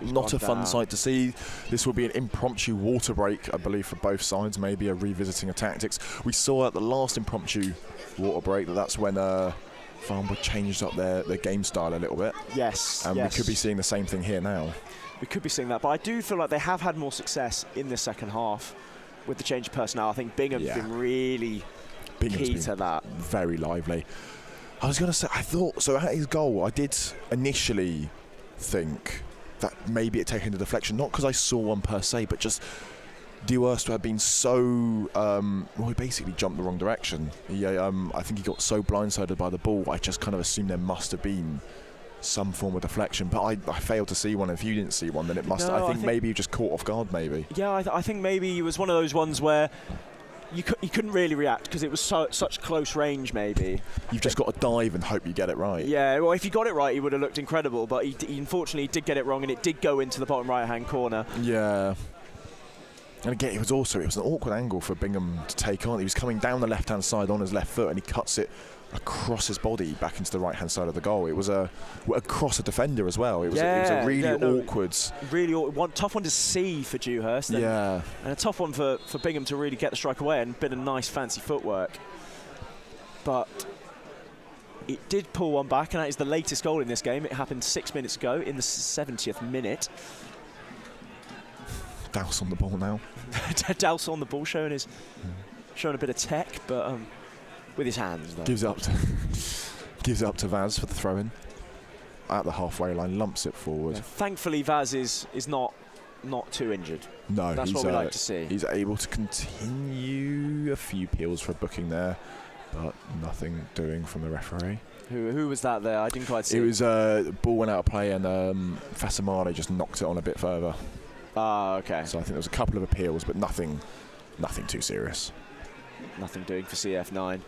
not a fun sight to see. This will be an impromptu water break, I believe, for both sides, maybe a revisiting of tactics. We saw at the last impromptu water break that's when Farnborough changed up their game style a little bit. Yes. And we could be seeing the same thing here now. We could be seeing that, but I do feel like they have had more success in the second half with the change of personnel. I think Bingham's been really key to that. Very lively. I was going to say, I thought, so at his goal, I did initially think that maybe it taken the deflection, not because I saw one per se, but just Dewhurst had been so he basically jumped the wrong direction. I think he got so blindsided by the ball, I just kind of assumed there must have been some form of deflection, but I failed to see one. If you didn't see one, then it must. No, I think maybe you just caught off guard, maybe. Yeah, I think maybe it was one of those ones where you couldn't really react because it was such close range, maybe. You've just got to dive and hope you get it right. Yeah, well, if you got it right, he would have looked incredible, but he unfortunately did get it wrong, and it did go into the bottom right-hand corner. Yeah. And again, it was an awkward angle for Bingham to take on. He was coming down the left-hand side on his left foot, and he cuts it across his body back into the right-hand side of the goal. It was across a defender as well. It was a really awkward... Really tough one to see for Dewhurst. And a tough one for Bingham to really get the strike away, and a bit of nice fancy footwork. But it did pull one back, and that is the latest goal in this game. It happened 6 minutes ago in the 70th minute. Douse on the ball now. Douse on the ball, showing a bit of tech, but with his hands, though. Gives it up to Vaz for the throw-in. At the halfway line, lumps it forward. Yeah, thankfully, Vaz is not too injured. No, that's what we like to see. He's able to continue. A few peels for booking there, but nothing doing from the referee. Who was that there? I didn't quite see. It was the ball went out of play, and Fasson-Marde just knocked it on a bit further. Ah, okay. So I think there was a couple of appeals, but nothing too serious. Nothing doing for CF9.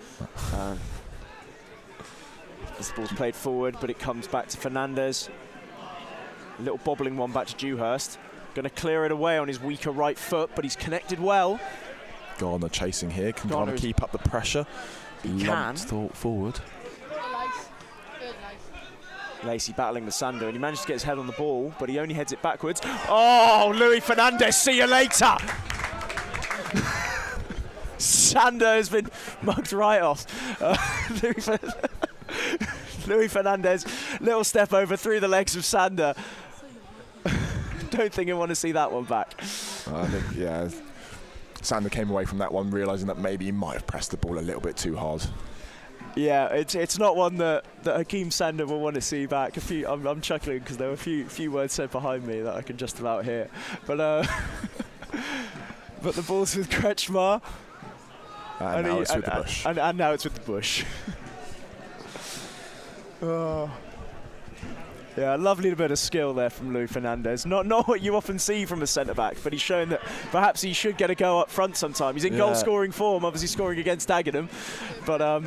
as the ball's played forward, but it comes back to Fernandez. A little bobbling one back to Dewhurst. Going to clear it away on his weaker right foot, but he's connected well. Garner chasing here. Can Garner Garner keep up the pressure? He can. Thought forward. Lacey battling with Sander, and he managed to get his head on the ball, but he only heads it backwards. Oh, Luis Fernandez, see you later! Sander has been mugged right off. Luis Fernandez, little step over through the legs of Sander. Don't think I want to see that one back. I think, yeah, Sander came away from that one realising that maybe he might have pressed the ball a little bit too hard. Yeah, it's not one that Hakeem Sander will want to see back. I'm chuckling because there were a few words said behind me that I can just about hear. But but the ball's with Kretschmar. And now it's with the bush. And now it's with the bush. Oh. Yeah, a lovely bit of skill there from Luis Fernandez. Not what you often see from a centre-back, but he's shown that perhaps he should get a go up front sometime. He's in goal-scoring form, obviously scoring against Dagenham. But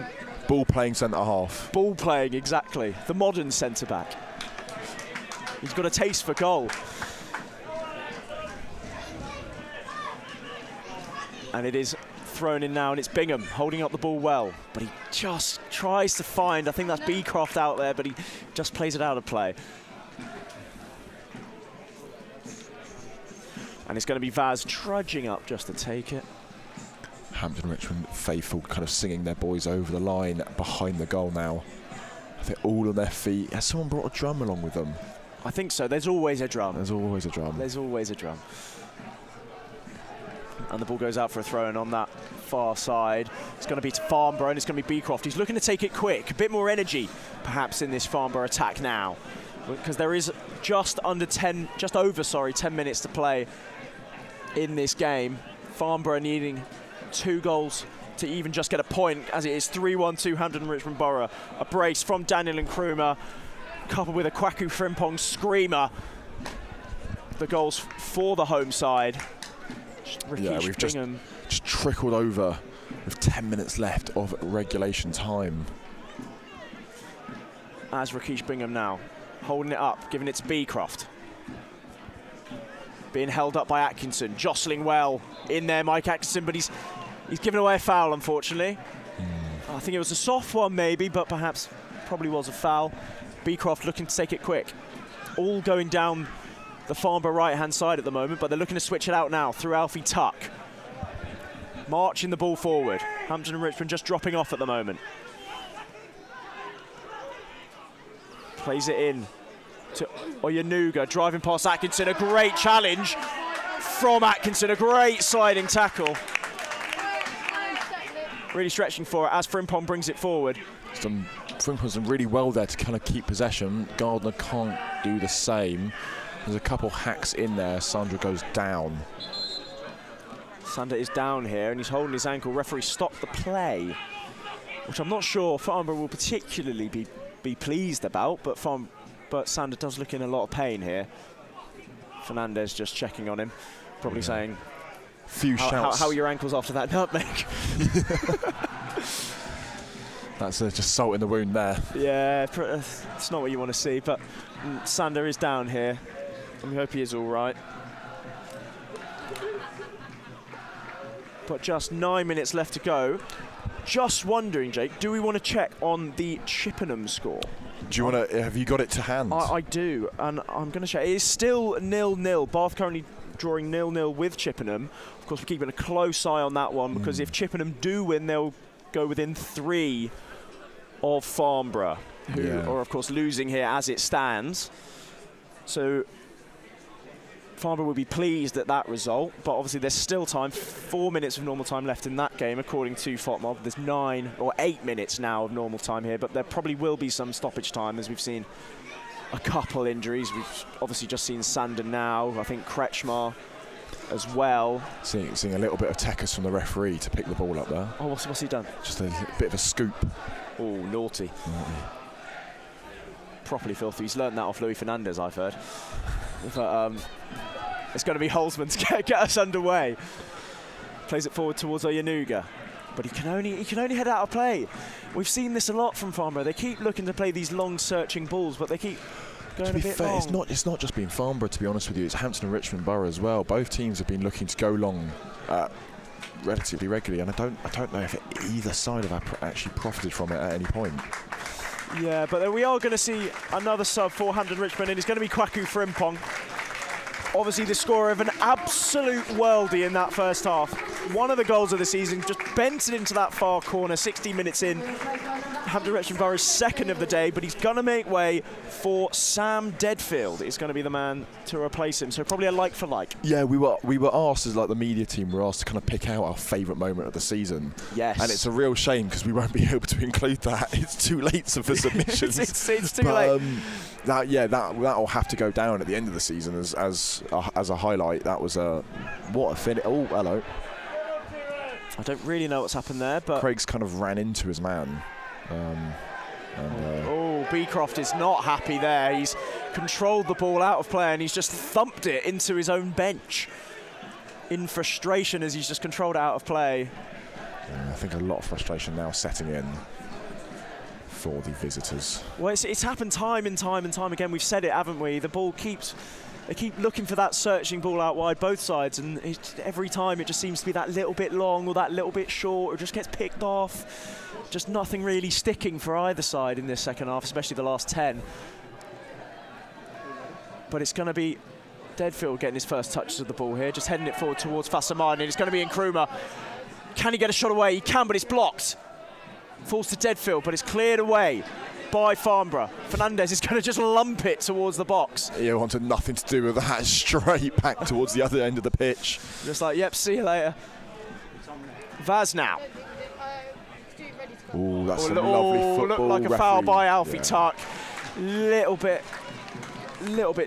ball-playing centre-half. Ball-playing, exactly. The modern centre-back. He's got a taste for goal. And it is thrown in now, and it's Bingham holding up the ball well, but he just tries to find, I think that's Beecroft out there, but he just plays it out of play. And it's going to be Vaz trudging up just to take it. Hampton Richmond faithful kind of singing their boys over the line behind the goal now. They're all on their feet. Has someone brought a drum along with them? I think so. There's always a drum. There's always a drum. There's always a drum. And the ball goes out for a throw-in on that far side. It's going to be to Farnborough, and it's going to be Beecroft. He's looking to take it quick. A bit more energy, perhaps, in this Farnborough attack now, because there is just over 10 minutes to play in this game. Farnborough needing 2 goals to even just get a point, as it is 3-1 Hampton Richmond Borough. A brace from Daniel and Nkrumah, coupled with a Kwaku Frimpong screamer. The goals for the home side. Yeah, we've just trickled over with 10 minutes left of regulation time. As Rakesh Bingham now, holding it up, giving it to Beecroft. Being held up by Atkinson, jostling well in there, Mike Atkinson, but he's given away a foul, unfortunately. I think it was a soft one maybe, but perhaps probably was a foul. Beecroft looking to take it quick. All going down the Farnborough right-hand side at the moment, but they're looking to switch it out now through Alfie Tuck. Marching the ball forward. Hampton and Richmond just dropping off at the moment. Plays it in to Oyanuga, driving past Atkinson. A great challenge from Atkinson, a great sliding tackle. Really stretching for it as Frimpong brings it forward. Frimpong's done really well there to kind of keep possession. Gardner can't do the same. There's a couple hacks in there. Sandra goes down. Sander is down here and he's holding his ankle. Referee stopped the play, which I'm not sure Farnborough will particularly be pleased about, but Sander does look in a lot of pain here. Fernandez just checking on him, probably saying, few shouts. How are your ankles after that nutmeg? That's just salt in the wound there. Yeah, it's not what you want to see, but Sander is down here. And we hope he is all right. But just 9 minutes left to go. Just wondering, Jake, do we want to check on the Chippenham score? Do you want to? Have you got it to hand? I do, and I'm going to check. It is still 0-0. Bath currently drawing 0-0 with Chippenham. Of course, we're keeping a close eye on that one because if Chippenham do win, they'll go within 3 of Farnborough, who are, of course, losing here as it stands. So Farnborough will be pleased at that result, but obviously there's still time, 4 minutes of normal time left in that game, according to FOTMOB. There's 9 or 8 minutes now of normal time here, but there probably will be some stoppage time, as we've seen a couple injuries. We've obviously just seen Sander now, I think Kretschmar as well. Seeing a little bit of techers from the referee to pick the ball up there. Oh, what's he done? Just a bit of a scoop. Oh, naughty. Properly filthy. He's learned that off Luis Fernandez, I've heard. But it's going to be Holzman to get us underway. Plays it forward towards Oyanuga. but he can only head out of play. We've seen this a lot from Farnborough. They keep looking to play these long searching balls, but they keep going a bit long. It's not just been Farnborough, to be honest with you. It's Hampton and Richmond Borough as well. Both teams have been looking to go long relatively regularly, and I don't know if either side have actually profited from it at any point. Yeah, but we are going to see another sub for Hampton Richmond, and it's going to be Kwaku Frimpong. Obviously the scorer of an absolute worldie in that first half. One of the goals of the season, just bent it into that far corner, 16 minutes in. Hampton Richmond Borough's second of the day, but he's going to make way for Sam Deadfield. He's going to be the man to replace him, so probably a like for like. Yeah, we were asked, as like the media team, were asked to kind of pick out our favourite moment of the season. Yes. And it's a real shame because we won't be able to include that. It's too late for submissions. it's too late. That'll have to go down at the end of the season as a highlight. That was what a finish. Oh, hello. I don't really know what's happened there, but Craig's kind of ran into his man. Beecroft is not happy there. He's controlled the ball out of play and he's just thumped it into his own bench in frustration as he's just controlled it out of play. I think a lot of frustration now setting in for the visitors. Well, it's happened time and time again. We've said it, haven't we? The ball they keep looking for that searching ball out wide, both sides, and every time it just seems to be that little bit long or that little bit short, or just gets picked off. Just nothing really sticking for either side in this second half, especially the last 10. But it's going to be Deadfield getting his first touches of the ball here, just heading it forward towards Fassamani, and it's going to be Nkrumah. Can he get a shot away? He can, but it's blocked. Falls to Deadfield, but it's cleared away by Farnborough. Fernandez is going to just lump it towards the box. He wanted nothing to do with that, straight back towards the other end of the pitch. Just like, yep, see you later. Vaz now. Oh, that's a lovely football. Looked like a referee. foul by Alfie Tuck. Little bit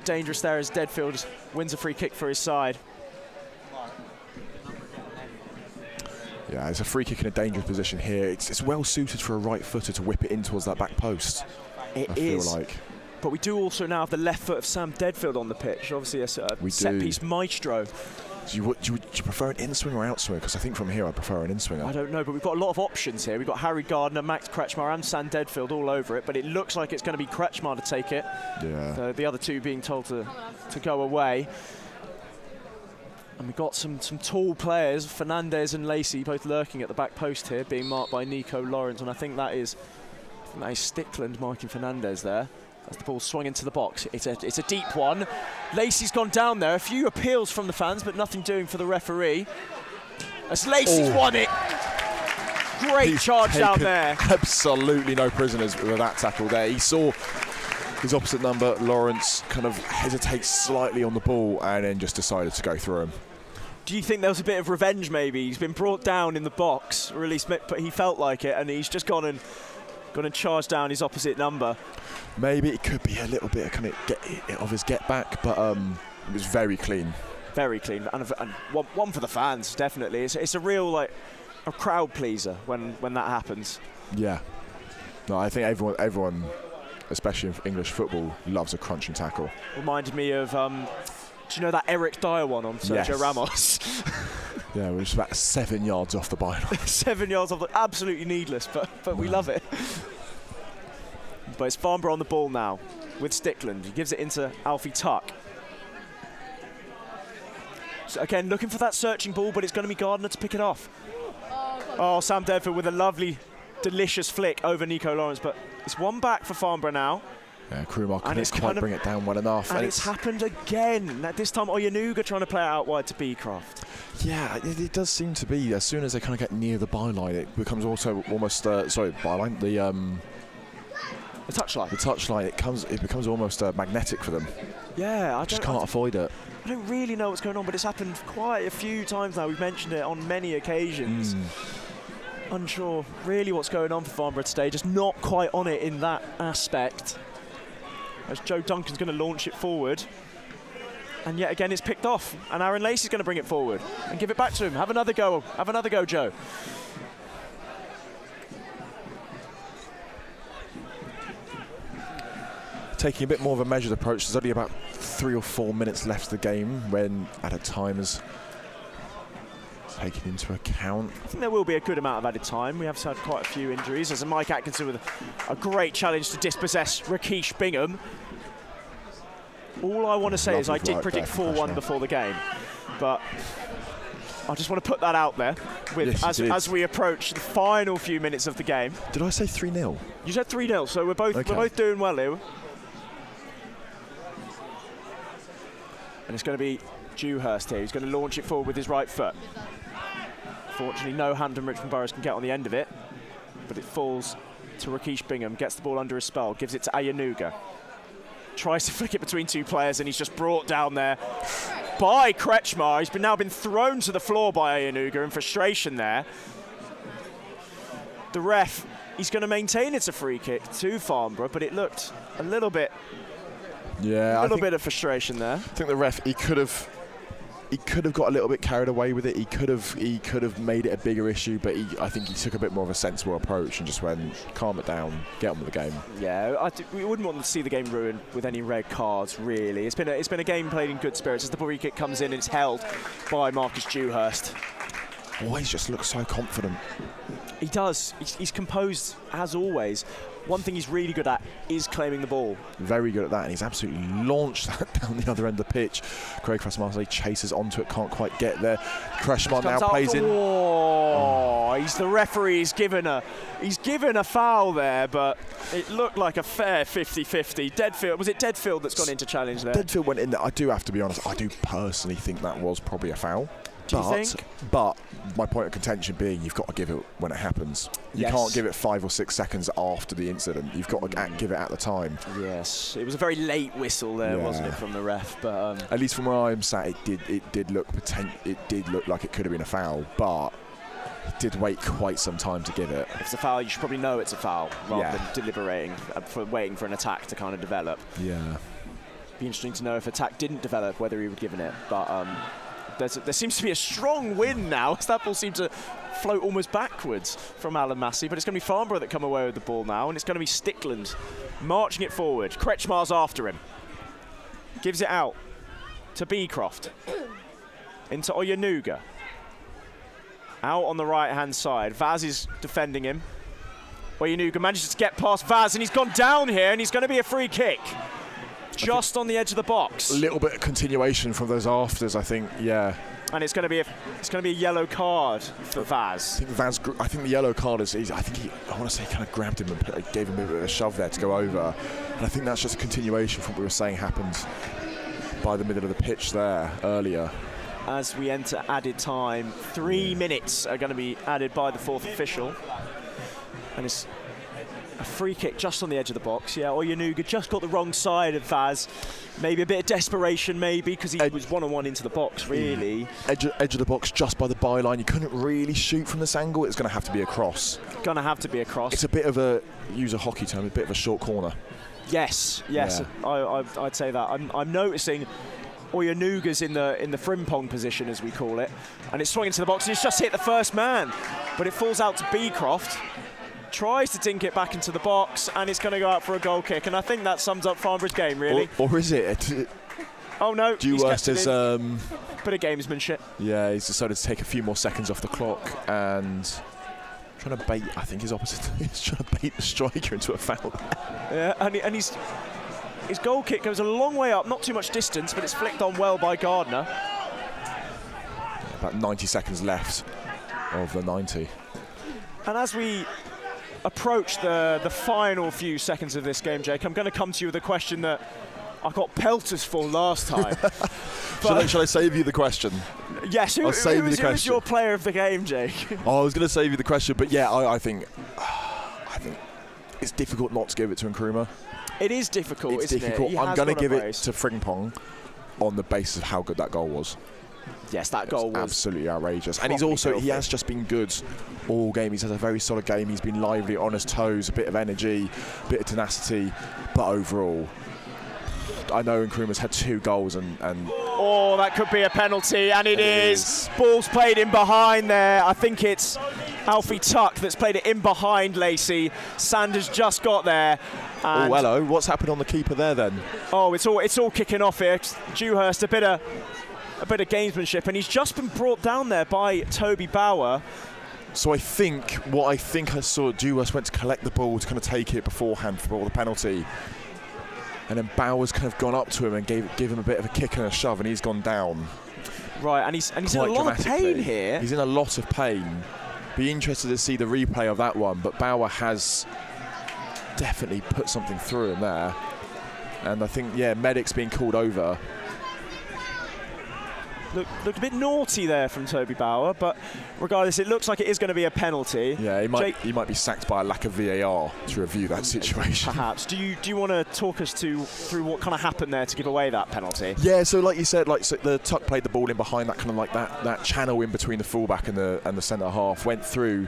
dangerous there as Deadfield wins a free kick for his side. Yeah, it's a free kick in a dangerous position here. It's well suited for a right footer to whip it in towards that back post. I feel like. But we do also now have the left foot of Sam Deadfield on the pitch. Obviously a set-piece maestro. Do you prefer an in-swing or out-swing? Because I think from here I prefer an in-swinger. I don't know, but we've got a lot of options here. We've got Harry Gardner, Max Kretschmar and Sam Deadfield all over it, but it looks like it's going to be Kretschmar to take it. Yeah. The other two being told to go away. And we've got some tall players, Fernandez and Lacey, both lurking at the back post here, being marked by Nico Lawrence, and I think that is Stickland marking Fernandez there. As the ball swung into the box. It's a deep one. Lacey's gone down there. A few appeals from the fans, but nothing doing for the referee. As Lacey's won it. Great charge down there. Absolutely no prisoners with that tackle there. He saw his opposite number, Lawrence, kind of hesitate slightly on the ball and then just decided to go through him. Do you think there was a bit of revenge maybe? He's been brought down in the box, or at least he felt like it, and he's just gone and charge down his opposite number. Maybe it could be a little bit of his get back, but it was very clean. Very clean, and one for the fans, definitely. It's a real a crowd pleaser when that happens. Yeah. No, I think everyone, especially in English football, loves a crunching tackle. Reminded me of, do you know that Eric Dyer one on Sergio Ramos? Yeah, we're just about 7 yards off the byline. 7 yards off, absolutely needless, but we love it. But it's Farnborough on the ball now with Stickland. He gives it into Alfie Tuck. So again, looking for that searching ball, but it's going to be Gardner to pick it off. Oh, Sam Deadfield with a lovely, delicious flick over Nico Lawrence, but it's one back for Farnborough now. Yeah, Krumar couldn't quite bring it down well enough. And it's happened again. This time Oyanuga trying to play it out wide to Beecroft. Yeah, it does seem to be. As soon as they kind of get near the byline, it becomes also almost byline. The touchline. The touchline. It becomes almost magnetic for them. Yeah, I just can't avoid it. I don't really know what's going on, but it's happened quite a few times now. We've mentioned it on many occasions. Unsure really what's going on for Farnborough today. Just not quite on it in that aspect. As Joe Duncan's going to launch it forward. And yet again it's picked off. And Aaron Lacey's going to bring it forward and give it back to him. Have another go. Have another go, Joe. Taking a bit more of a measured approach. There's only about 3 or 4 minutes left of the game when at a time as taken into account. I think there will be a good amount of added time. We have had quite a few injuries. There's a Mike Atkinson with a great challenge to dispossess Rakesh Bingham. All I want to say is I did predict 4-1 before the game, but I just want to put that out there with as we approach the final few minutes of the game. Did I say 3-0? You said 3-0, so we're both doing well here. And it's going to be Dewhurst here. He's going to launch it forward with his right foot. Fortunately, no hand and Richmond Boroughs can get on the end of it, but it falls to Rakesh Bingham, gets the ball under his spell, gives it to Ayanuga. Tries to flick it between two players, and he's just brought down there by Kretschmar. He's now been thrown to the floor by Ayanuga in frustration there. The ref, he's going to maintain it's a free kick to Farnborough, but it looked a little bit, a little bit of frustration there. I think the ref, he could have got a little bit carried away with it. He could have made it a bigger issue, but I think he took a bit more of a sensible approach and just went, calm it down, get on with the game. Yeah, we wouldn't want to see the game ruined with any red cards, really. It's been a game played in good spirits as the free kick comes in and it's held by Marcus Dewhurst. Always just looks so confident. He does. He's composed as always. One thing he's really good at is claiming the ball. Very good at that, and he's absolutely launched that down the other end of the pitch. Craig Fassmarsley chases onto it, can't quite get there. Kretschmar now plays in. Oh, he's the referee. He's given a foul there, but it looked like a fair 50-50. Deadfield, was it Deadfield that's gone into challenge there? Deadfield went in there. I do have to be honest, I do personally think that was probably a foul. Do you think? But my point of contention being, you've got to give it when it happens. You can't give it 5 or 6 seconds after the incident. You've got to give it at the time. Yes, it was a very late whistle there, wasn't it, from the ref? But at least from where I'm sat, it did look like it could have been a foul, but it did wait quite some time to give it. If it's a foul, you should probably know it's a foul rather than deliberating, waiting for an attack to kind of develop. Yeah. Be interesting to know if attack didn't develop, whether he would have given it. But there seems to be a strong wind now as that ball seems to float almost backwards from Alan Massey, but it's going to be Farnborough that come away with the ball now, and it's going to be Stickland marching it forward. Kretschmar's after him. Gives it out to Beecroft. Into Oyanuga. Out on the right-hand side. Vaz is defending him. Oyanuga manages to get past Vaz, and he's gone down here, and he's going to be a free kick. Just on the edge of the box. A little bit of continuation from those afters, I think. Yeah. And it's going to be a yellow card for Vaz. I think the yellow card is. I want to say, kind of grabbed him and gave him a bit of a shove there to go over. And I think that's just a continuation from what we were saying happened by the middle of the pitch there earlier. As we enter added time, 3 minutes are going to be added by the fourth official, and it's a free kick just on the edge of the box. Yeah, Oyanuga just got the wrong side of Vaz. Maybe a bit of desperation, maybe, because he was one-on-one into the box, really. Edge of the box, just by the byline. You couldn't really shoot from this angle. It's going to have to be a cross. Going to have to be a cross. It's a bit of a, use a hockey term, a bit of a short corner. Yes. Yeah. I'd say that. I'm noticing Oyanuga's in the frimpong position, as we call it, and it's swung into the box, and it's just hit the first man, but it falls out to Beecroft. Tries to dink it back into the box, and it's going to go out for a goal kick, and I think that sums up Farnborough's game, really. Or is it? Oh no, Dewhurst is bit of gamesmanship. Yeah, he's decided to take a few more seconds off the clock and trying to bait, I think his opposite, he's trying to bait the striker into a foul. Yeah, and his goal kick goes a long way up, not too much distance, but it's flicked on well by Gardner. About 90 seconds left of the 90. And as we approach the final few seconds of this game, Jake, I'm going to come to you with a question that I got pelters for last time. Shall I save you the question? Yes, who was your player of the game, Jake? I was going to save you the question, but yeah, I think it's difficult not to give it to Nkrumah. It is difficult, isn't it? I'm going to give it to Frimpong on the basis of how good that goal was. Yes, that goal was absolutely outrageous. And he has just been good all game. He's had a very solid game. He's been lively, on his toes, a bit of energy, a bit of tenacity. But overall, I know Nkrumah's had 2 goals and oh, that could be a penalty, and it is. Ball's played in behind there. I think it's Alfie Tuck that's played it in behind Lacey. Sanders just got there. Oh, hello. What's happened on the keeper there then? Oh, it's all kicking off here. Dewhurst, a bit of a bit of gamesmanship, and he's just been brought down there by Toby Bauer. So I think I saw, Duas went to collect the ball to kind of take it beforehand for the penalty. And then Bauer's kind of gone up to him and give him a bit of a kick and a shove, and he's gone down. Right, and he's in a lot of pain here. He's in a lot of pain. Be interested to see the replay of that one, but Bauer has definitely put something through him there. And I think, yeah, medic's being called over. Looked a bit naughty there from Toby Bauer, but regardless, it looks like it is going to be a penalty. Yeah, he might be sacked by a lack of VAR to review that situation. Perhaps. Do you want to talk us through what kind of happened there to give away that penalty? Yeah, so like you said, so the tuck played the ball in behind that kind of like that channel in between the fullback and the centre half, went through.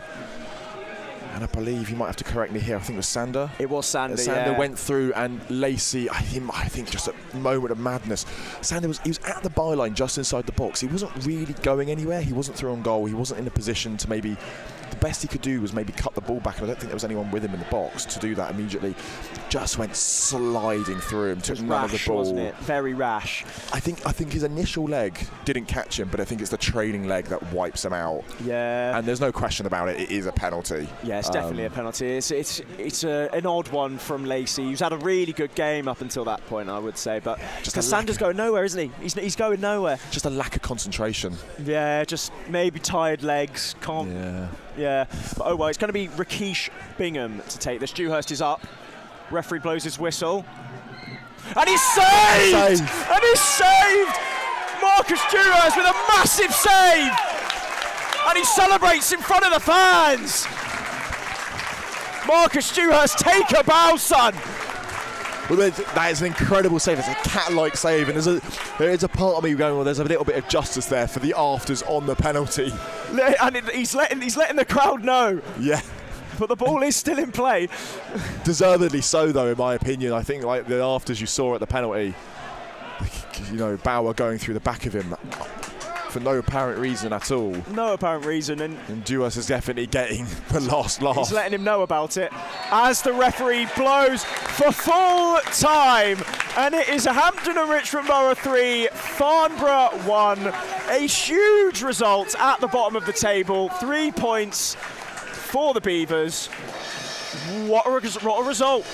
And I believe, you might have to correct me here, I think it was Sander. It was Sander, Sander went through, and Lacey, I think just a moment of madness. Sander he was at the byline just inside the box. He wasn't really going anywhere. He wasn't through on goal. He wasn't in a position to maybe... The best he could do was maybe cut the ball back, and I don't think there was anyone with him in the box to do that immediately. Just went sliding through him, took none of the ball. Wasn't it? Very rash. I think his initial leg didn't catch him, but I think it's the trailing leg that wipes him out. Yeah. And there's no question about it. It is a penalty. Yeah, it's definitely a penalty. It's an odd one from Lacey. He's had a really good game up until that point, I would say, but because Sander's going nowhere, isn't he? He's going nowhere. Just a lack of concentration. Yeah, just maybe tired legs. Can't. Yeah. But oh well, it's going to be Rakesh Bingham to take this. Dewhurst is up. Referee blows his whistle. And he's saved! And he's saved! Marcus Dewhurst with a massive save! And he celebrates in front of the fans! Marcus Dewhurst, take a bow, son! Well, that is an incredible save. It's a cat-like save, and there is a part of me going, well, there's a little bit of justice there for the afters on the penalty. And he's letting the crowd know. Yeah. But the ball is still in play. Deservedly so, though, in my opinion. I think like the afters you saw at the penalty, you know, Bauer going through the back of him for no apparent reason at all. No apparent reason. And Duas is definitely getting the last laugh. He's letting him know about it as the referee blows for full time. And it is Hampton and Richmond Borough 3, Farnborough 1. A huge result at the bottom of the table. 3 points for the Beavers. What a result.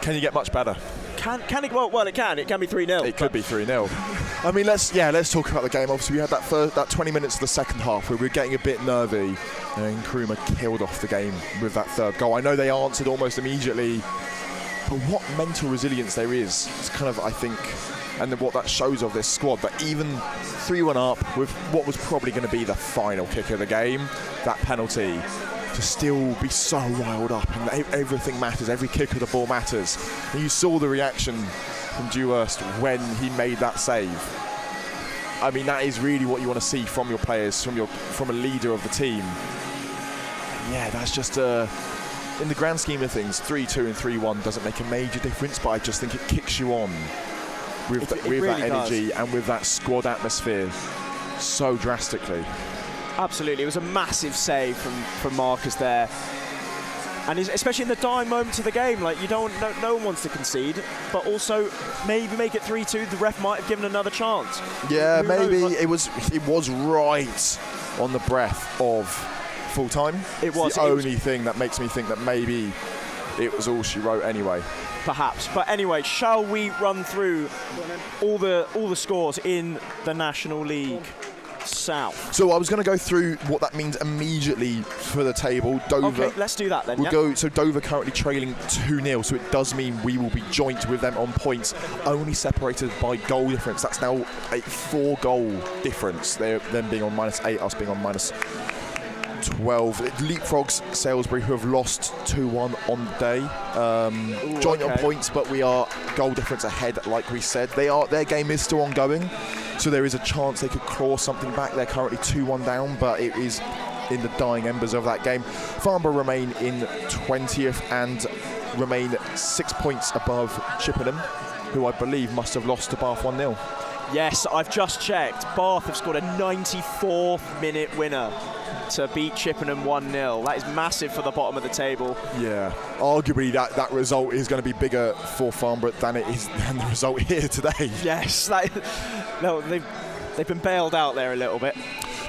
Can you get much better? Can it? Well, it can. It can be 3-0. It could be 3-0. I mean, let's talk about the game. Obviously, we had that 20 minutes of the second half where we were getting a bit nervy, and Nkrumah killed off the game with that third goal. I know they answered almost immediately, but what mental resilience there is. It's kind of, I think, and then what that shows of this squad, that even 3-1 up with what was probably going to be the final kick of the game, that penalty, to still be so riled up, and everything matters, every kick of the ball matters. And you saw the reaction from Dewhurst when he made that save. I mean, that is really what you want to see from your players, from a leader of the team. Yeah, that's just in the grand scheme of things, 3-2 and 3-1 doesn't make a major difference, but I just think it kicks you on with really that energy and with that squad atmosphere so drastically. Absolutely, it was a massive save from Marcus there, and especially in the dying moments of the game. Like, no one wants to concede, but also maybe make it 3-2. The ref might have given another chance. Yeah, maybe it was right on the breath of full time. It was the only thing that makes me think that maybe it was all she wrote anyway. Perhaps, but anyway, shall we run through all the scores in the National League South? So I was going to go through what that means immediately for the table. Dover. Okay, let's do that then. We'll go. So Dover currently trailing 2-0. So it does mean we will be joint with them on points, only separated by goal difference. That's now a 4-goal difference. Them being on -8, us being on -12. It leapfrogs Salisbury, who have lost 2-1 on the day. Joint on points, but we are goal difference ahead, like we said. Their game is still ongoing, so there is a chance they could claw something back. They're currently 2-1 down, but it is in the dying embers of that game. Farnborough remain in 20th and remain 6 points above Chippenham, who I believe must have lost to Bath 1-0. Yes, I've just checked. Bath have scored a 94th minute winner to beat Chippenham 1-0. That is massive for the bottom of the table. Yeah, arguably that result is going to be bigger for Farnborough than the result here today. Yes, no, they've been bailed out there a little bit.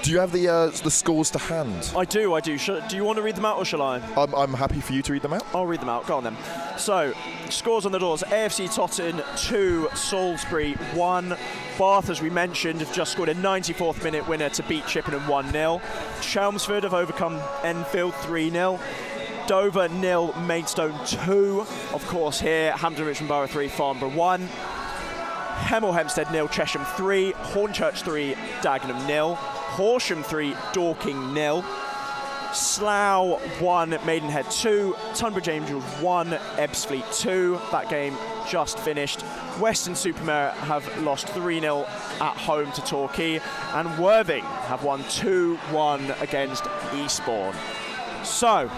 Do you have the scores to hand? I do. Do you want to read them out or shall I? I'm happy for you to read them out. I'll read them out. Go on then. So, scores on the doors. AFC Totton 2, Salisbury 1. Bath, as we mentioned, have just scored a 94th minute winner to beat Chippenham 1-0. Chelmsford have overcome Enfield 3-0. Dover 0, Maidstone 2. Of course here, Hampton Richmond Borough 3, Farnborough 1. Hemel Hempstead 0, Chesham 3. Hornchurch 3, Dagenham 0. Horsham 3, Dorking 0. Slough 1, Maidenhead 2. Tunbridge Angels 1, Ebbsfleet 2. That game just finished. Weston-super-Mare have lost 3-0 at home to Torquay, and Worthing have won 2-1 against Eastbourne. So,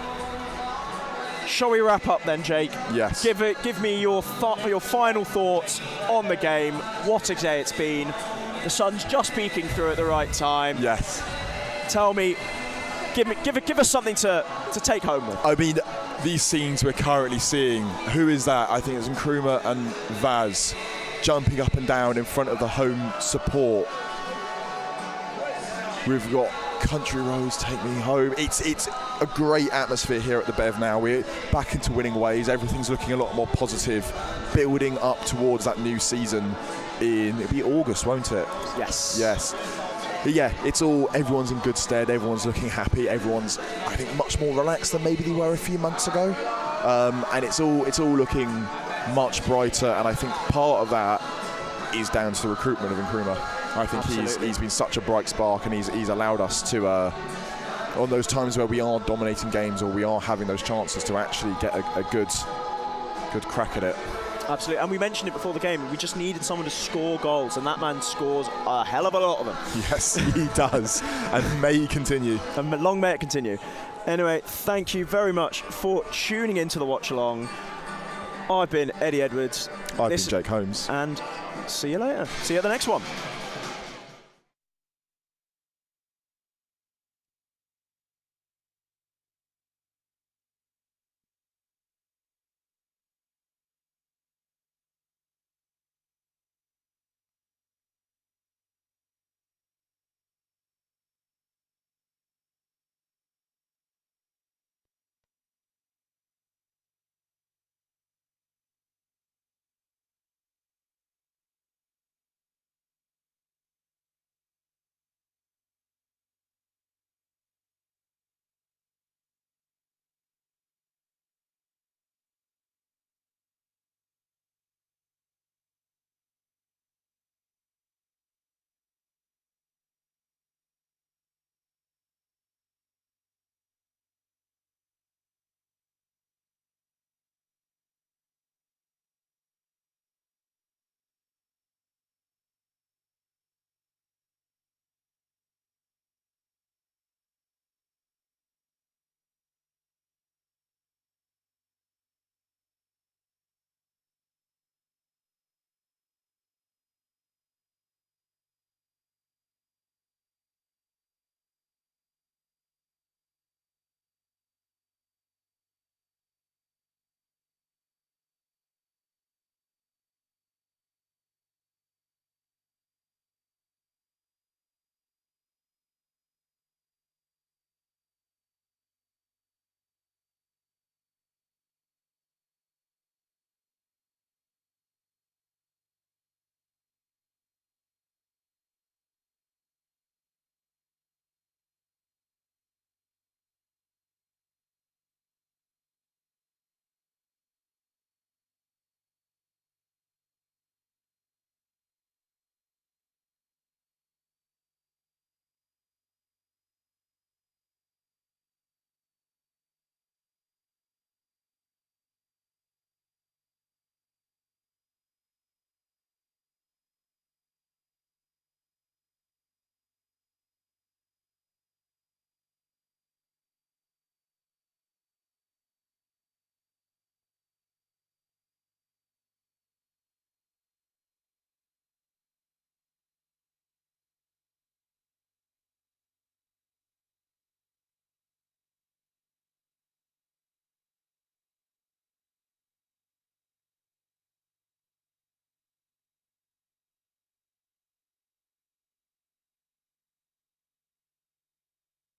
shall we wrap up then, Jake? Yes. Give me your final thoughts on the game. What a day it's been. The sun's just peeking through at the right time. Yes. Tell me, give us something to take home with. I mean, these scenes we're currently seeing, who is that? I think it's Nkrumah and Vaz jumping up and down in front of the home support. We've got Country Roads, Take Me Home. It's a great atmosphere here at the Bev now. We're back into winning ways. Everything's looking a lot more positive, building up towards that new season it'll be August, won't it? Yes. Yes. But yeah, everyone's in good stead. Everyone's looking happy. Everyone's, I think, much more relaxed than maybe they were a few months ago. And it's all looking much brighter. And I think part of that is down to the recruitment of Nkrumah. I think he's been such a bright spark, and he's allowed us to, on those times where we are dominating games or we are having those chances, to actually get a good crack at it. Absolutely, and we mentioned it before the game, we just needed someone to score goals, and that man scores a hell of a lot of them. Yes, he does, and may he continue. And long may it continue. Anyway, thank you very much for tuning into the Watch Along. I've been Eddie Edwards. I've been Jake Holmes. And see you later. See you at the next one.